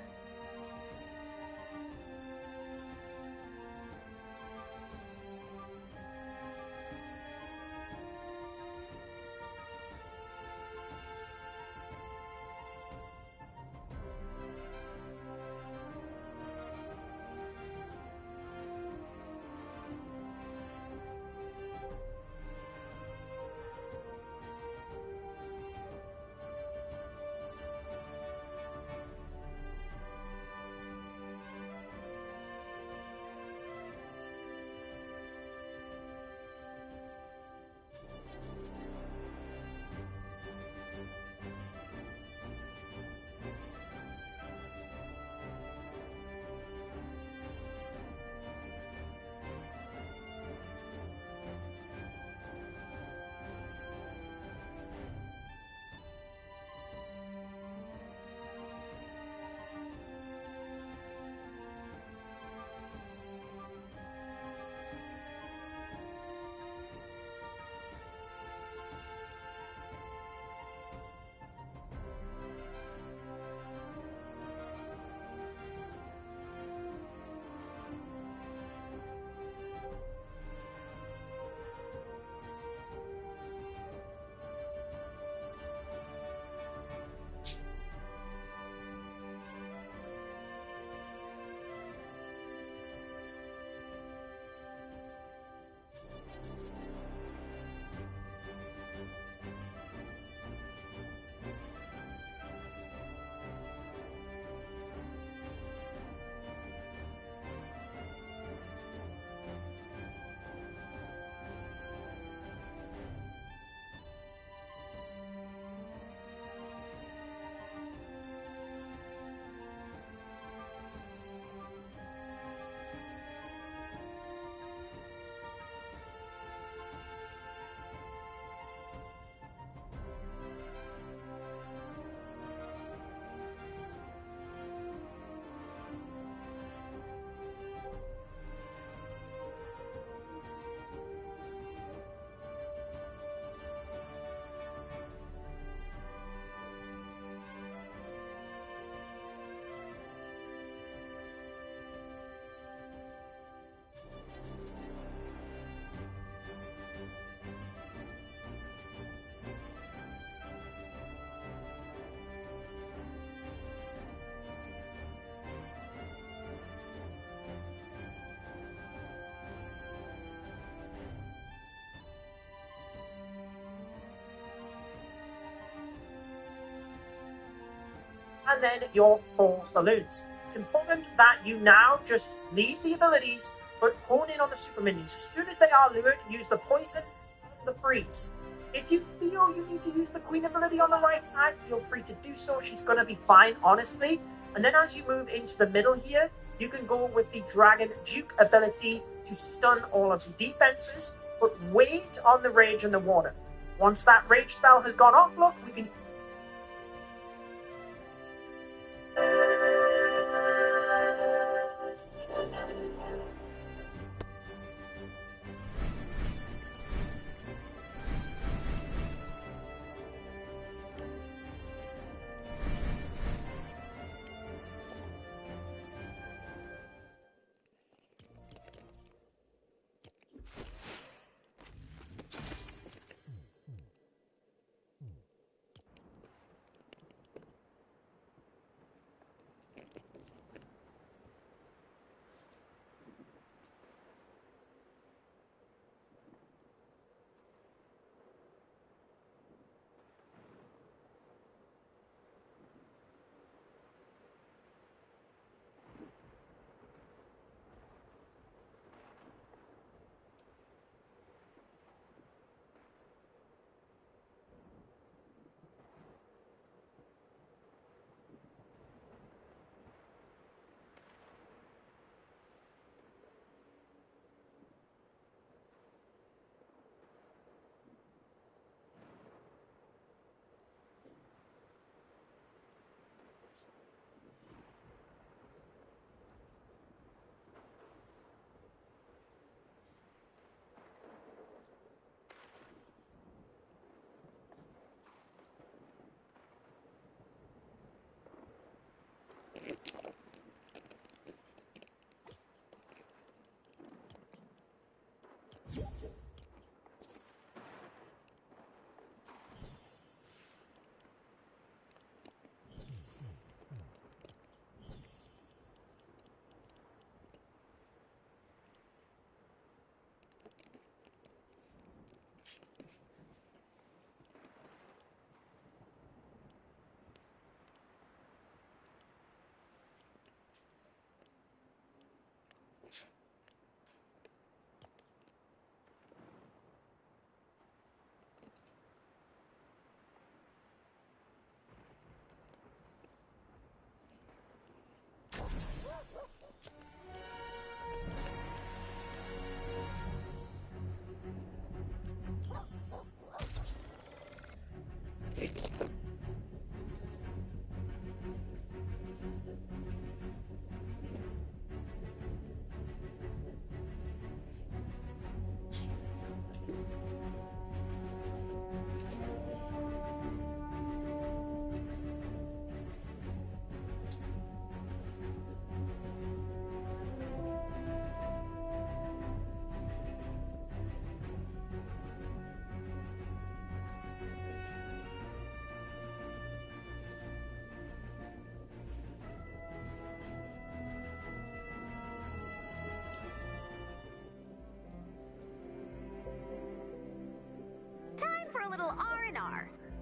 And then your 4 balloons. It's important that you now just leave the abilities, but hone in on the super minions. As soon as they are lured, use the poison and the freeze. If you feel you need to use the Queen ability on the right side, feel free to do so. She's going to be fine, honestly. And then as you move into the middle here, you can go with the Dragon Duke ability to stun all of the defenses, but wait on the Rage and the Water. Once that Rage spell has gone off, look, we can...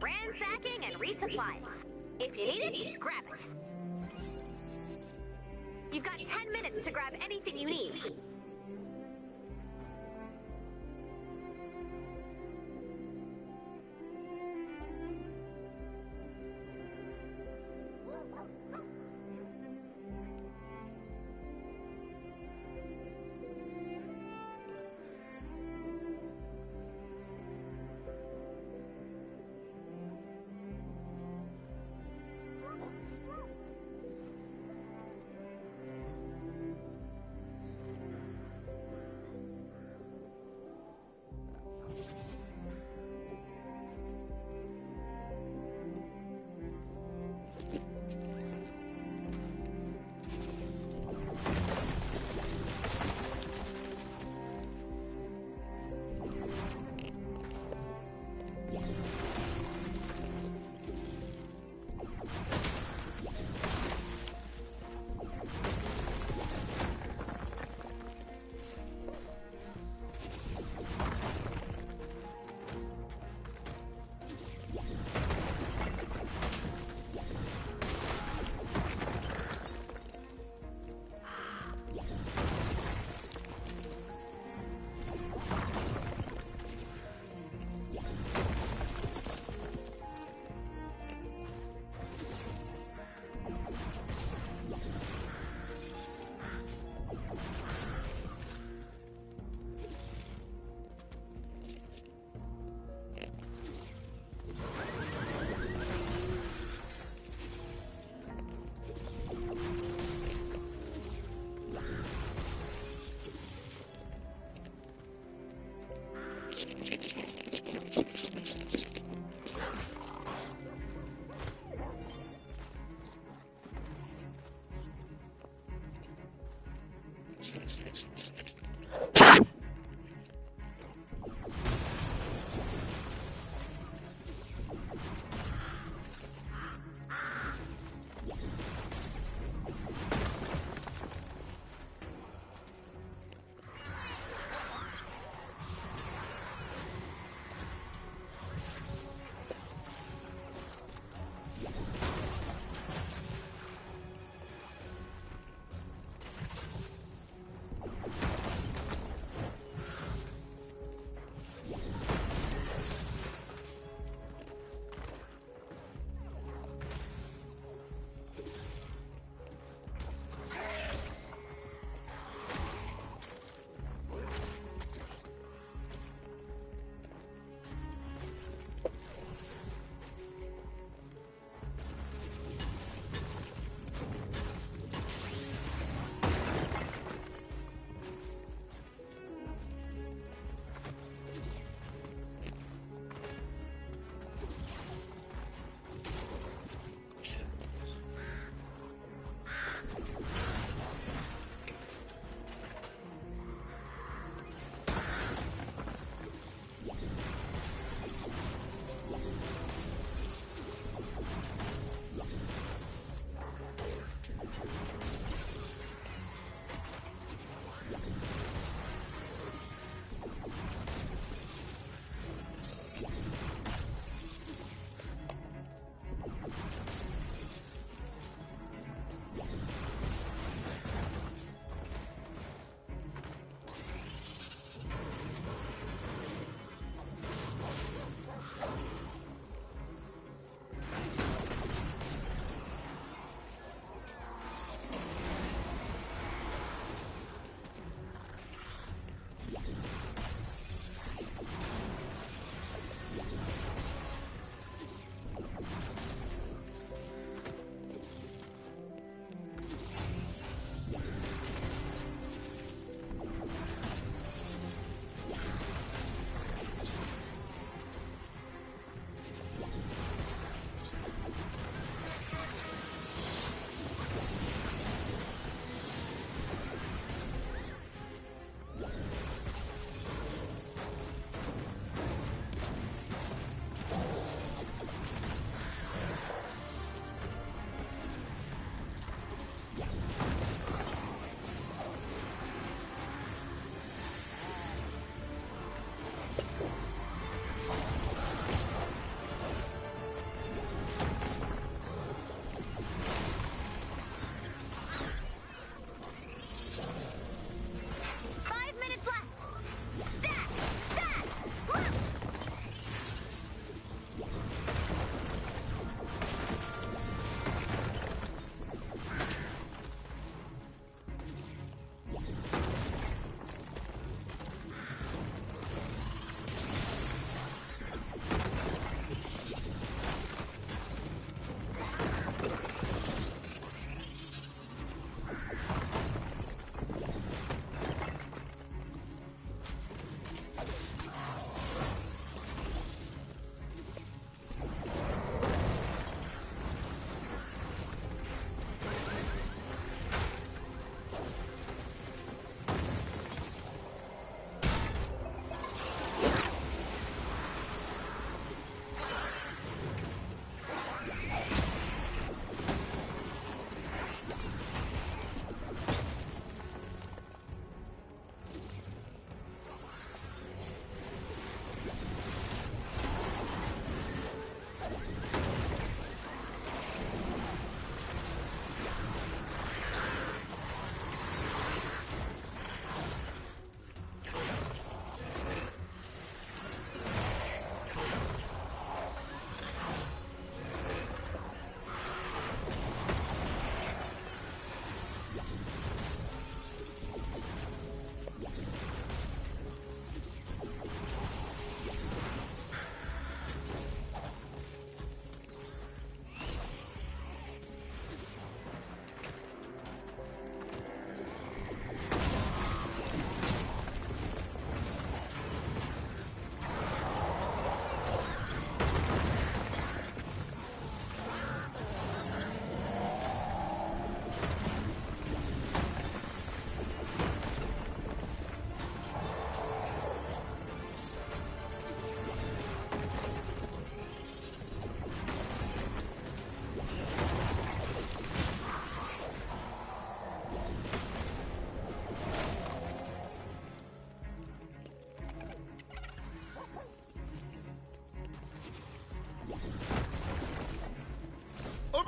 ransacking and resupplying. If you need it, grab it. You've got 10 minutes to grab anything you need.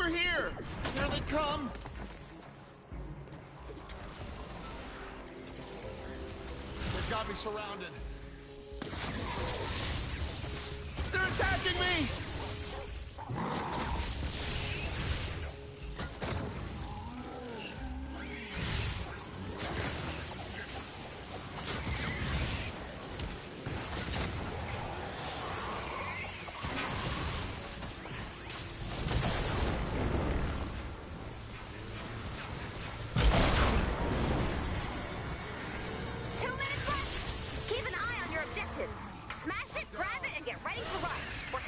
Over here! Here they come! They've got me surrounded. They're attacking me! Keep an eye on your objectives. Smash it, grab it, and get ready to run. We're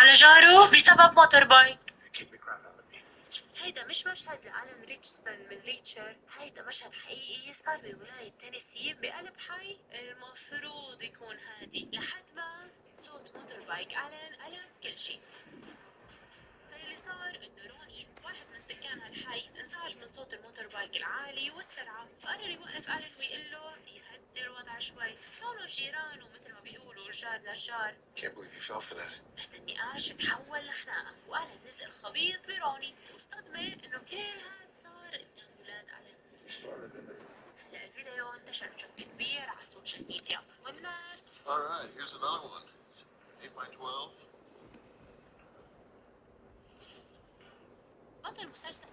على جاره بسبب موتور بايك. هيدا مش مشهد لألان ريتشسون من ريتشر، هيدا مشهد حقيقي صار بولاية تينيسي بقلب حي المفروض يكون هادي لحد ما صوت موتور بايك ألان قلب كل شي. فاللي صار انه روني واحد من سكان هالحي انزعج من صوت الموتور بايك العالي والسرعة، فقرر يوقف ألان ويقول له يهدي الوضع شوي، كونوا جيران ومثل ما بيقولوا جار لجار. Can't believe you fell for that. بس النقاش تحول لخناقة وألان نزل خبيط بروني، والصدمة إنه كل هاد صار قدام ولاد ألان. هلا الفيديو انتشر بشكل كبير على السوشيال ميديا والناس. All right, here's another one. 8x12. بطل مسلسل.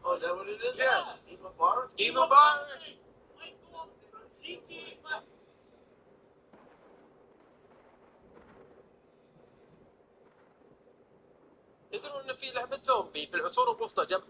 Oh, is that what it is? Yeah. Eva Bar? Eva Bar! تدرون ان في لعبة زومبي في العصور الوسطى جنب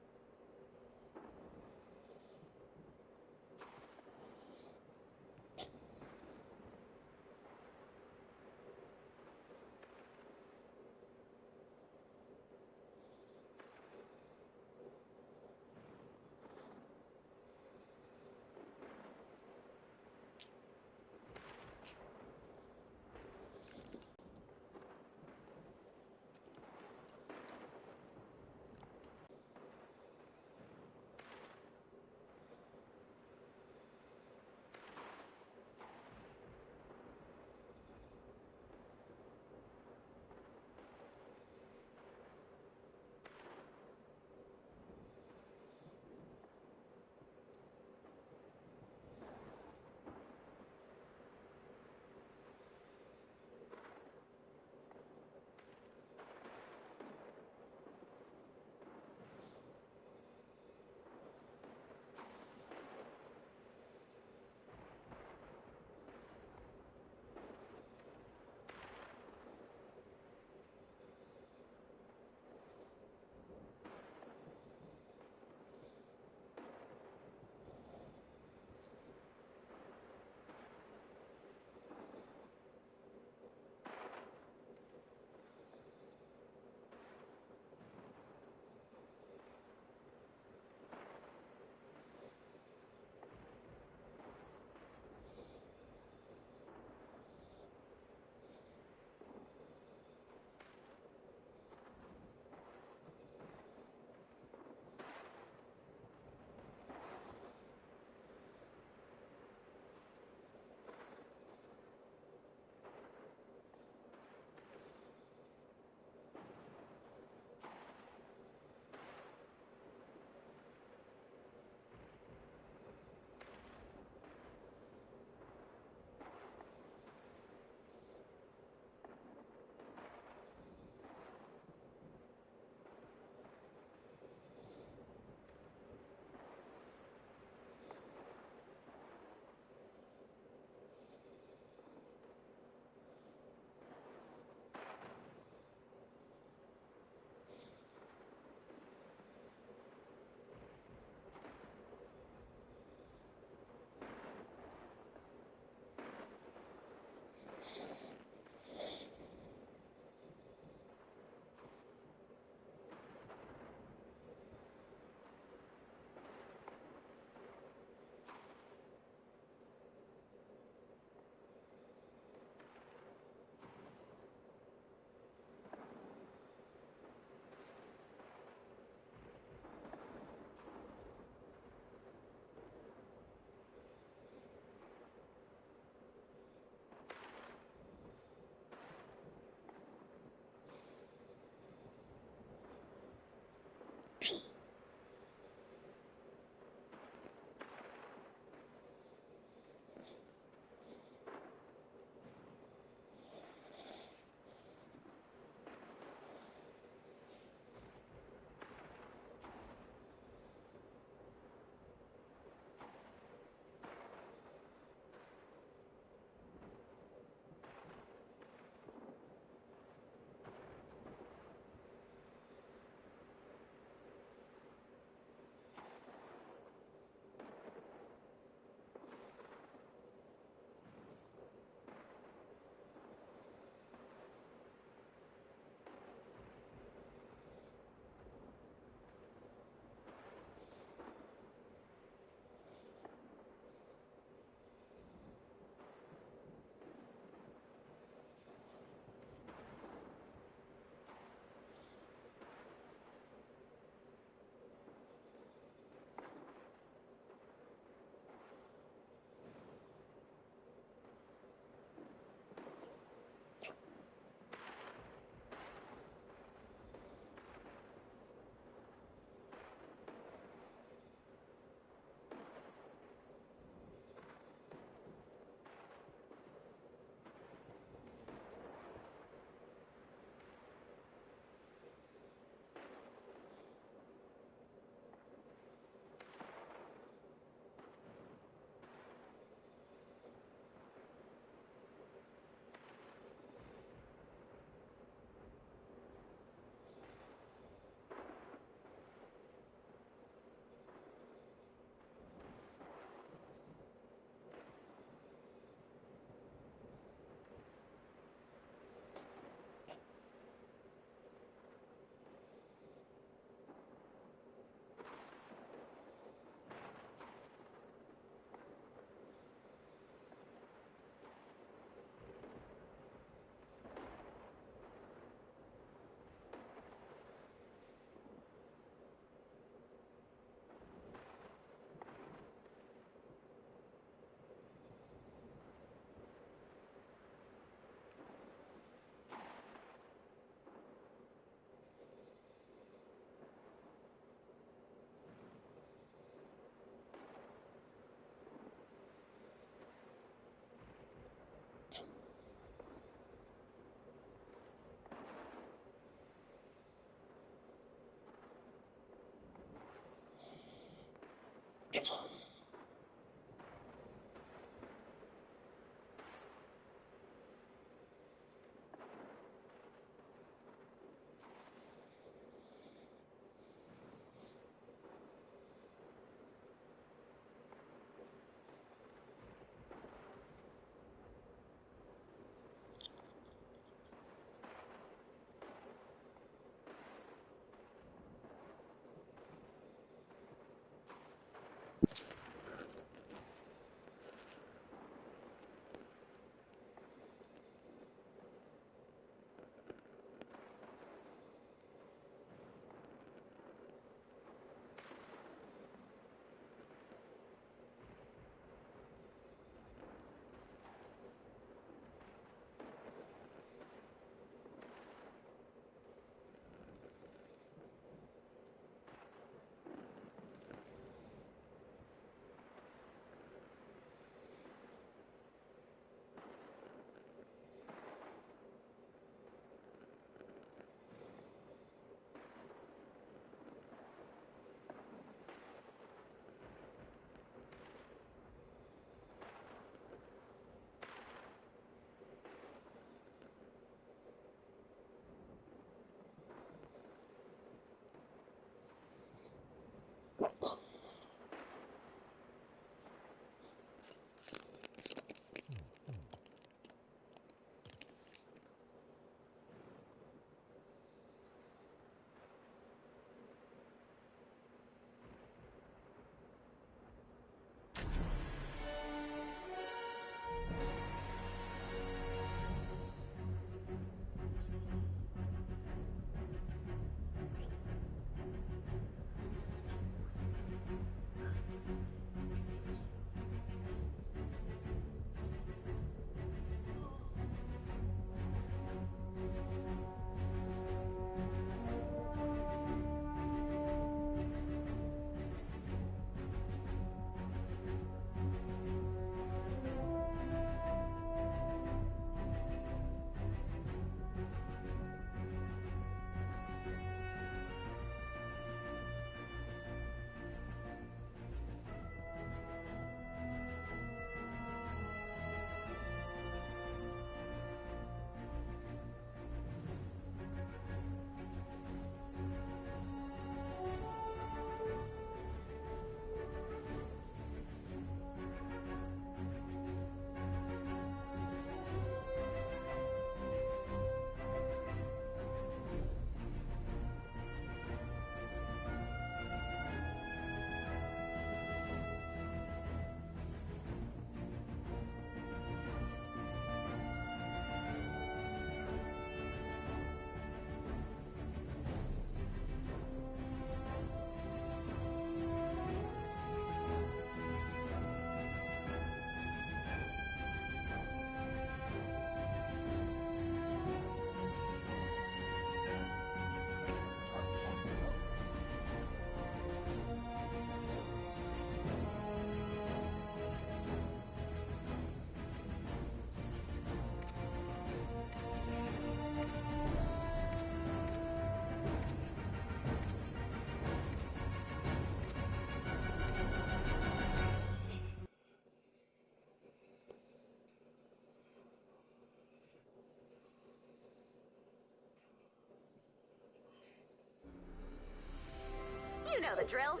drill?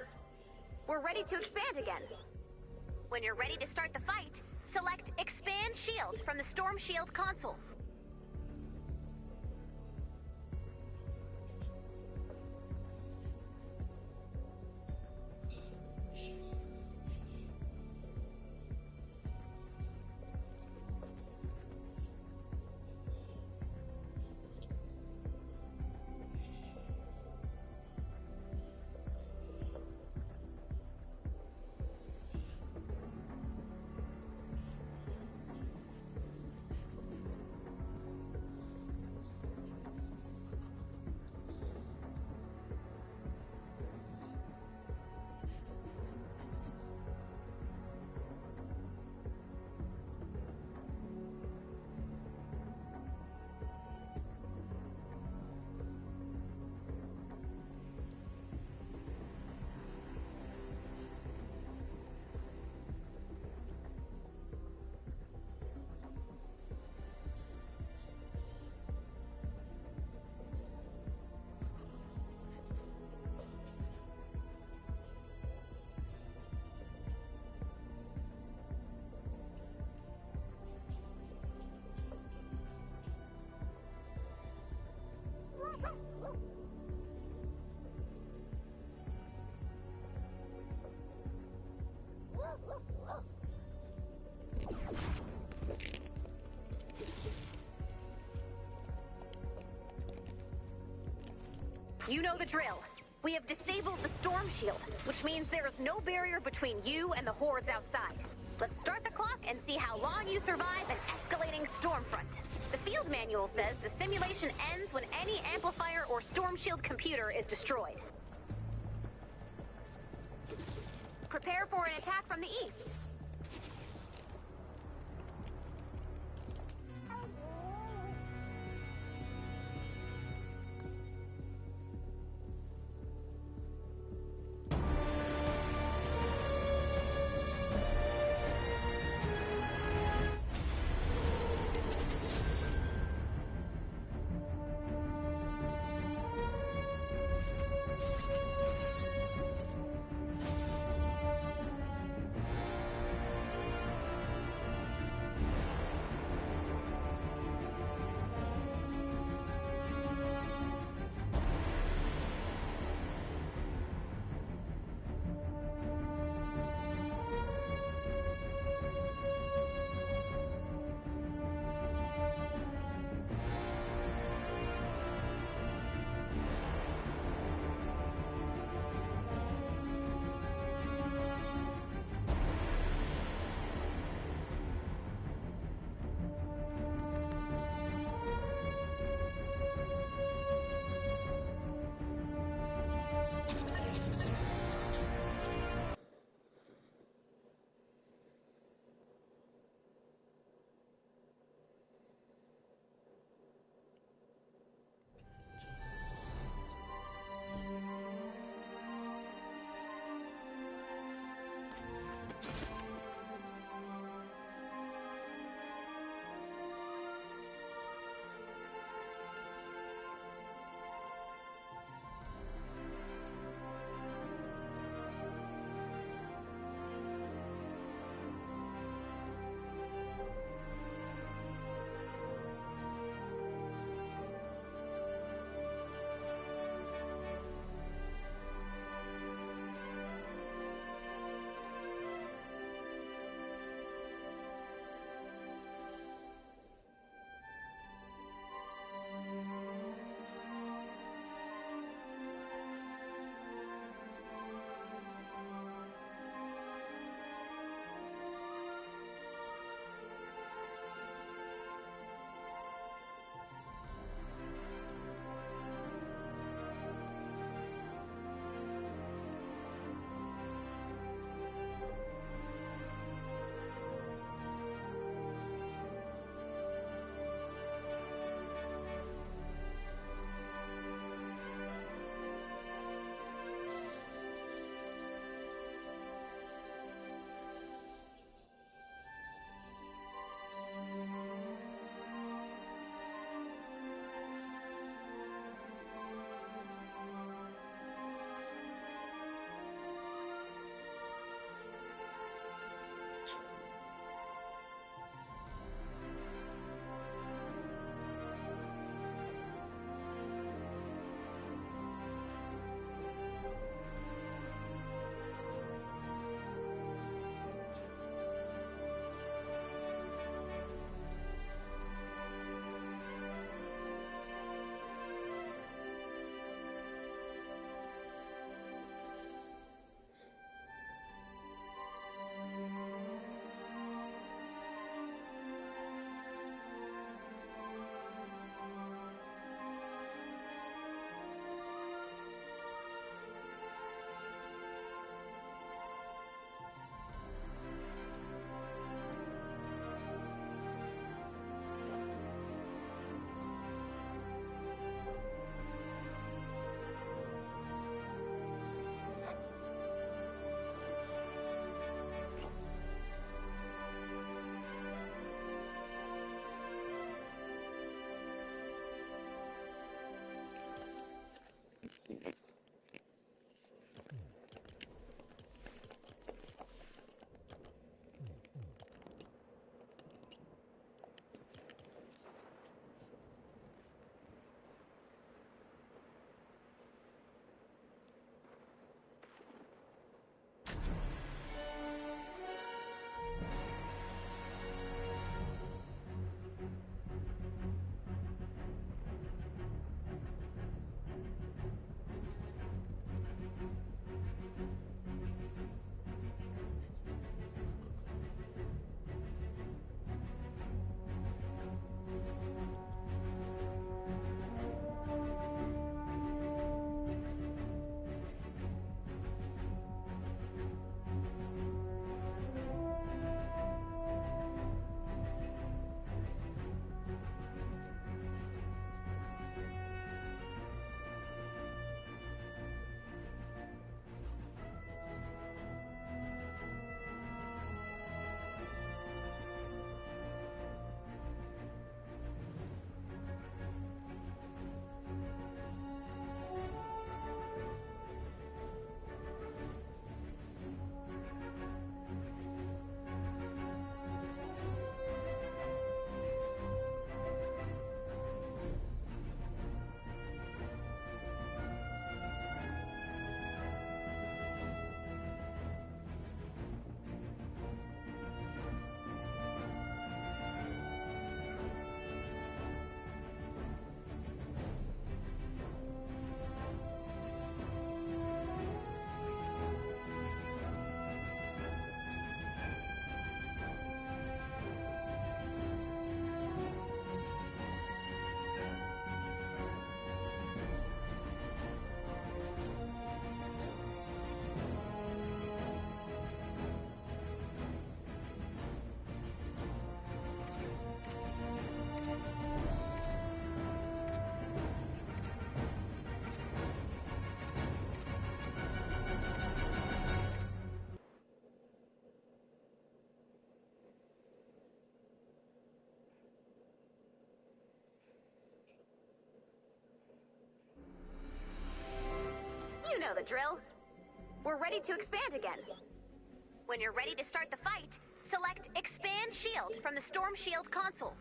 We're ready to expand again. When you're ready to start the fight, select Expand Shield from the Storm Shield console. You know the drill. We have disabled the storm shield, which means there is no barrier between you and the hordes outside. Let's start the clock and see how long you survive an escalating storm front. The field manual says the simulation ends when any amplifier or storm shield computer is destroyed. Prepare for an attack from the east. You know the drill. We're ready to expand again. When you're ready to start the fight, select Expand Shield from the Storm Shield console.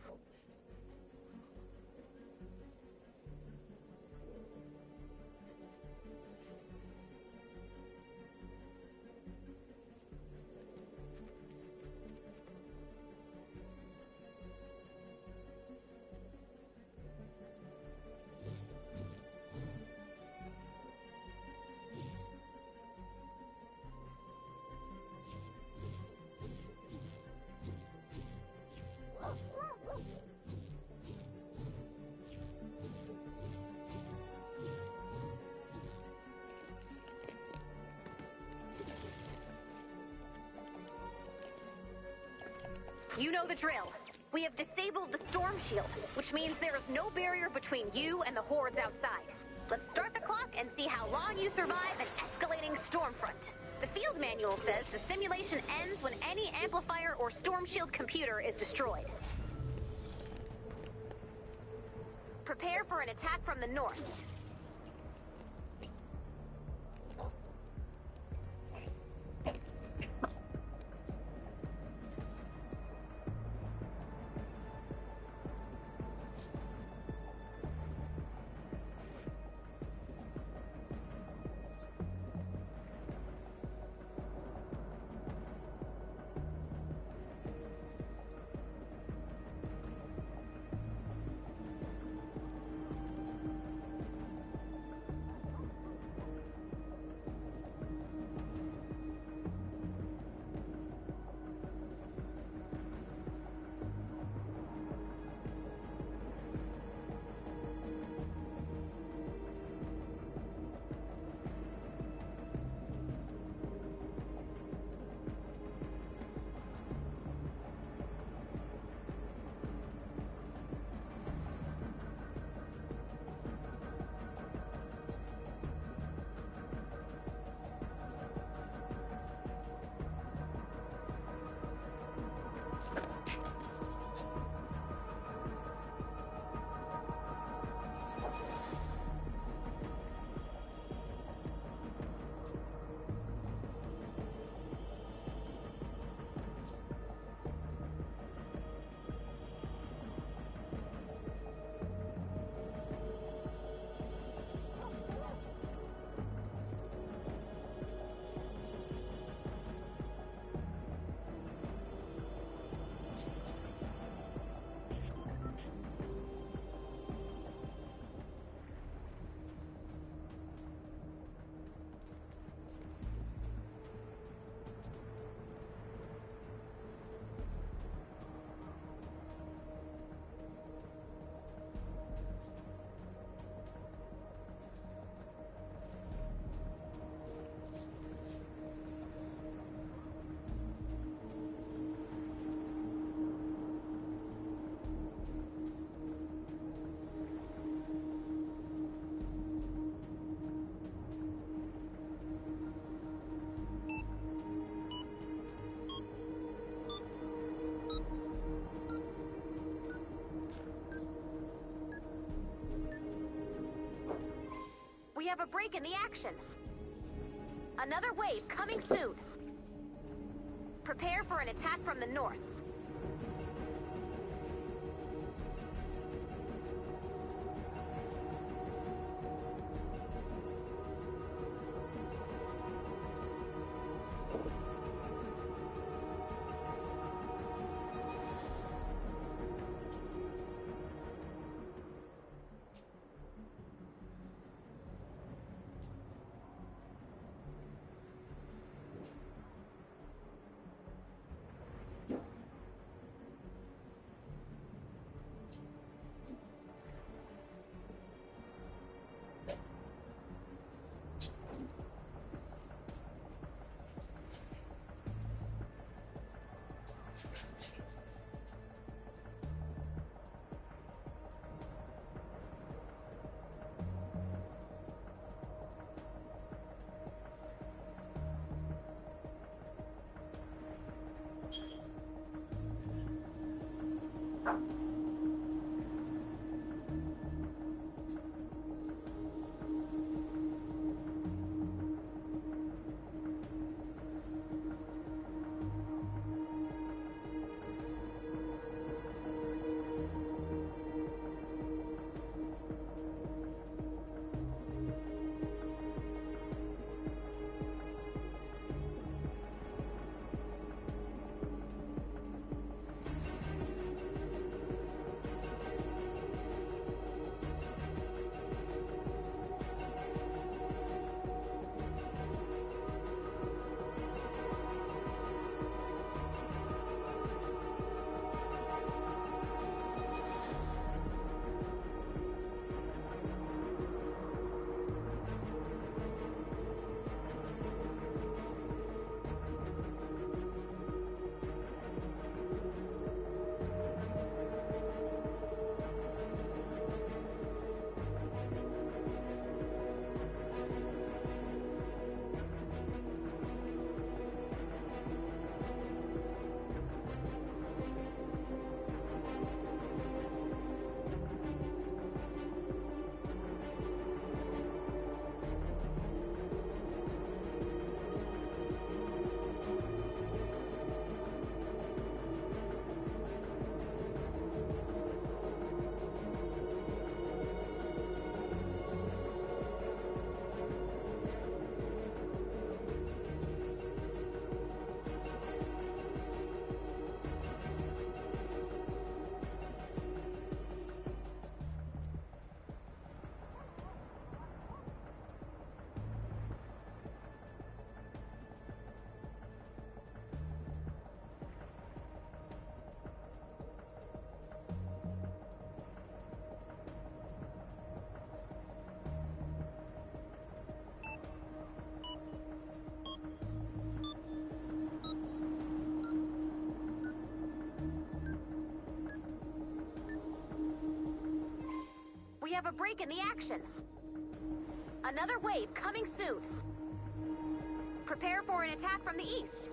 You know the drill. We have disabled the storm shield, which means there is no barrier between you and the hordes outside. Let's start the clock and see how long you survive an escalating storm front. The field manual says the simulation ends when any amplifier or storm shield computer is destroyed. Prepare for an attack from the north. have a break in the action. Another wave coming soon. Prepare for an attack from the north. We have a break in the action. Another wave coming soon. Prepare for an attack from the east.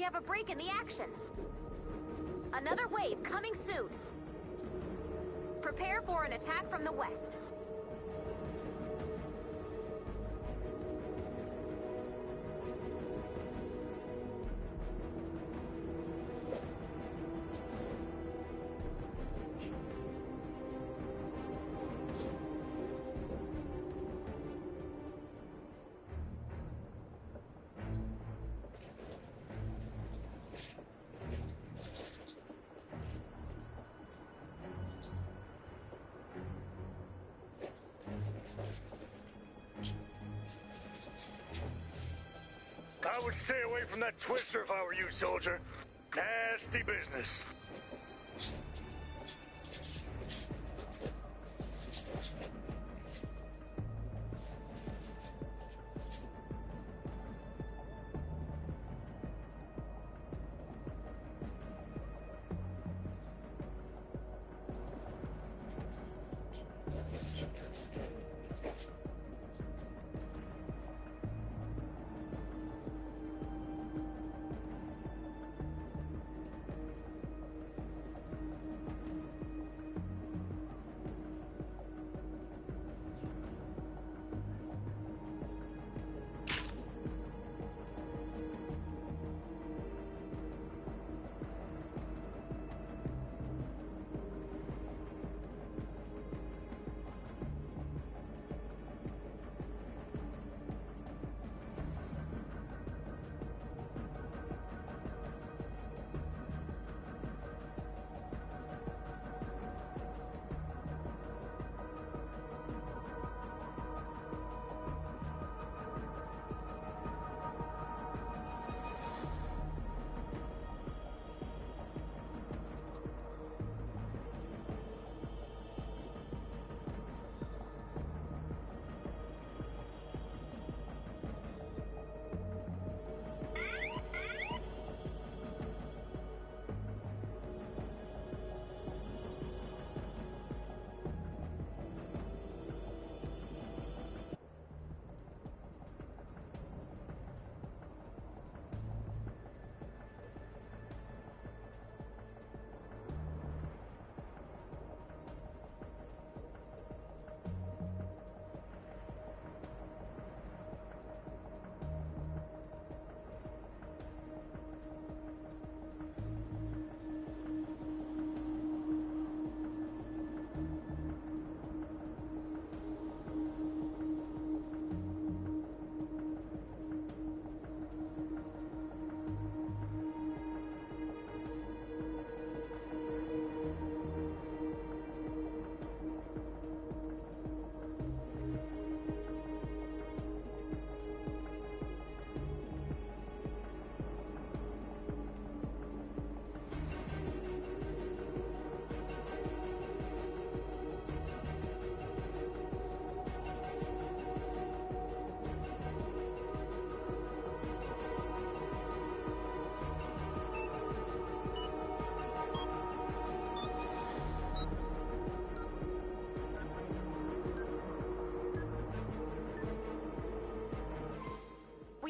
We have a break in the action. Another wave coming soon. Prepare for an attack from the west. I would stay away from that twister if I were you, soldier. Nasty business.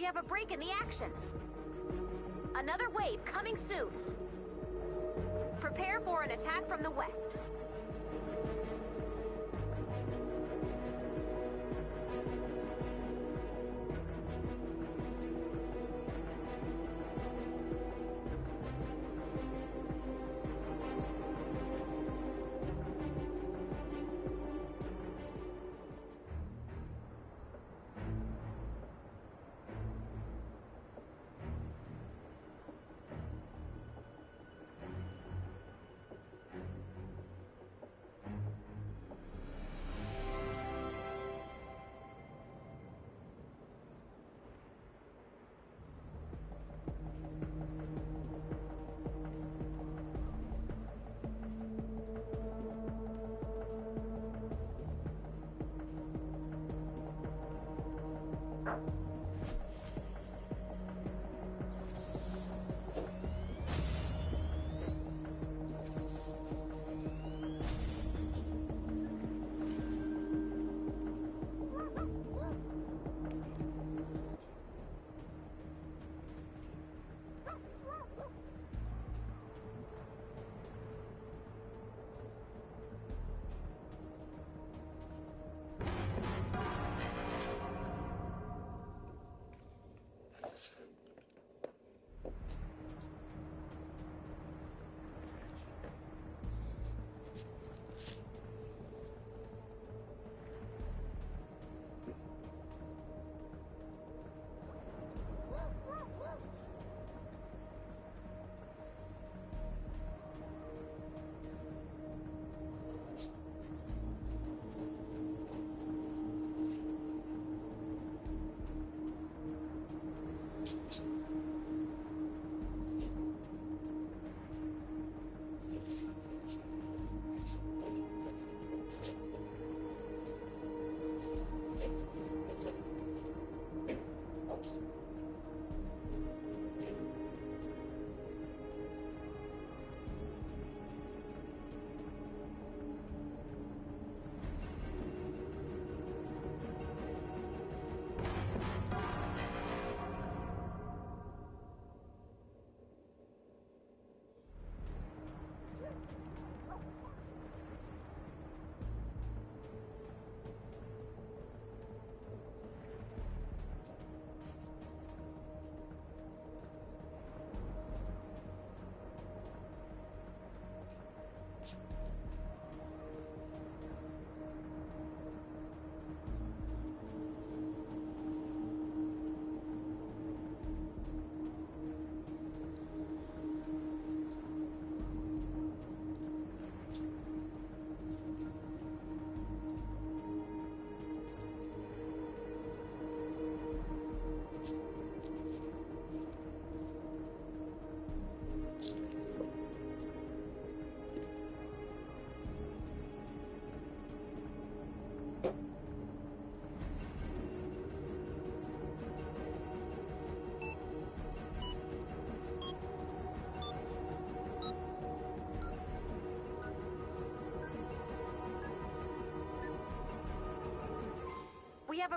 We have a break in the action. Another wave coming soon. Prepare for an attack from the west.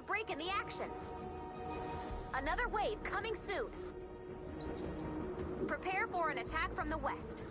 break in the action. Another wave coming soon. Prepare for an attack from the west.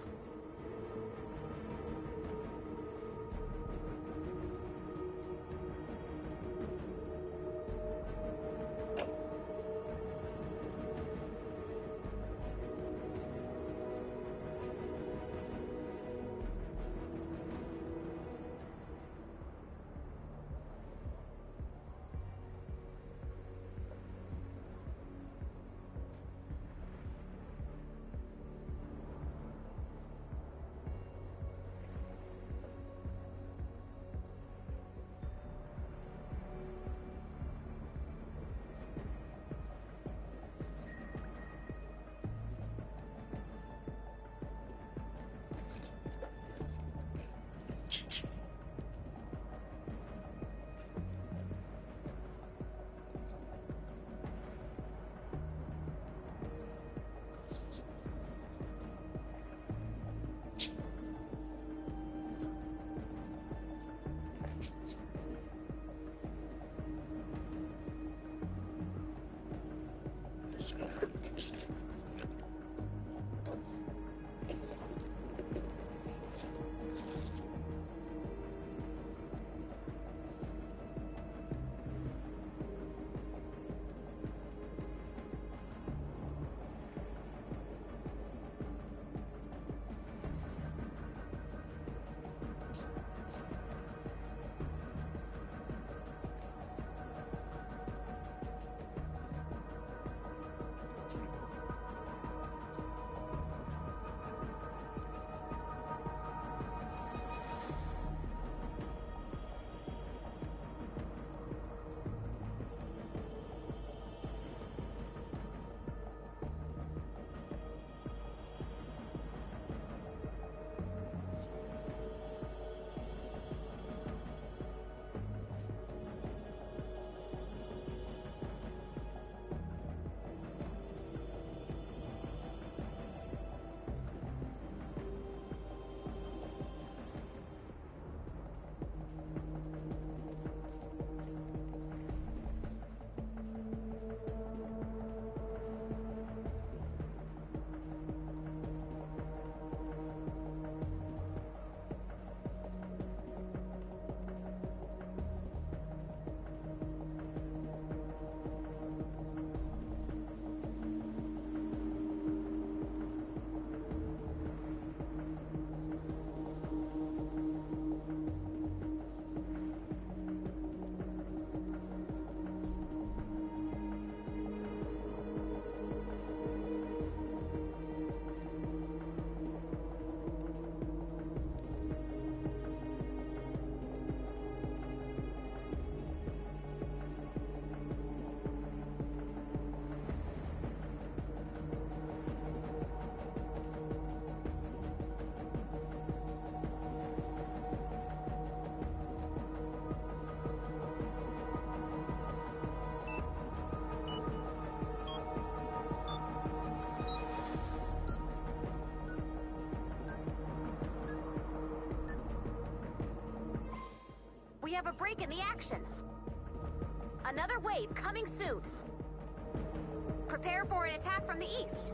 We have a break in the action. Another wave coming soon. Prepare for an attack from the east.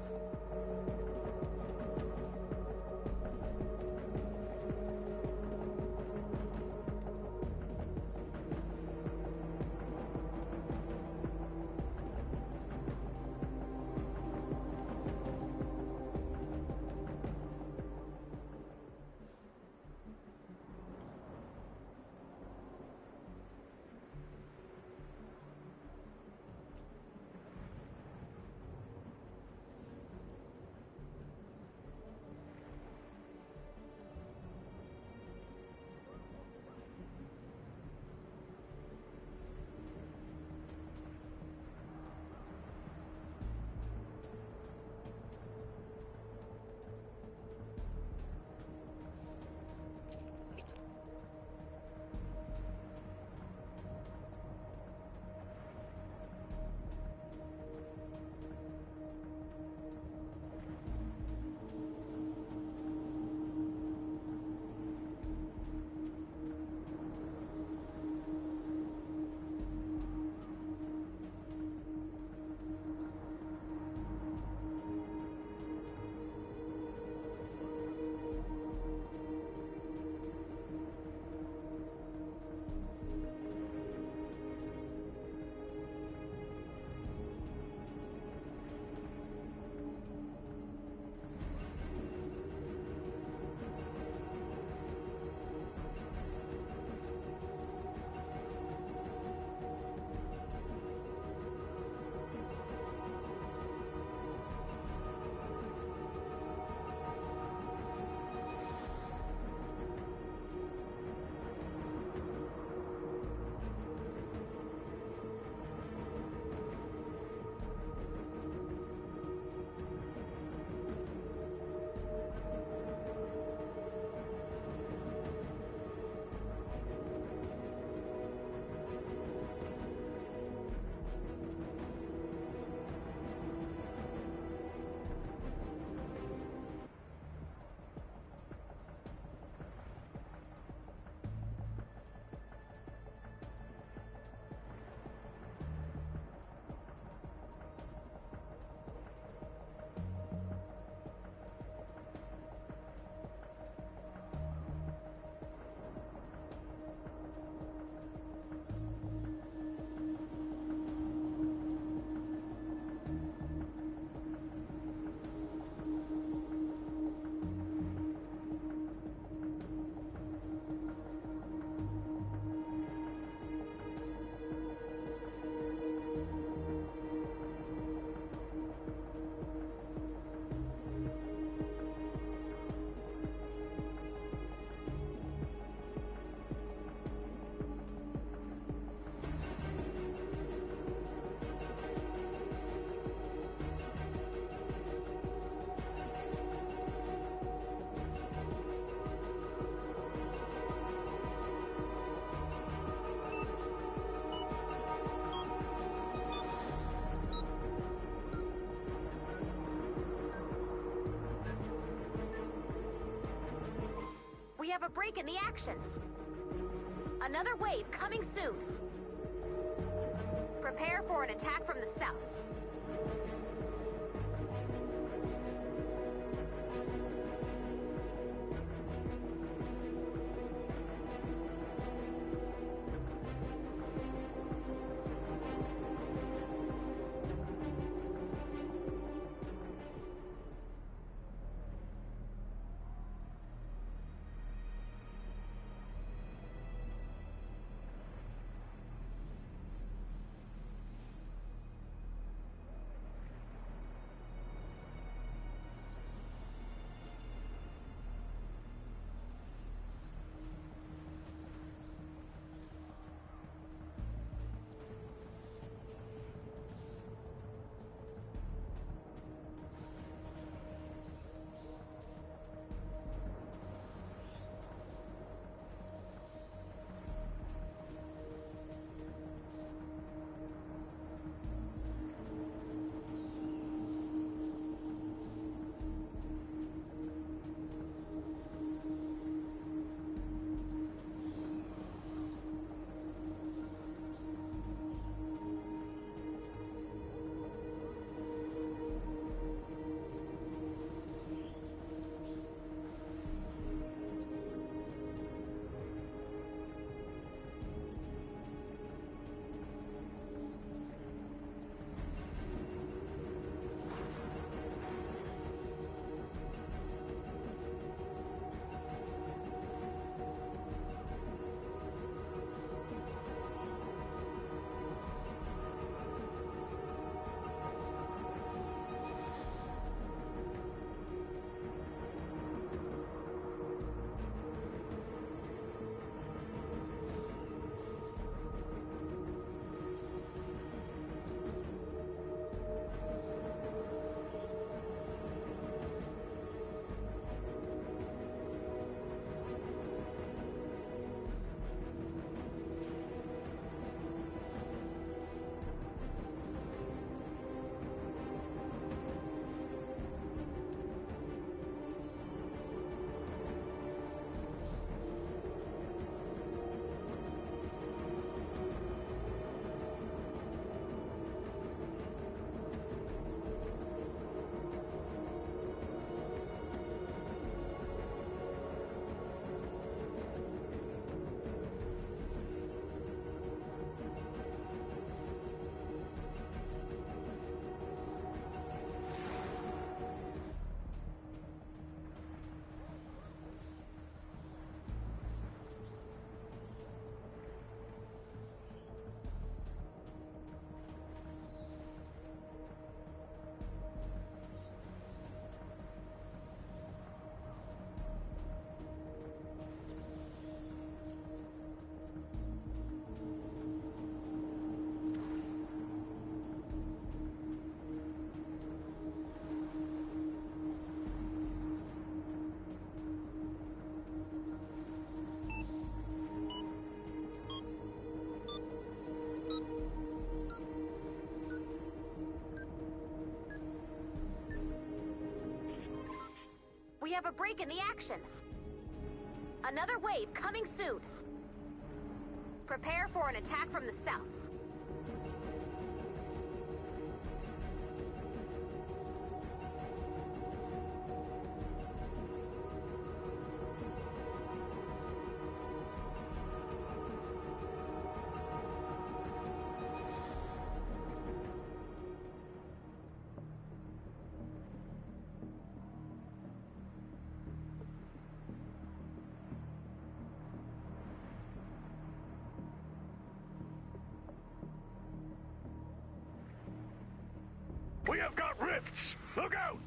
have a break in the action. Another wave coming soon. Prepare for an attack from the south. We have a break in the action. Another wave coming soon. Prepare for an attack from the south. We have got rifts! Look out!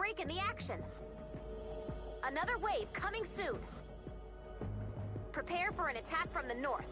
break in the action. Another wave coming soon. Prepare for an attack from the north.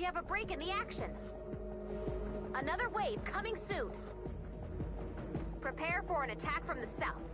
We have a break in the action. Another wave coming soon. Prepare for an attack from the south.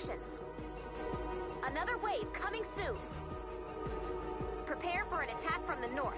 action. Another wave coming soon. Prepare for an attack from the north.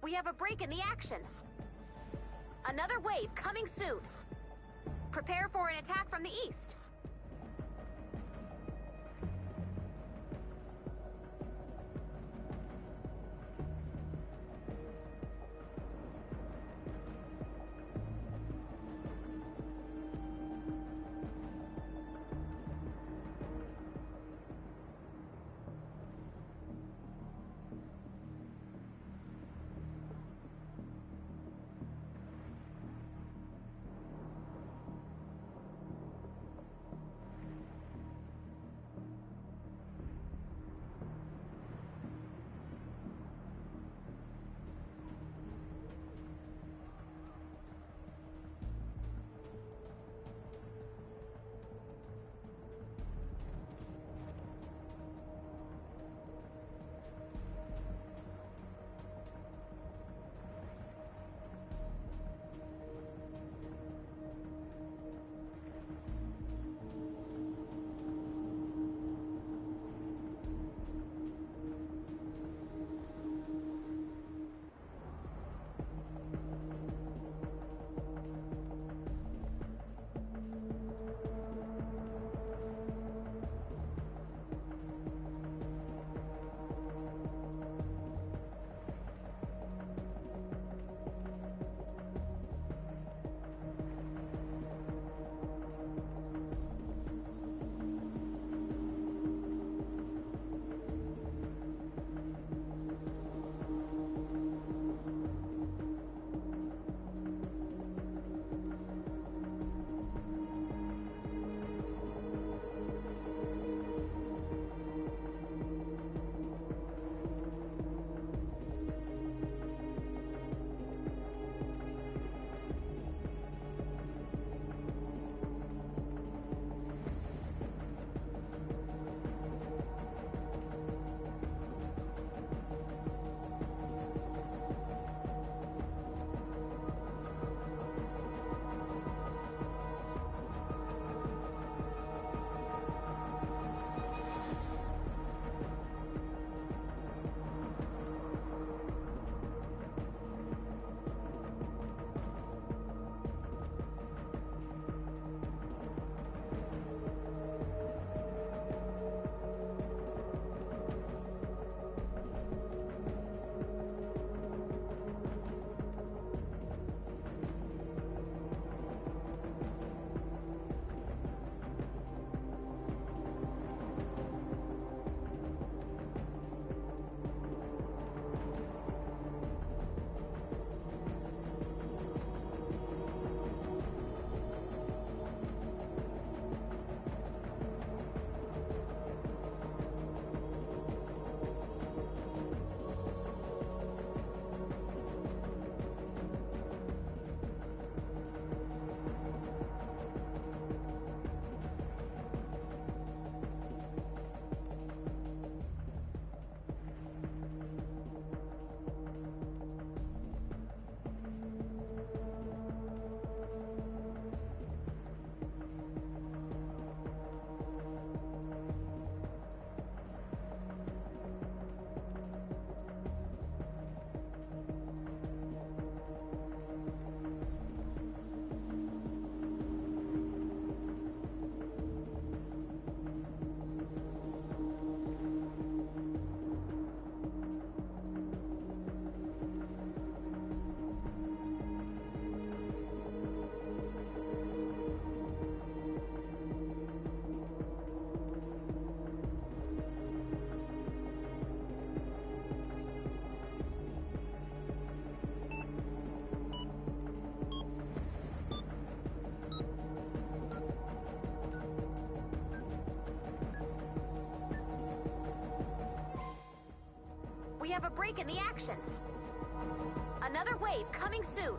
We have a break in the action. Another wave coming soon. Prepare for an attack from the east. have a break in the action. Another wave coming soon.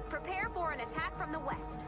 Prepare for an attack from the west.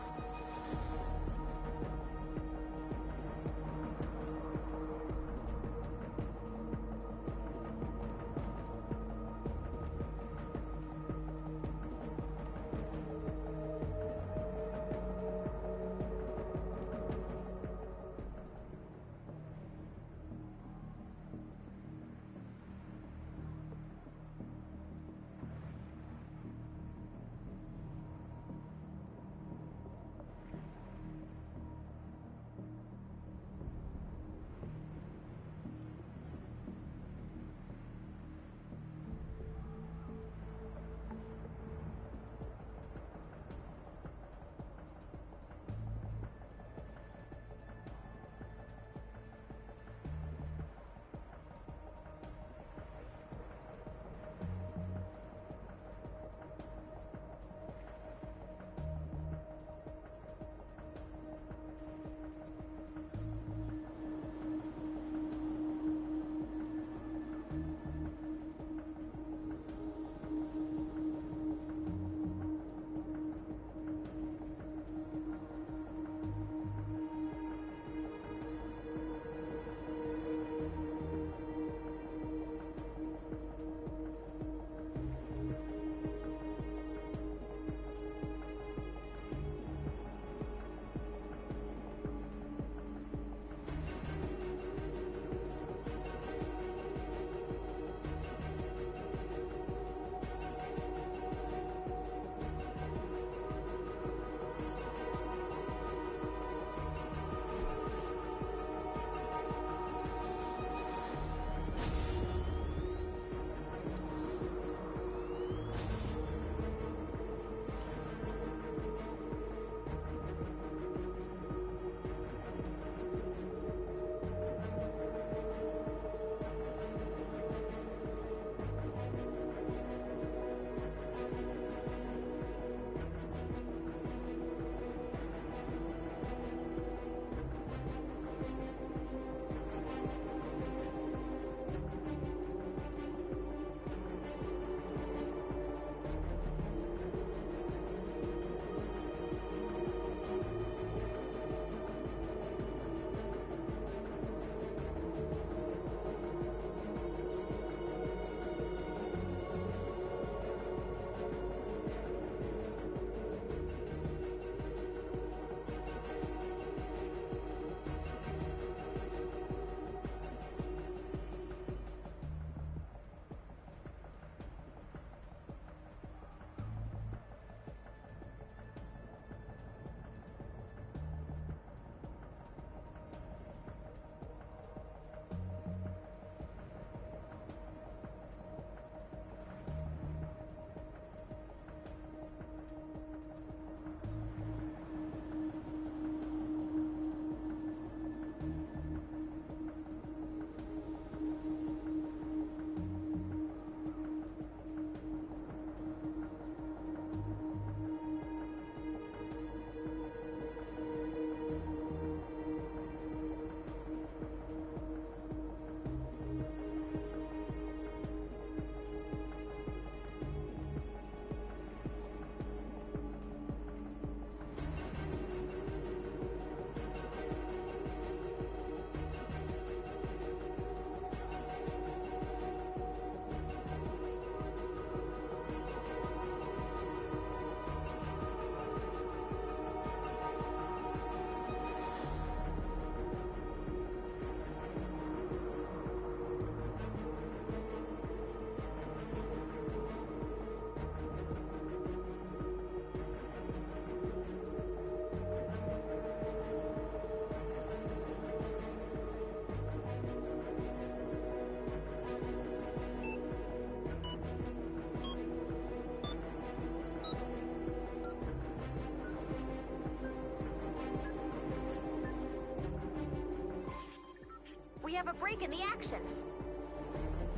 have a break in the action.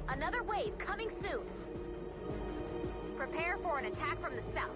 Another wave coming soon. Prepare for an attack from the south.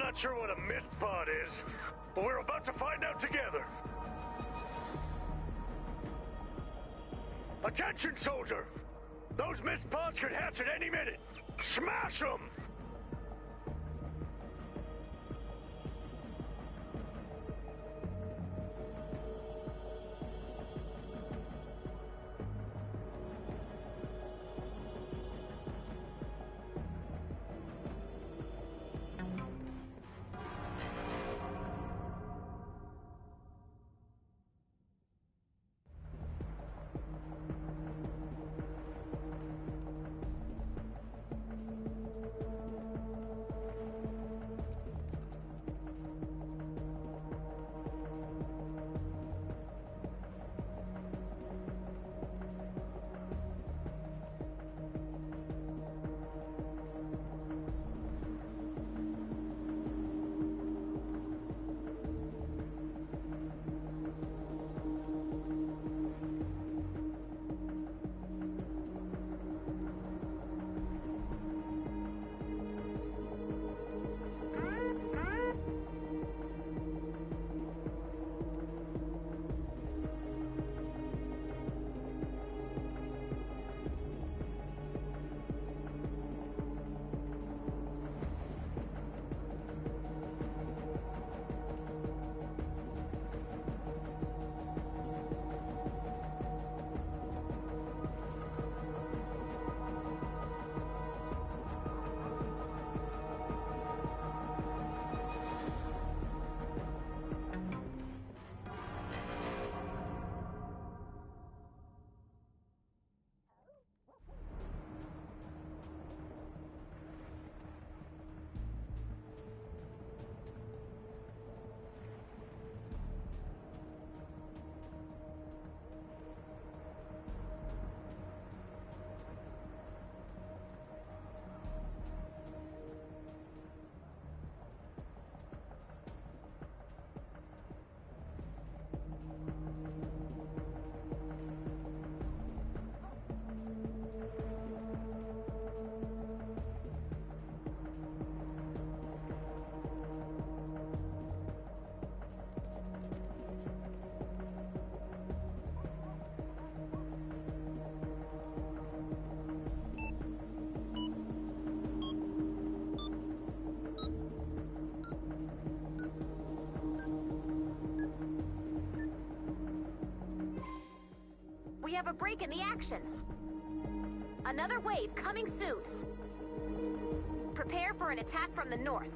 not sure what a mist pod is, but we're about to find out together. Attention, soldier! Those mist pods could hatch at any minute! Smash them! We have a break in the action. Another wave coming soon. Prepare for an attack from the north.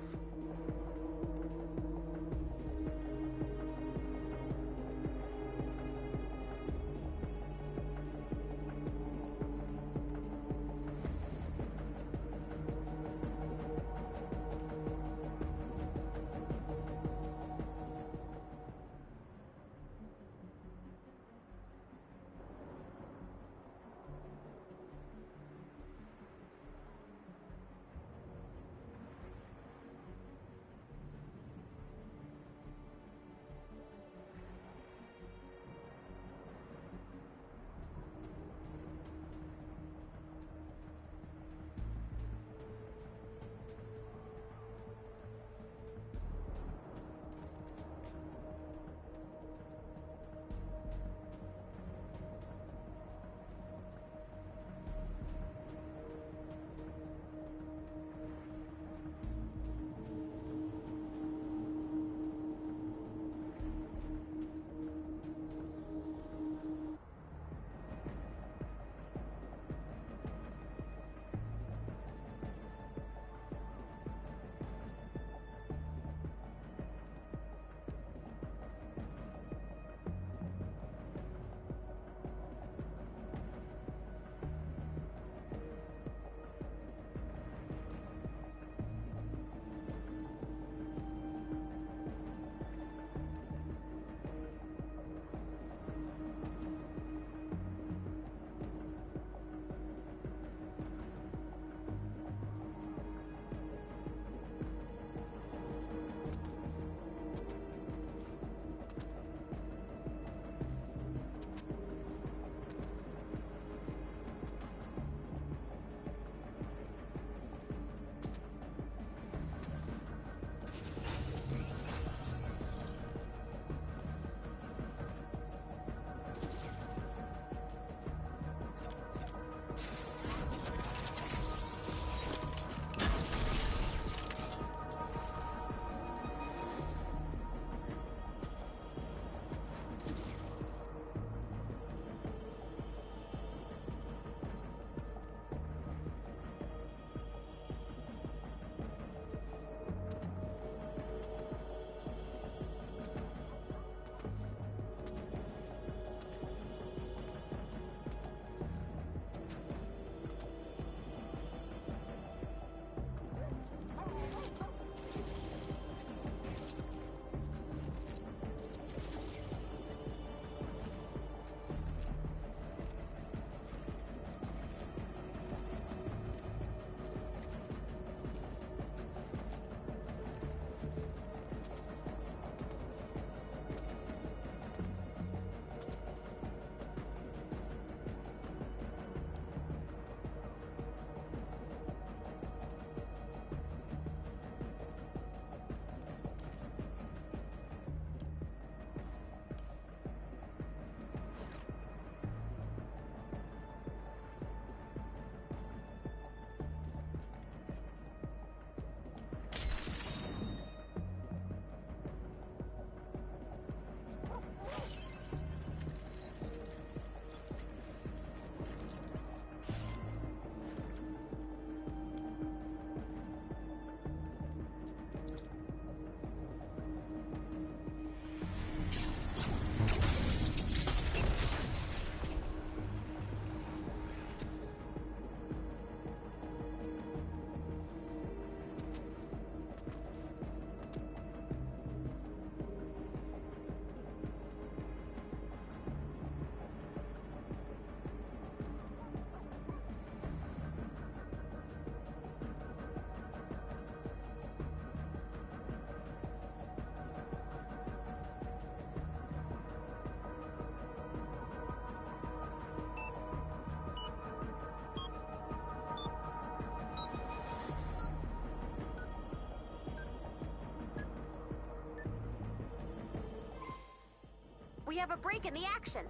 have a break in the action.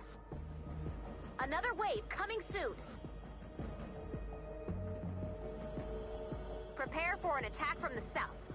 Another wave coming soon. Prepare for an attack from the south.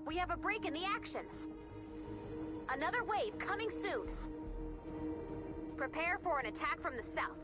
We have a break in the action. Another wave coming soon. Prepare for an attack from the south.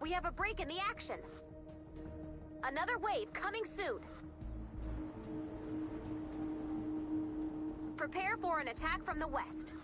We have a break in the action. Another wave coming soon. Prepare for an attack from the west.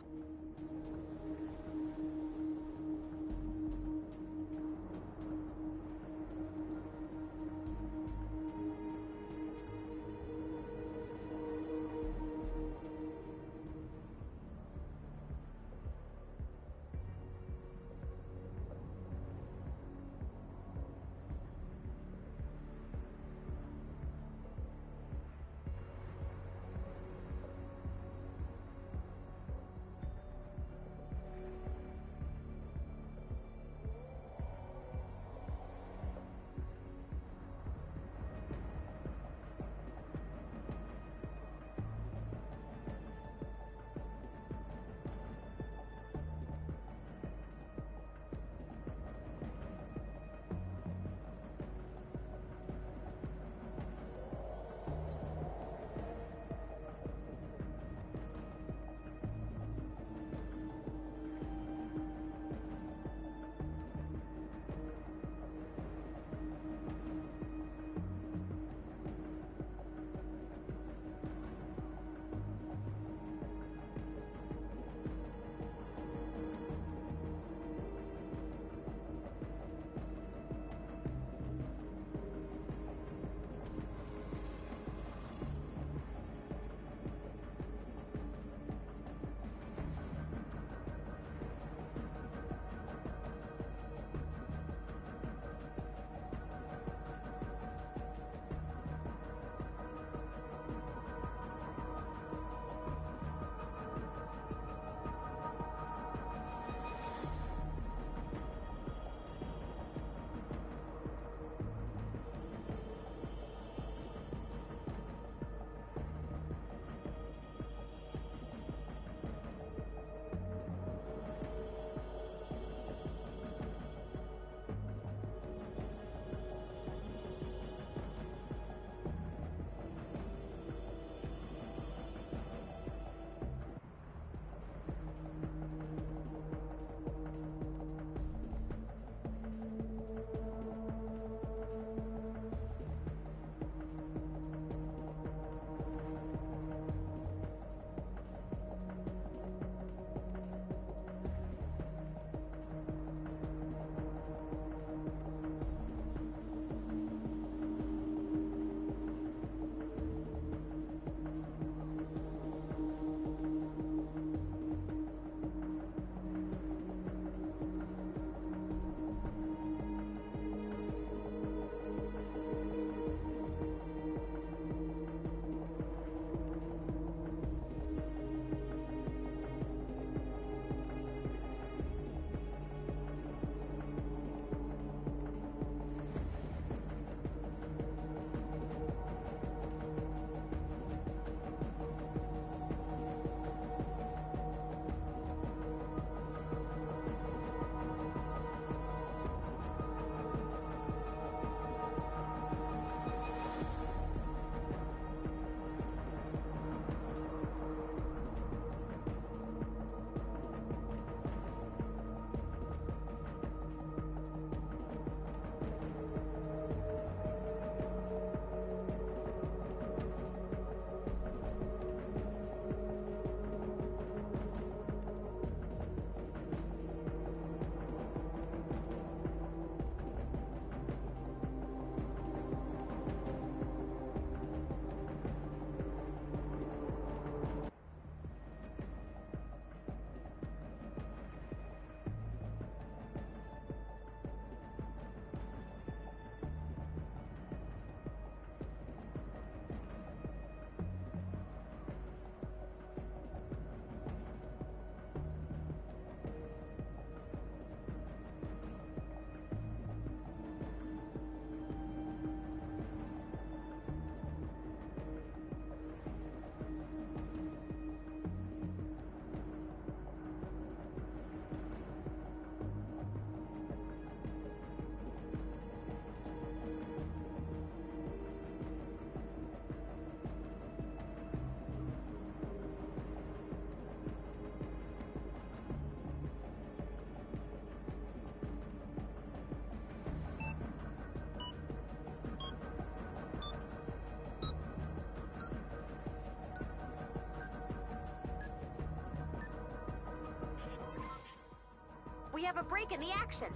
have a break in the action.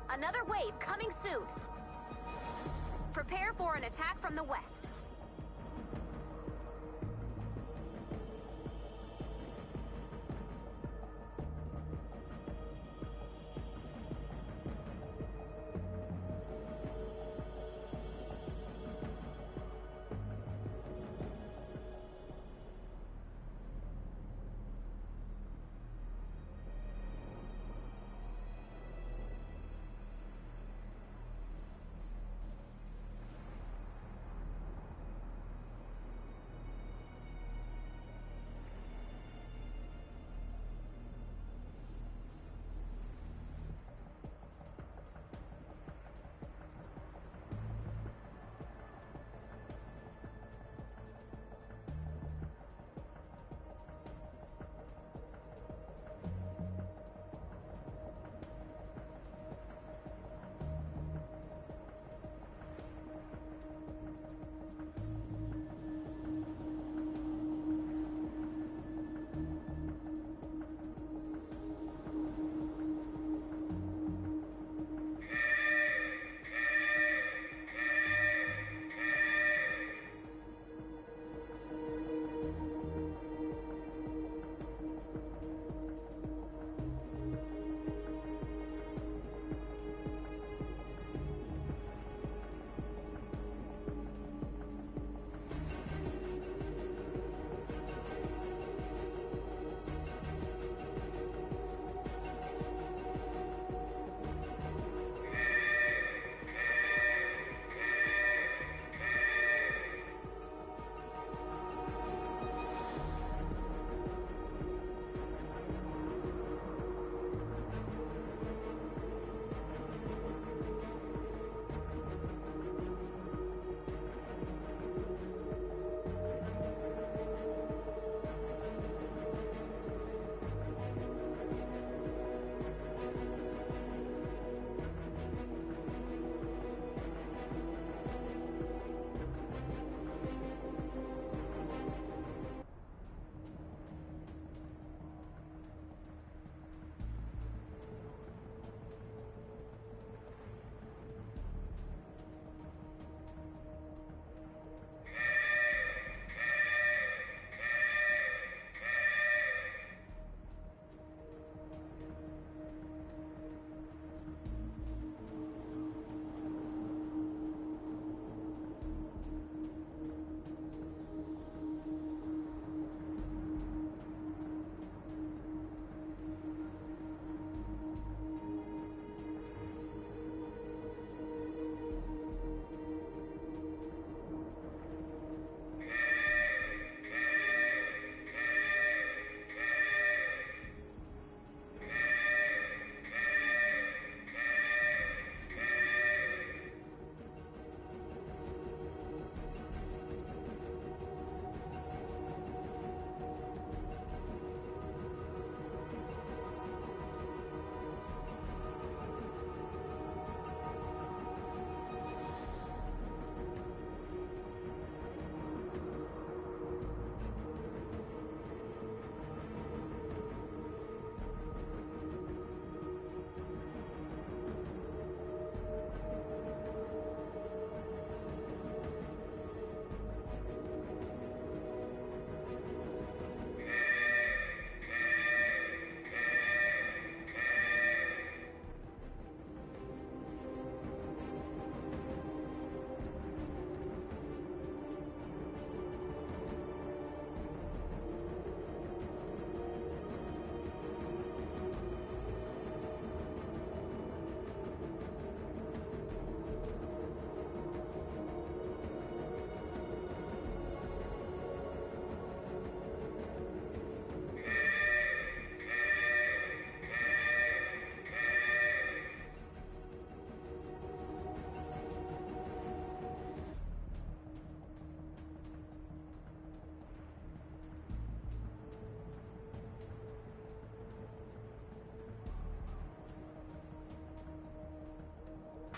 Another wave coming soon. Prepare for an attack from the west.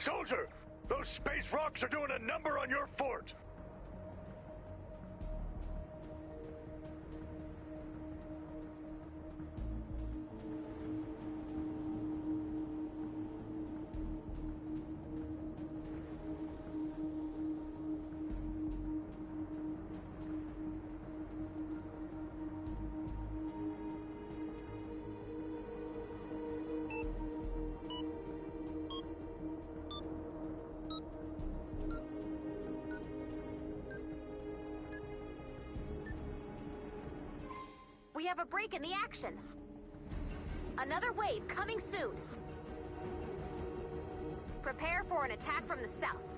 Soldier! Those space rocks are doing a number on your fort! a break in the action. Another wave coming soon. Prepare for an attack from the south.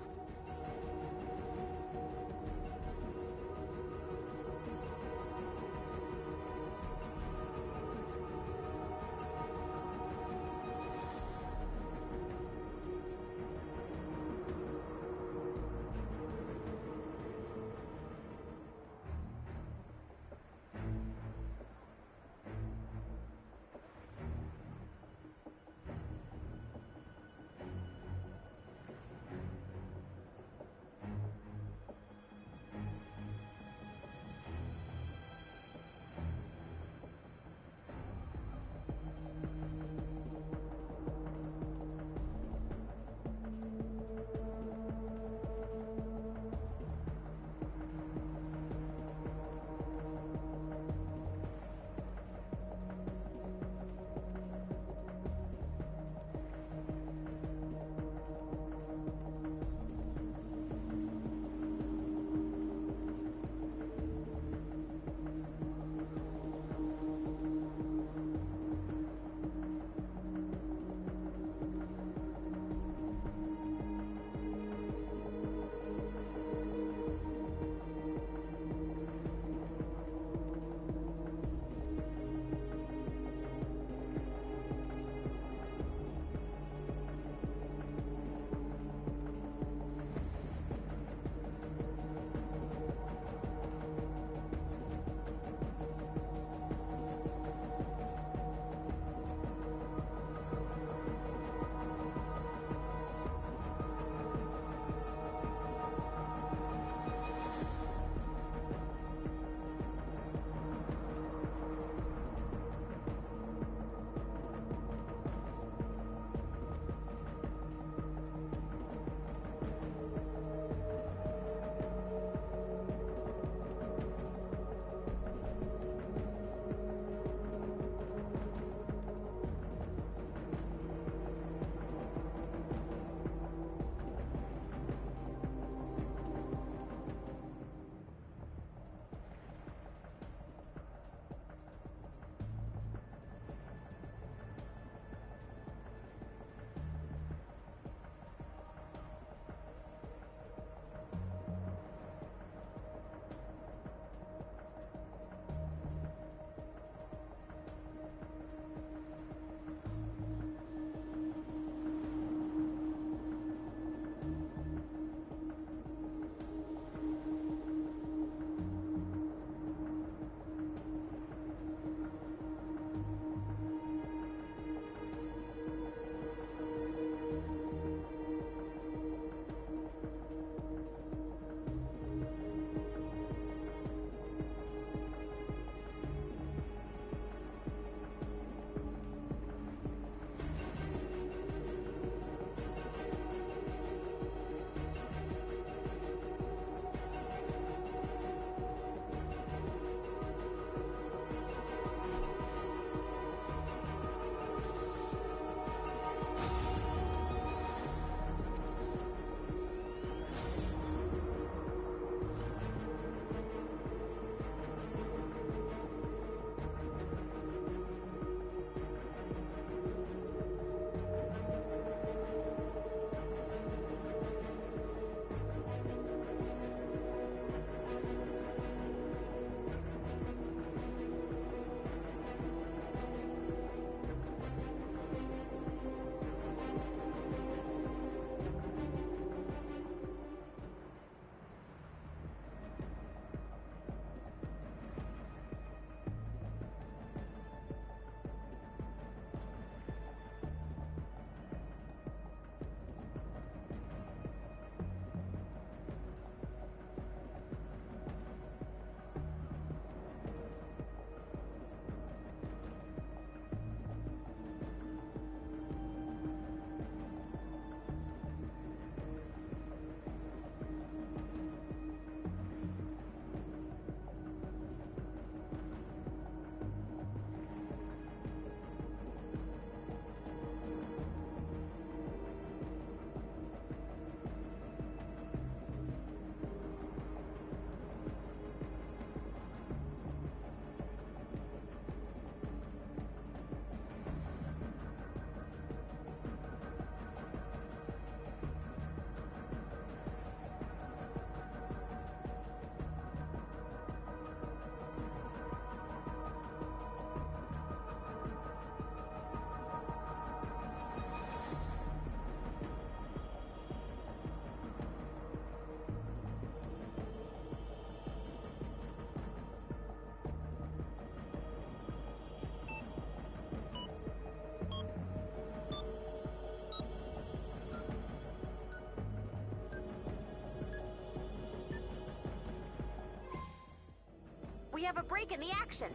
of a break in the action.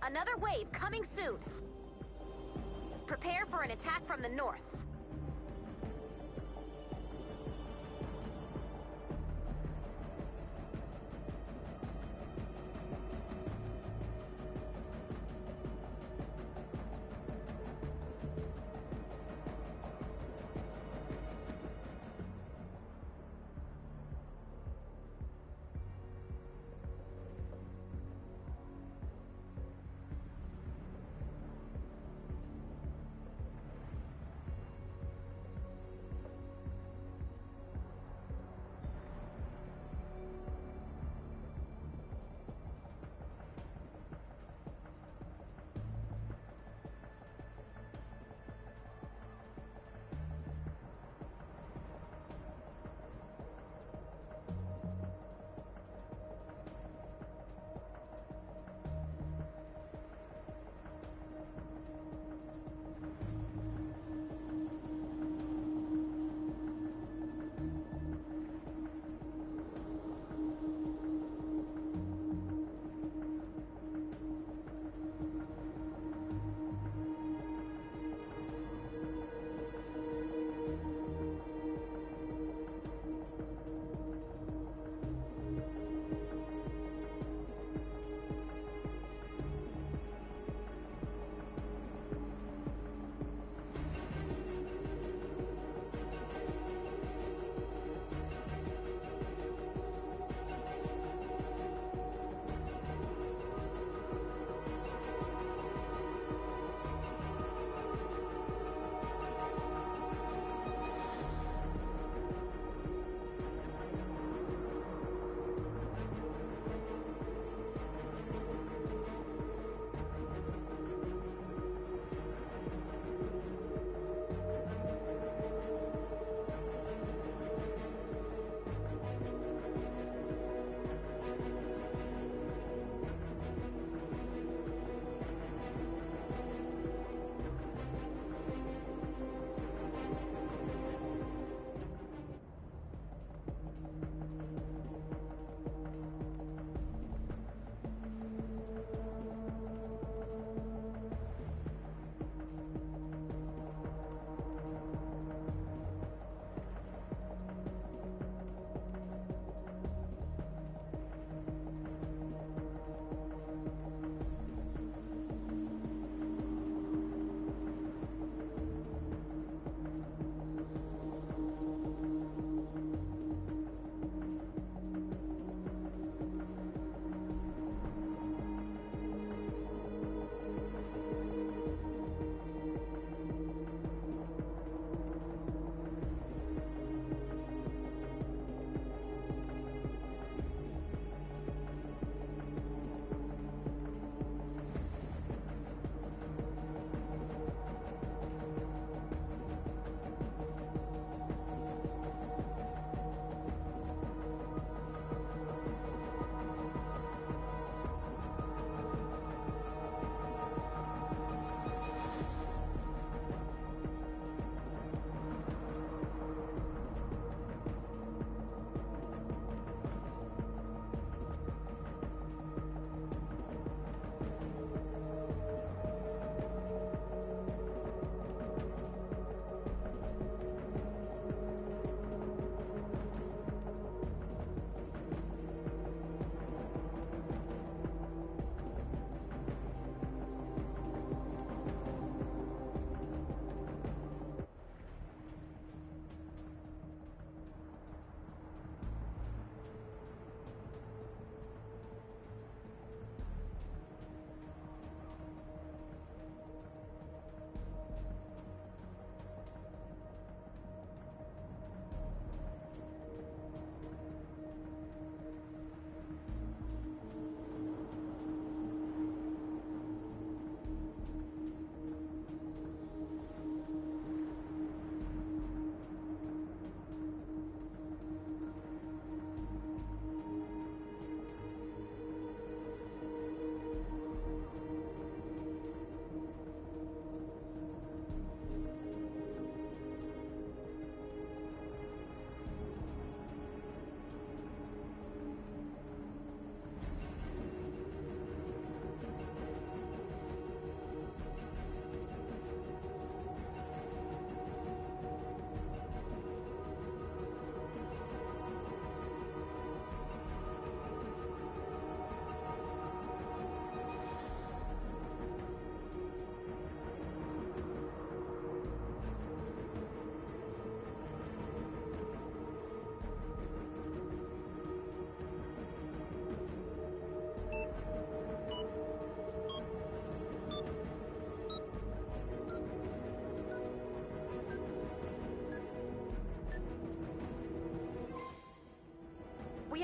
Another wave coming soon. Prepare for an attack from the north.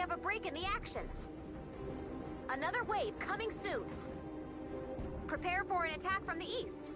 have a break in the action. Another wave coming soon. Prepare for an attack from the east.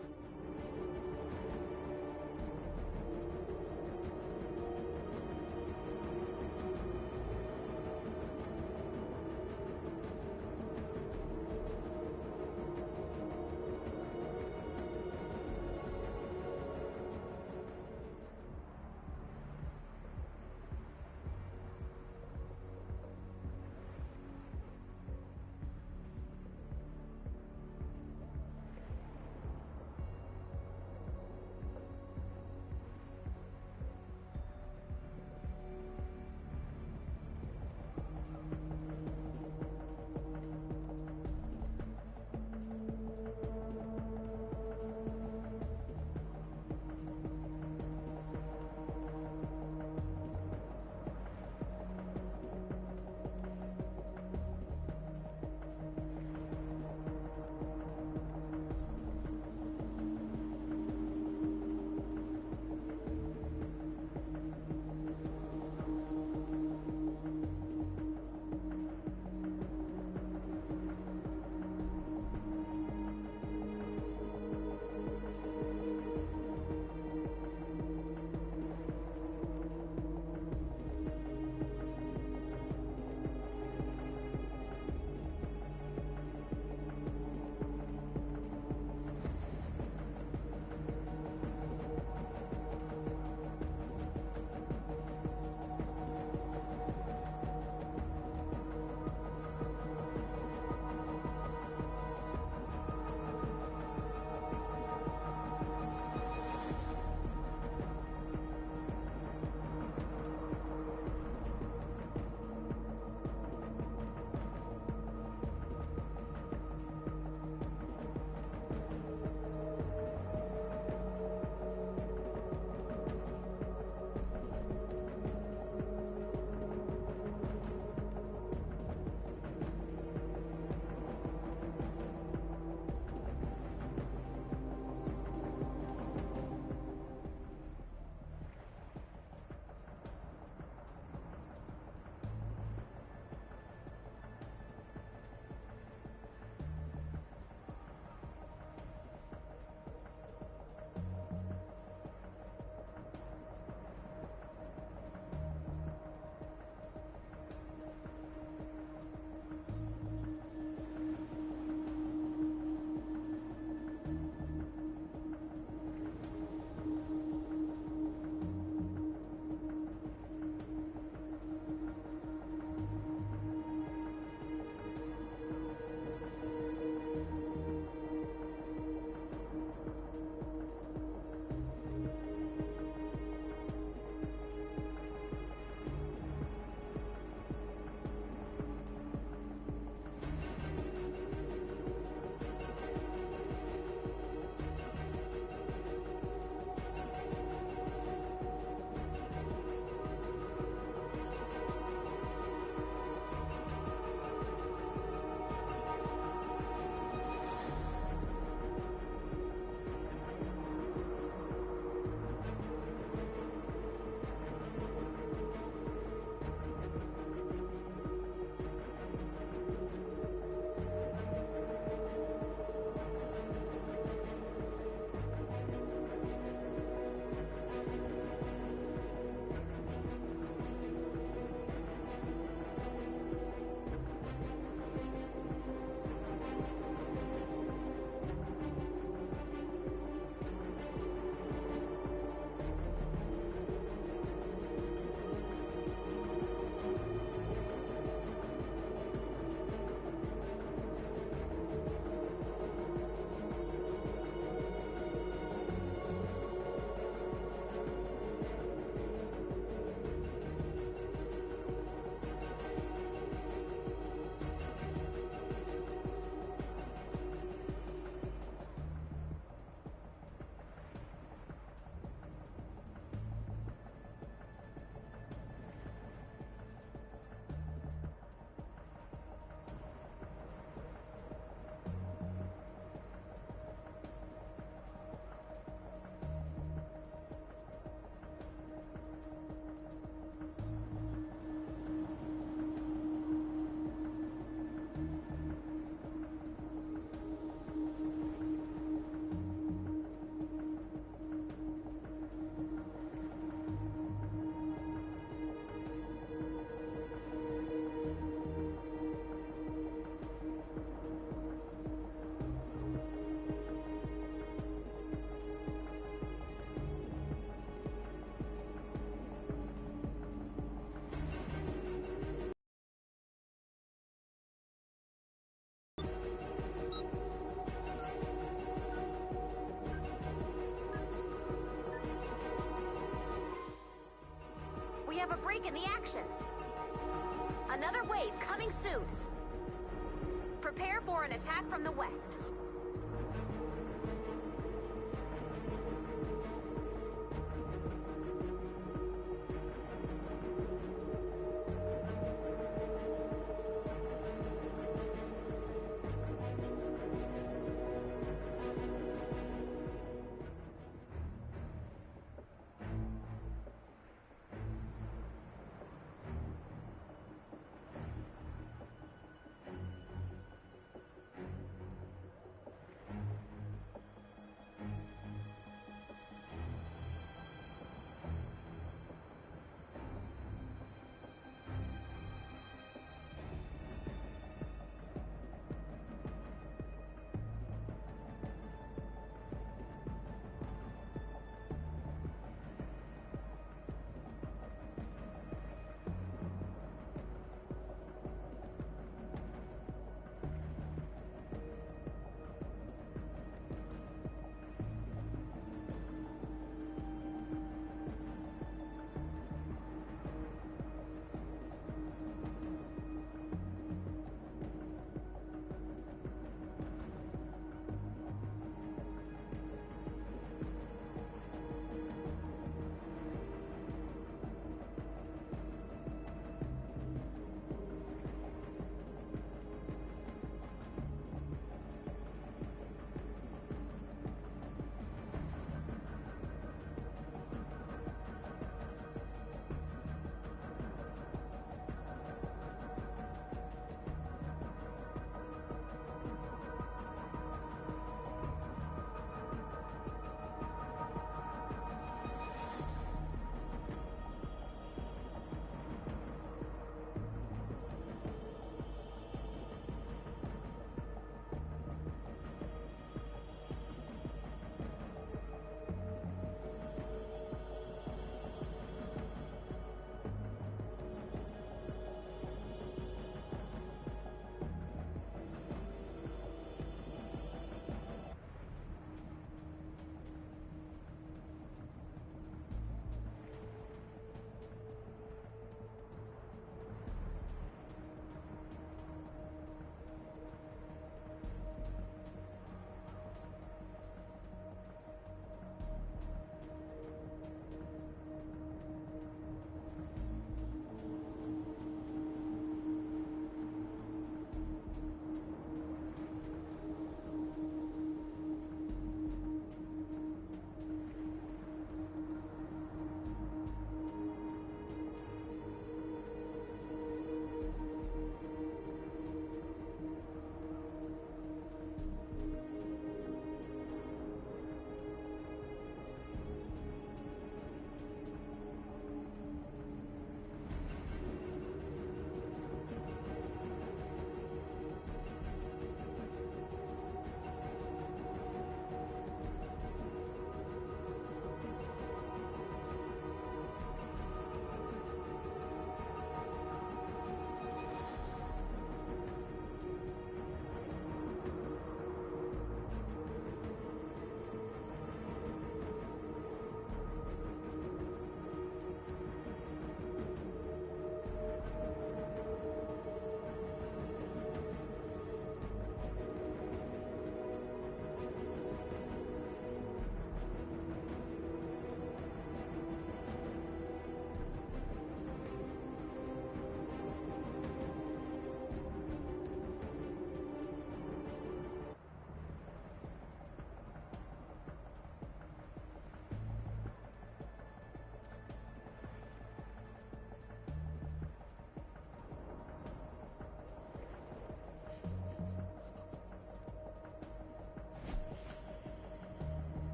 action. Another wave coming soon. Prepare for an attack from the west.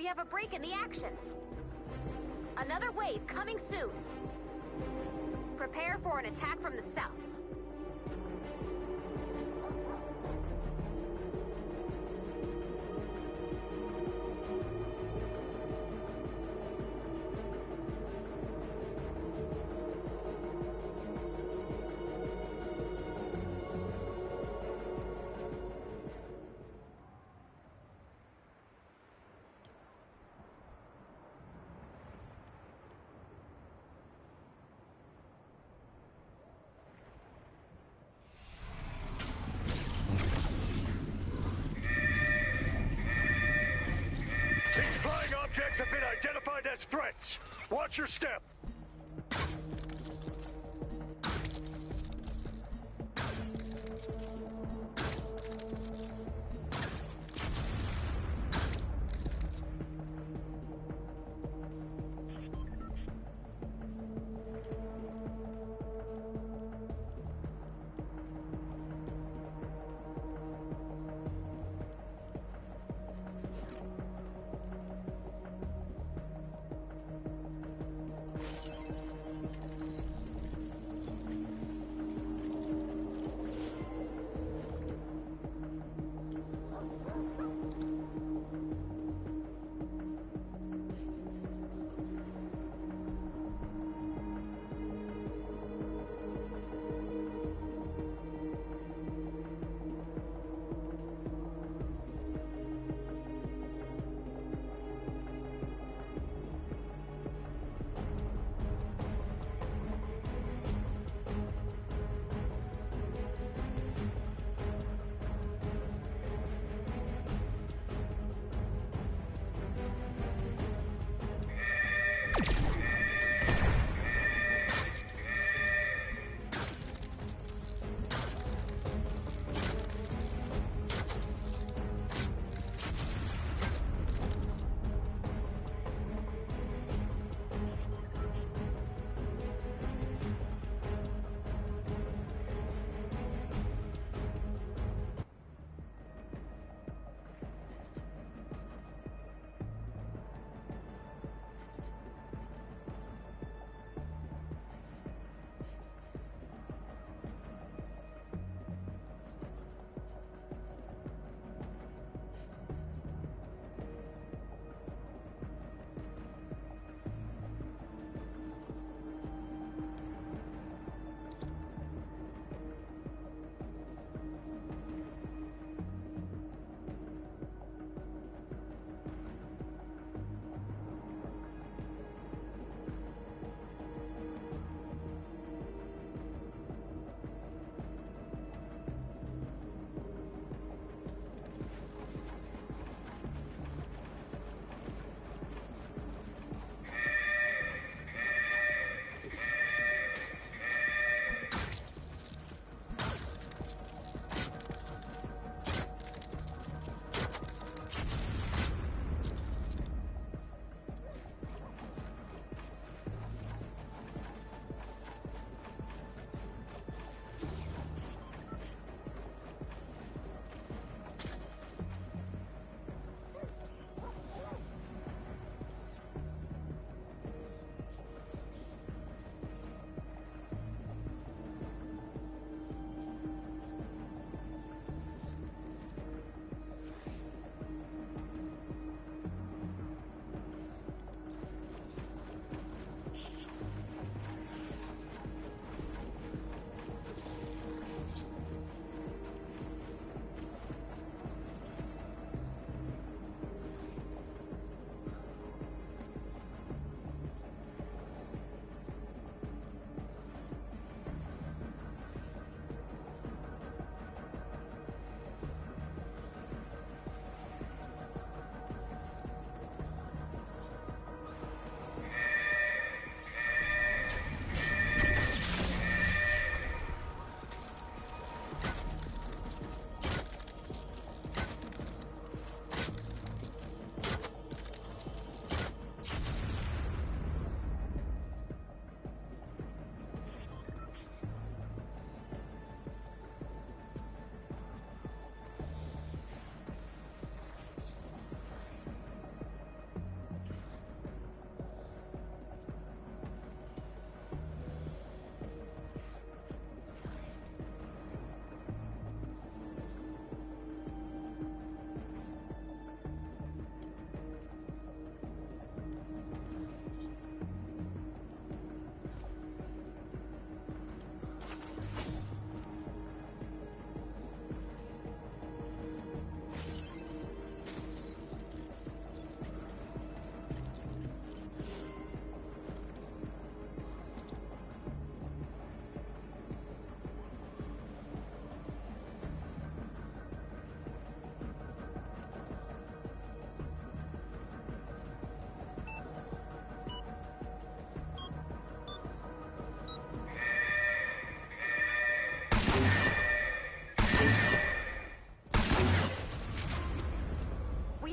have a break in the action. Another wave coming soon. Prepare for an attack from the south. Objects have been identified as threats. Watch your step.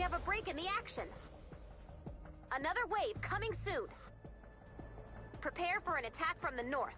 have a break in the action. Another wave coming soon. Prepare for an attack from the north.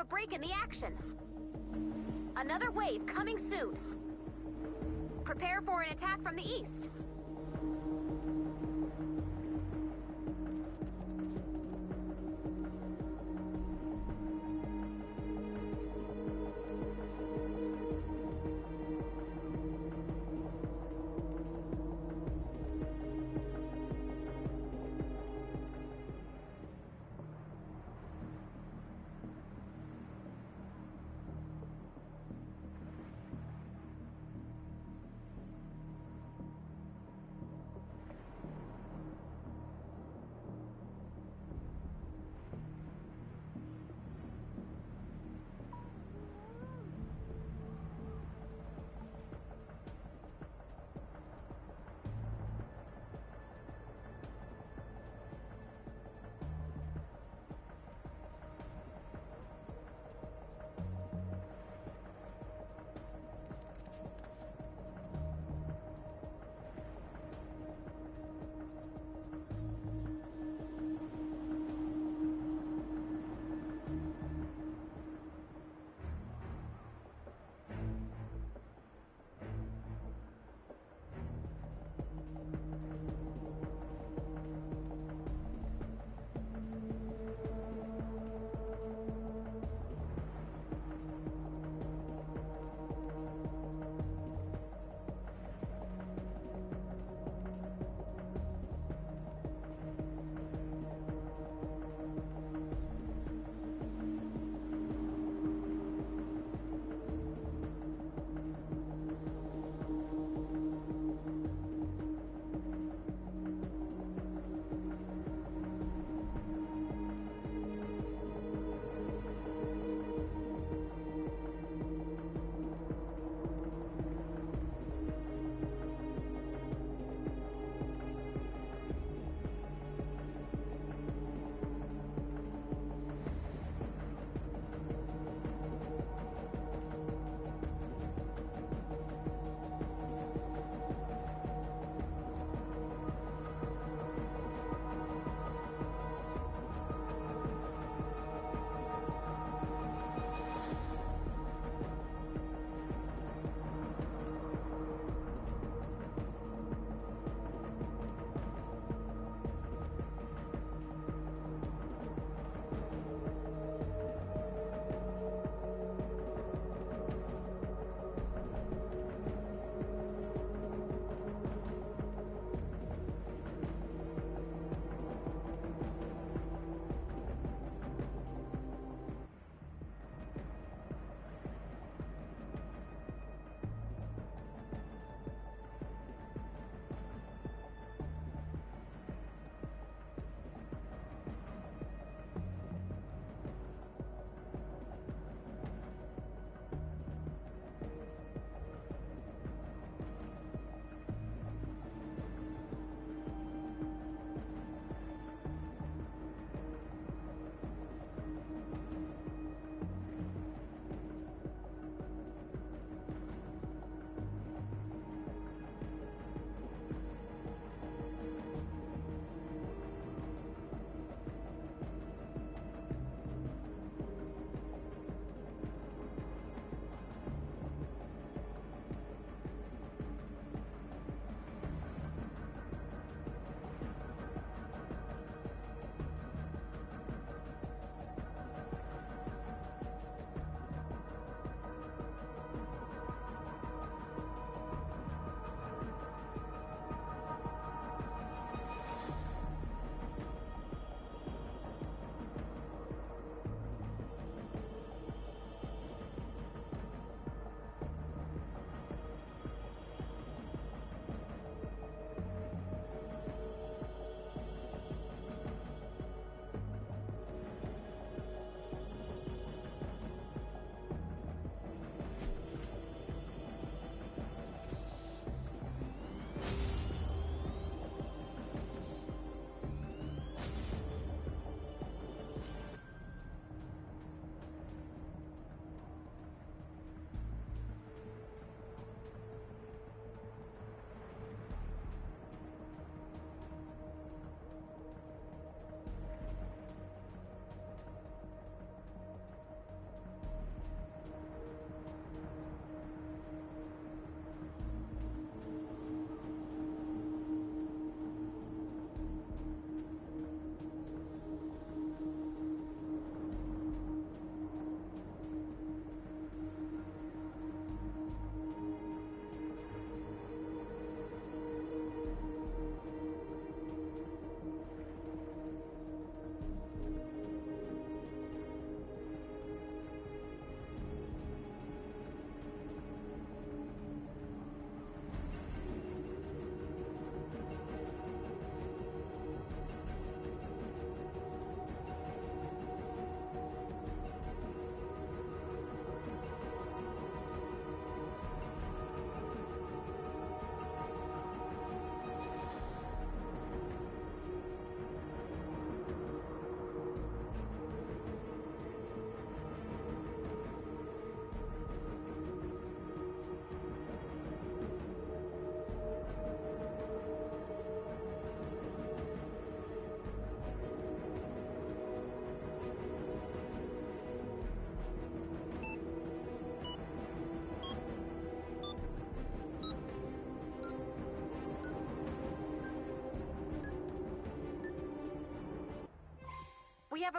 a break in the action. Another wave coming soon. Prepare for an attack from the east.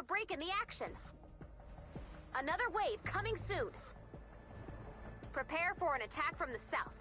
a break in the action. Another wave coming soon. Prepare for an attack from the south.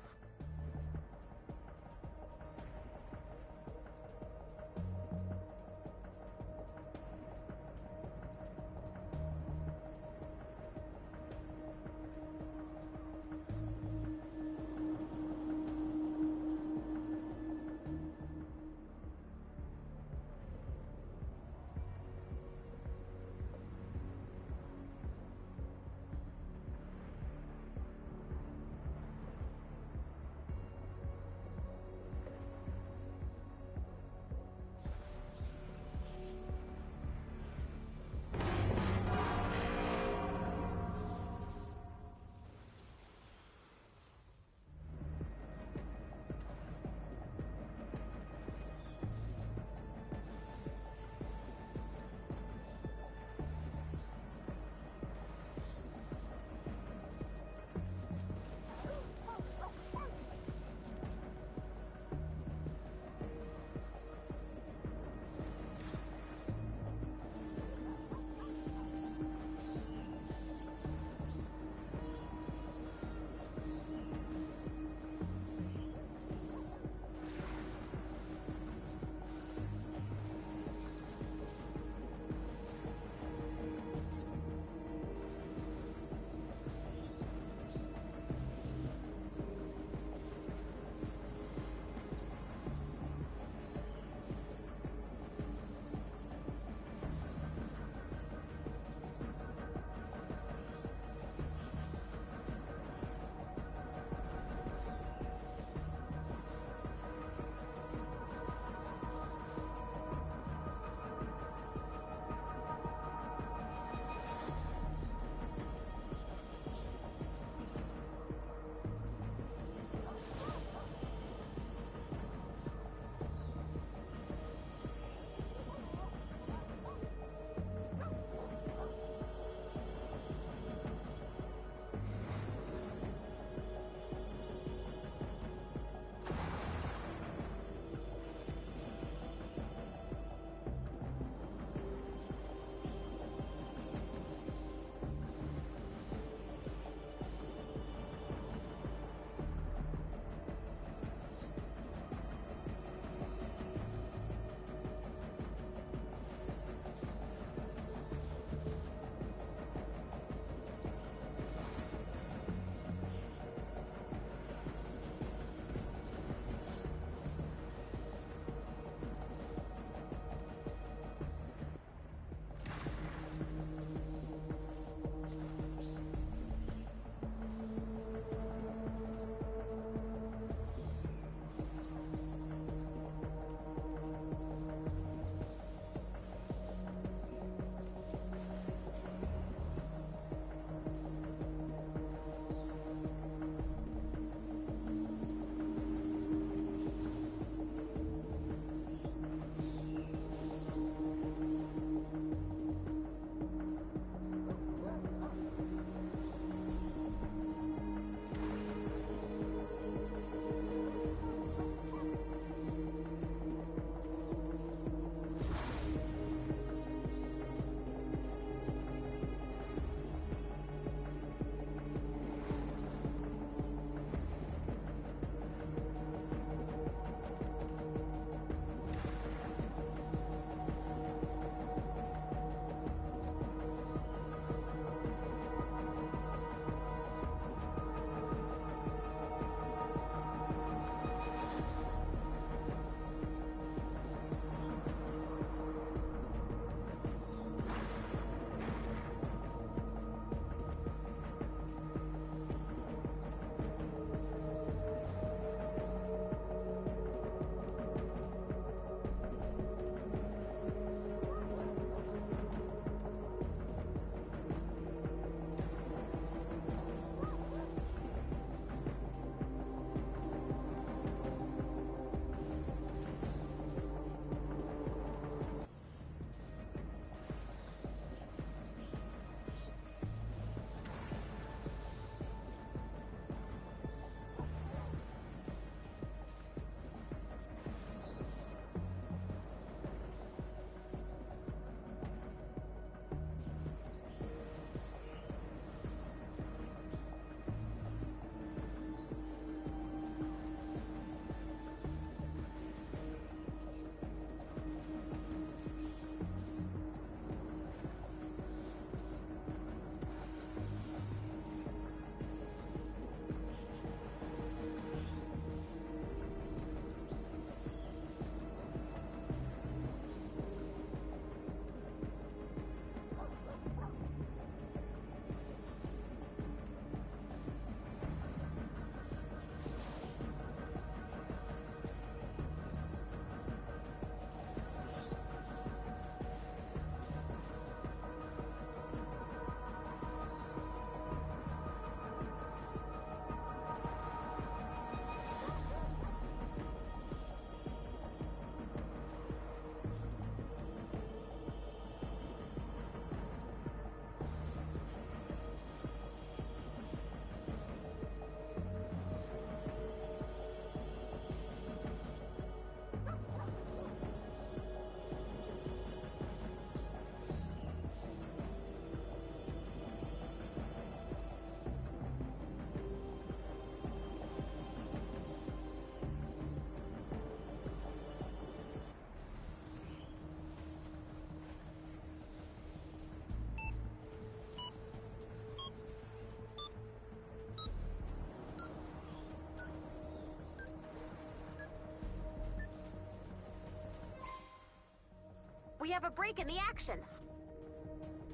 have a break in the action.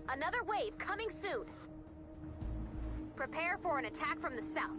Another wave coming soon. Prepare for an attack from the south.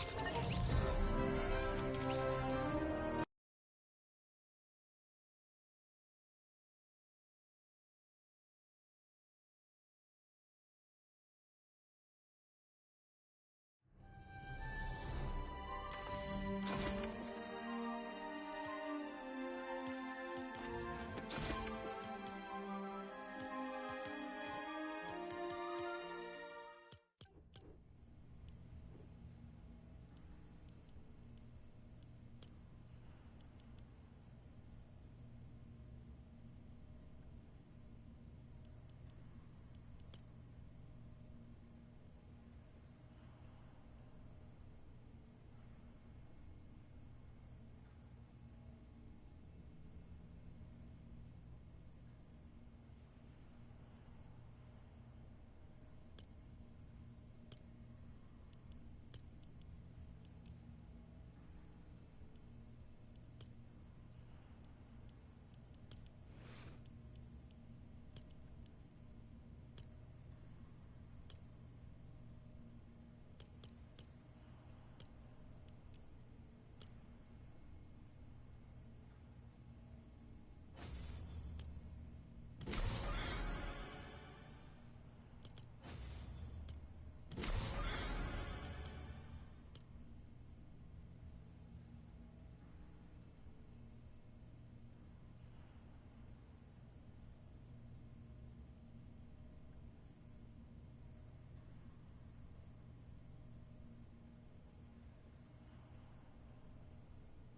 So